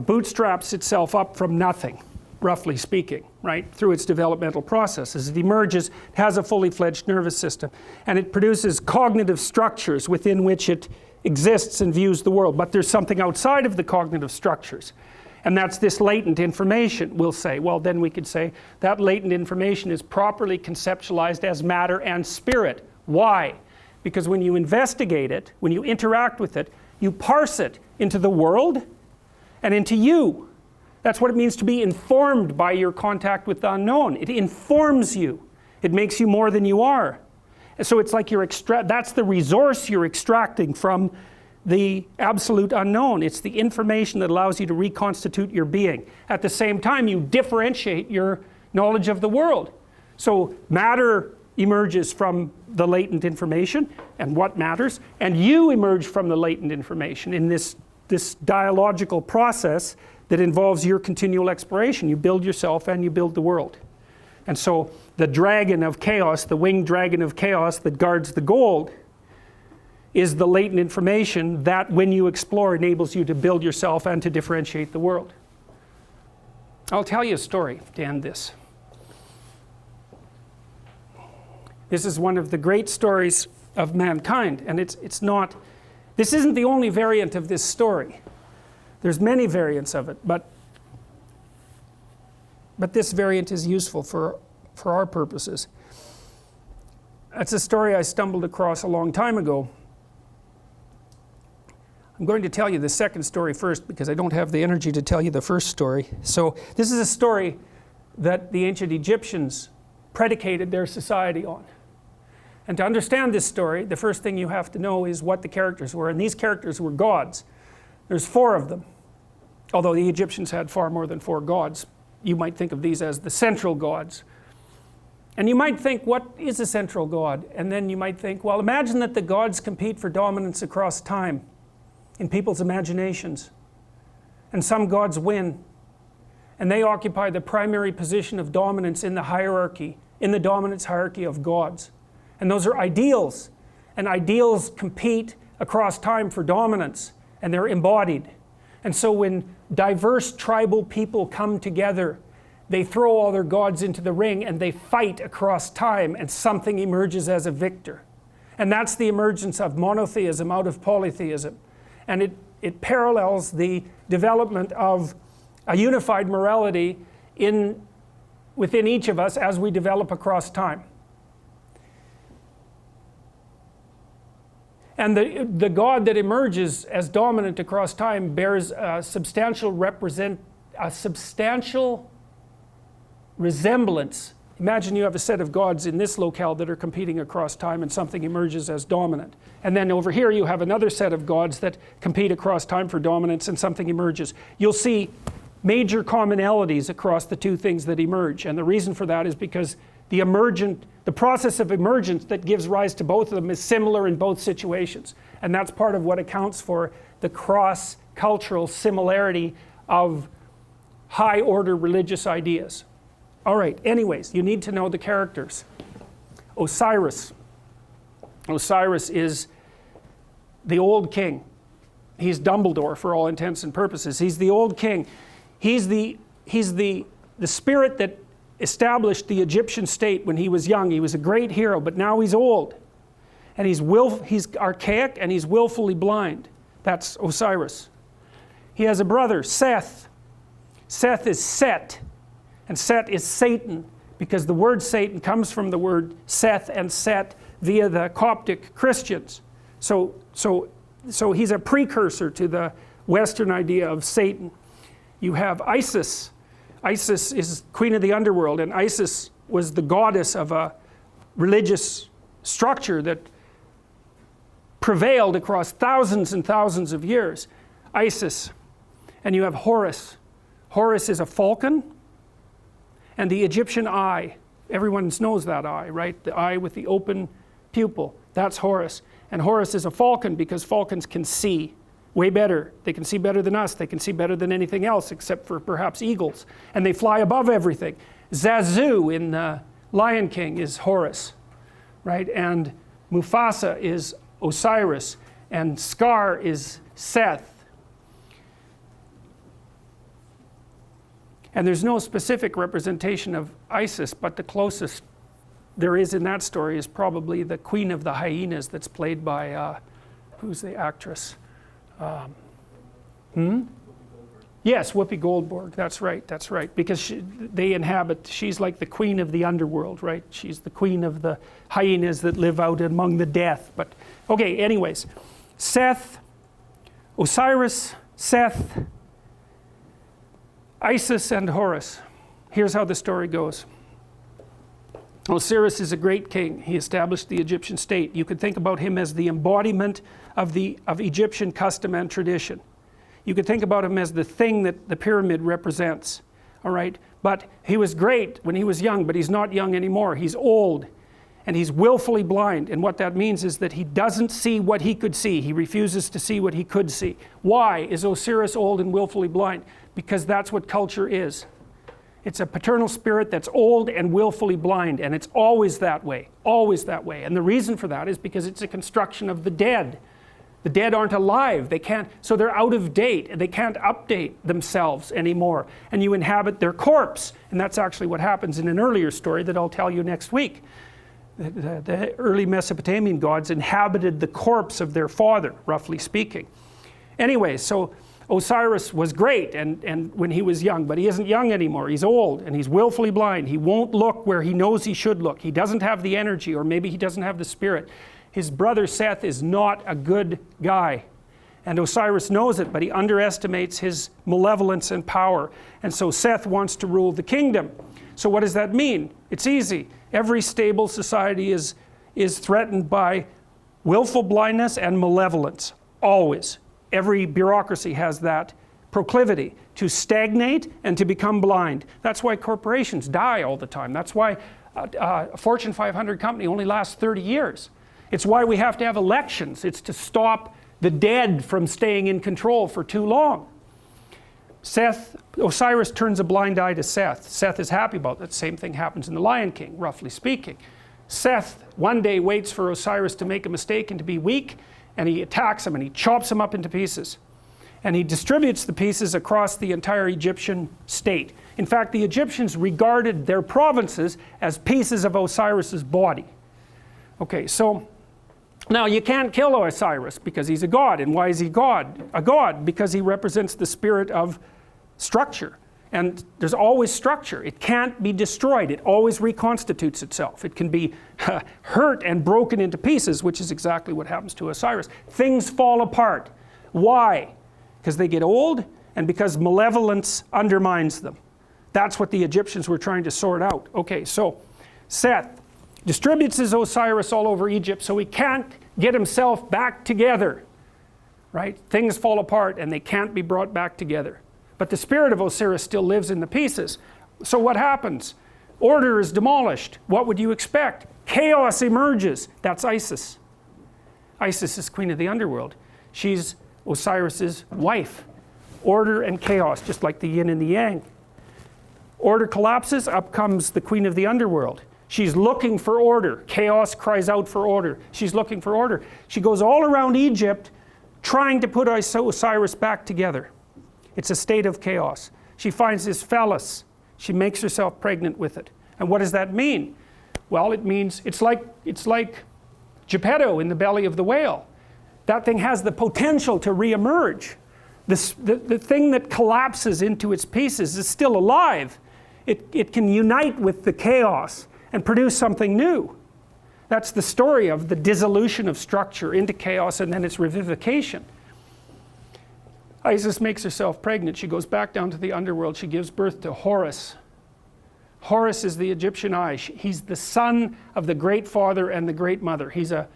bootstraps itself up from nothing, roughly speaking, right, through its developmental processes. It emerges, it has a fully fledged nervous system, and it produces cognitive structures within which it exists and views the world. But there's something outside of the cognitive structures, and that's this latent information, we'll say. Well, then we could say that latent information is properly conceptualized as matter and spirit. Why? Because when you investigate it, when you interact with it, you parse it into the world and into you. That's what it means to be informed by your contact with the unknown. It informs you. It makes you more than you are. And so it's like that's the resource you're extracting from the absolute unknown. It's the information that allows you to reconstitute your being. At the same time, you differentiate your knowledge of the world. So matter emerges from the latent information and what matters, and you emerge from the latent information in this dialogical process that involves your continual exploration. You build yourself and you build the world. And so the dragon of chaos, the winged dragon of chaos that guards the gold, is the latent information that, when you explore, enables you to build yourself and to differentiate the world. I'll tell you a story to end this. This is one of the great stories of mankind, and this isn't the only variant of this story. There's many variants of it, but this variant is useful for our purposes. It's a story I stumbled across a long time ago. I'm going to tell you the second story first because I don't have the energy to tell you the first story. So this is a story that the ancient Egyptians predicated their society on. And to understand this story, the first thing you have to know is what the characters were. And these characters were gods. There's 4 of them. Although the Egyptians had far more than 4 gods. You might think of these as the central gods. And you might think, what is a central god? And then you might think, well, imagine that the gods compete for dominance across time in people's imaginations. And some gods win. And they occupy the primary position of dominance in the hierarchy, in the dominance hierarchy of gods. And those are ideals. And ideals compete across time for dominance. And they're embodied. And so when diverse tribal people come together, they throw all their gods into the ring and they fight across time, and something emerges as a victor. And that's the emergence of monotheism out of polytheism. And it parallels the development of a unified morality within each of us as we develop across time. And the God that emerges as dominant across time bears a substantial resemblance. Imagine you have a set of gods in this locale that are competing across time, and something emerges as dominant. And then over here you have another set of gods that compete across time for dominance, and something emerges. You'll see major commonalities across the 2 things that emerge. And the reason for that is because the process of emergence that gives rise to both of them is similar in both situations. And that's part of what accounts for the cross-cultural similarity of high-order religious ideas. All right, anyways, you need to know the characters. Osiris. Osiris is the old king. He's Dumbledore for all intents and purposes. He's the old king. He's the spirit that established the Egyptian state when he was young. He was a great hero, but now he's old. And he's archaic and he's willfully blind. That's Osiris. He has a brother, Seth. Seth is Set, and Set is Satan, because the word Satan comes from the word Seth and Set via the Coptic Christians. So he's a precursor to the Western idea of Satan. You have Isis. Isis is queen of the underworld, and Isis was the goddess of a religious structure that prevailed across thousands and thousands of years. Isis. And you have Horus. Horus is a falcon, and the Egyptian eye. Everyone knows that eye, right? The eye with the open pupil. That's Horus. And Horus is a falcon because falcons can see way better. They can see better than us. They can see better than anything else except for perhaps eagles. And they fly above everything. Zazu in the Lion King is Horus, right? And Mufasa is Osiris. And Scar is Seth. And there's no specific representation of Isis, but the closest there is in that story is probably the Queen of the Hyenas that's played by, who's the actress? Yes, Whoopi Goldberg, that's right. Because she's like the queen of the underworld, right? She's the queen of the hyenas that live out among the death. But, okay, anyways. Seth, Osiris, Seth, Isis, and Horus. Here's how the story goes. Osiris is a great king. He established the Egyptian state. You could think about him as the embodiment of Egyptian custom and tradition. You could think about him as the thing that the pyramid represents. All right? But he was great when he was young, but he's not young anymore. He's old, and he's willfully blind. And what that means is that he doesn't see what he could see. He refuses to see what he could see. Why is Osiris old and willfully blind? Because that's what culture is. It's a paternal spirit that's old and willfully blind, and it's always that way, always that way. And the reason for that is because it's a construction of the dead. The dead aren't alive. They can't, so they're out of date, and they can't update themselves anymore. And you inhabit their corpse. And that's actually what happens in an earlier story that I'll tell you next week. The early Mesopotamian gods inhabited the corpse of their father, roughly speaking. Anyway, so Osiris was great and when he was young, but he isn't young anymore. He's old and he's willfully blind. He won't look where he knows he should look. He doesn't have the energy, or maybe he doesn't have the spirit. His brother Seth is not a good guy. And Osiris knows it, but he underestimates his malevolence and power. And so Seth wants to rule the kingdom. So what does that mean? It's easy. Every stable society is threatened by willful blindness and malevolence. Always. Every bureaucracy has that proclivity to stagnate and to become blind. That's why corporations die all the time. That's why a Fortune 500 company only lasts 30 years. It's why we have to have elections. It's to stop the dead from staying in control for too long. Osiris turns a blind eye to Seth. Seth is happy about that. Same thing happens in the Lion King, roughly speaking. Seth one day waits for Osiris to make a mistake and to be weak, and he attacks him and he chops him up into pieces. And he distributes the pieces across the entire Egyptian state. In fact, the Egyptians regarded their provinces as pieces of Osiris's body. Okay, so now you can't kill Osiris because he's a god. And why is he God? A god because he represents the spirit of structure. And there's always structure. It can't be destroyed. It always reconstitutes itself. It can be hurt and broken into pieces, which is exactly what happens to Osiris. Things fall apart. Why? Because they get old and because malevolence undermines them. That's what the Egyptians were trying to sort out. Okay, so Seth distributes his Osiris all over Egypt so he can't get himself back together. Right? Things fall apart and they can't be brought back together. But the spirit of Osiris still lives in the pieces. So what happens? Order is demolished. What would you expect? Chaos emerges. That's Isis. Isis is queen of the underworld. She's Osiris's wife. Order and chaos, just like the yin and the yang. Order collapses, up comes the queen of the underworld. She's looking for order. Chaos cries out for order. She's looking for order. She goes all around Egypt trying to put Osiris back together. It's a state of chaos. She finds this phallus. She makes herself pregnant with it. And what does that mean? Well, it means it's like Geppetto in the belly of the whale. That thing has the potential to reemerge. The thing that collapses into its pieces is still alive. It can unite with the chaos and produce something new. That's the story of the dissolution of structure into chaos and then its revivification. Isis makes herself pregnant. She goes back down to the underworld. She gives birth to Horus. Horus is the Egyptian eye. He's the son of the great father and the great mother. He's a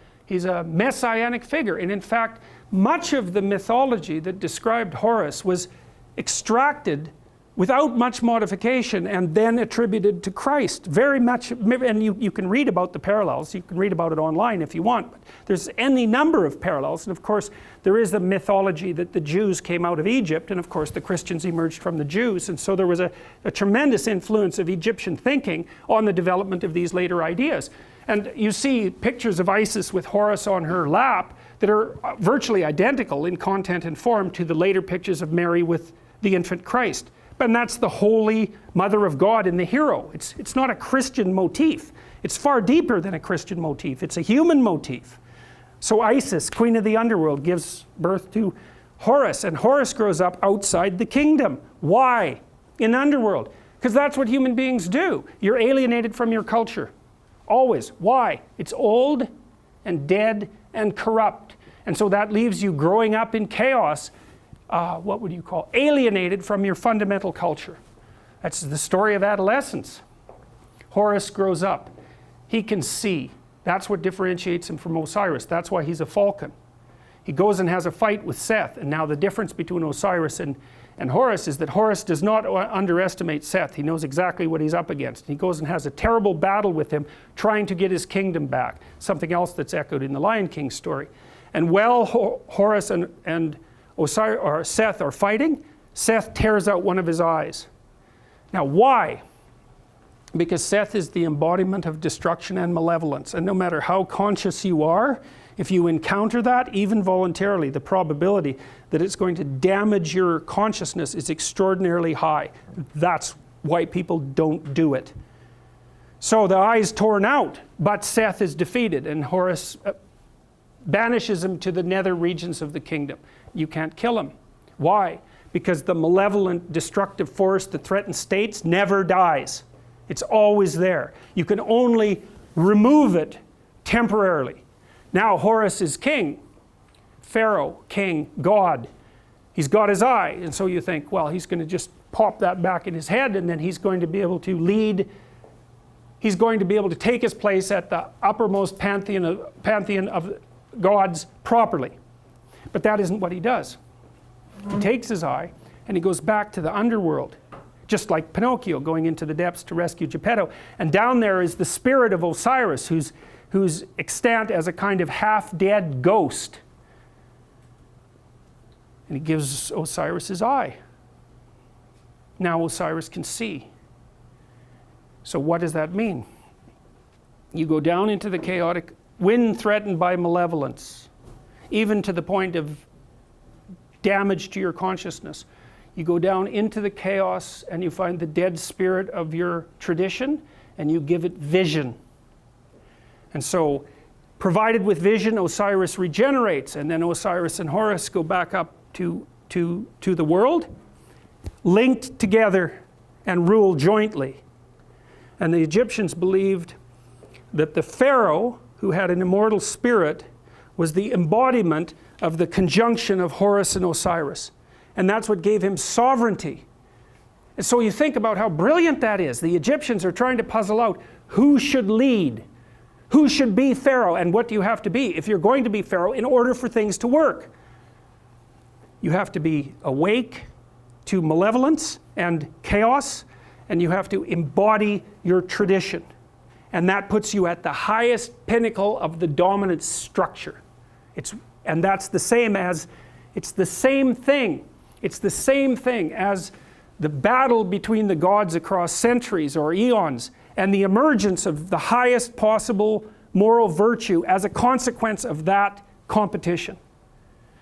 messianic figure. And in fact, much of the mythology that described Horus was extracted without much modification and then attributed to Christ. Very much, and you can read about the parallels. You can read about it online if you want. But there's any number of parallels. And of course, there is the mythology that the Jews came out of Egypt, and of course the Christians emerged from the Jews. And so there was a tremendous influence of Egyptian thinking on the development of these later ideas. And you see pictures of Isis with Horus on her lap that are virtually identical in content and form to the later pictures of Mary with the infant Christ. And that's the holy mother of God in the hero. It's not a Christian motif. It's far deeper than a Christian motif. It's a human motif. So Isis, queen of the underworld, gives birth to Horus, and Horus grows up outside the kingdom. Why? In the underworld. Because that's what human beings do. You're alienated from your culture. Always. Why? It's old and dead and corrupt. And so that leaves you growing up in chaos. What would you call? Alienated from your fundamental culture. That's the story of adolescence. Horus grows up. He can see. That's what differentiates him from Osiris. That's why he's a falcon. He goes and has a fight with Seth. And now the difference between Osiris and Horus is that Horus does not underestimate Seth. He knows exactly what he's up against. He goes and has a terrible battle with him, trying to get his kingdom back. Something else that's echoed in the Lion King story. And while Horus and Osiris or Seth are fighting, Seth tears out one of his eyes. Now why? Because Seth is the embodiment of destruction and malevolence, and no matter how conscious you are, if you encounter that, even voluntarily, the probability that it's going to damage your consciousness is extraordinarily high. That's why people don't do it. So the eye is torn out, but Seth is defeated, and Horus banishes him to the nether regions of the kingdom. You can't kill him. Why? Because the malevolent, destructive force that threatens states never dies. It's always there. You can only remove it temporarily. Now Horus is king. Pharaoh, king, God. He's got his eye. And so you think, well, he's going to just pop that back in his head, and then he's going to be able to lead. He's going to be able to take his place at the uppermost pantheon of gods properly. But that isn't what he does. He takes his eye and he goes back to the underworld, just like Pinocchio going into the depths to rescue Geppetto. And down there is the spirit of Osiris, who's extant as a kind of half-dead ghost. And he gives Osiris his eye. Now Osiris can see. So what does that mean? You go down into the chaotic, when threatened by malevolence, even to the point of damage to your consciousness. You go down into the chaos and you find the dead spirit of your tradition and you give it vision. And so, provided with vision, Osiris regenerates, and then Osiris and Horus go back up to the world, linked together and rule jointly. And the Egyptians believed that the Pharaoh, who had an immortal spirit, was the embodiment of the conjunction of Horus and Osiris. And that's what gave him sovereignty. And so you think about how brilliant that is. The Egyptians are trying to puzzle out who should lead, who should be Pharaoh, and what do you have to be if you're going to be Pharaoh in order for things to work. You have to be awake to malevolence and chaos, and you have to embody your tradition. And that puts you at the highest pinnacle of the dominant structure. It's the same thing as the battle between the gods across centuries or eons, and the emergence of the highest possible moral virtue as a consequence of that competition.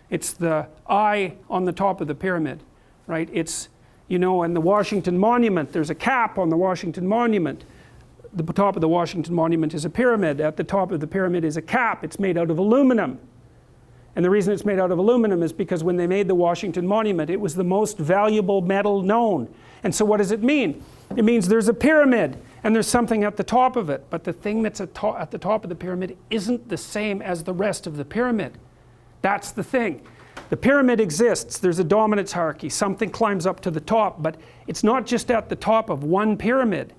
It's the eye on the top of the pyramid, right? It's, you know, in the Washington Monument, there's a cap on the Washington Monument. The top of the Washington Monument is a pyramid. At the top of the pyramid is a cap. It's made out of aluminum. And the reason it's made out of aluminum is because when they made the Washington Monument, it was the most valuable metal known. And so what does it mean? It means there's a pyramid and there's something at the top of it. But the thing that's at the top of the pyramid isn't the same as the rest of the pyramid. That's the thing. The pyramid exists. There's a dominance hierarchy. Something climbs up to the top. But it's not just at the top of one pyramid.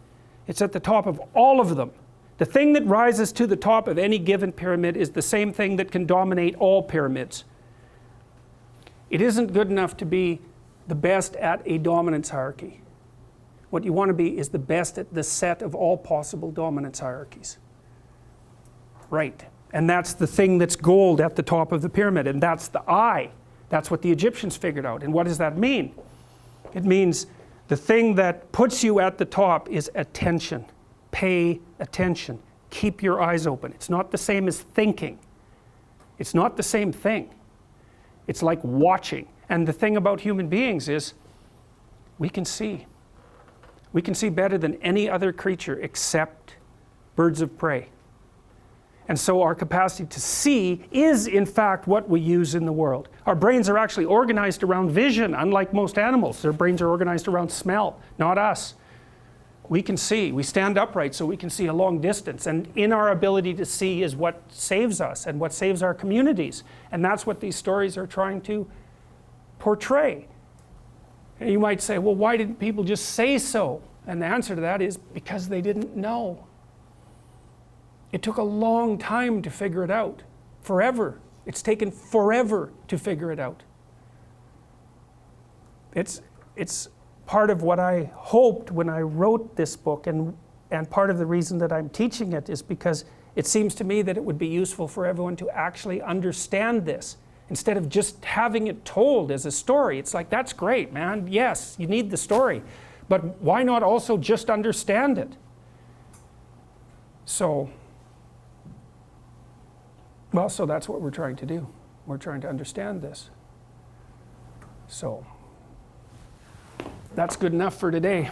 It's at the top of all of them. The thing that rises to the top of any given pyramid is the same thing that can dominate all pyramids. It isn't good enough to be the best at a dominance hierarchy. What you want to be is the best at the set of all possible dominance hierarchies. Right. And that's the thing that's gold at the top of the pyramid. And that's the eye. That's what the Egyptians figured out. And what does that mean? It means the thing that puts you at the top is attention. Pay attention. Keep your eyes open. It's not the same as thinking. It's not the same thing. It's like watching. And the thing about human beings is we can see. We can see better than any other creature except birds of prey. And so our capacity to see is in fact what we use in the world. Our brains are actually organized around vision, unlike most animals. Their brains are organized around smell, not us. We can see. We stand upright so we can see a long distance. And in our ability to see is what saves us and what saves our communities. And that's what these stories are trying to portray. And you might say, well, why didn't people just say so? And the answer to that is because they didn't know. It took a long time to figure it out. Forever. It's taken forever to figure it out. It's part of what I hoped when I wrote this book, and part of the reason that I'm teaching it is because it seems to me that it would be useful for everyone to actually understand this instead of just having it told as a story. It's like, that's great, man. Yes, you need the story. But why not also just understand it? So that's what we're trying to do. We're trying to understand this. So that's good enough for today.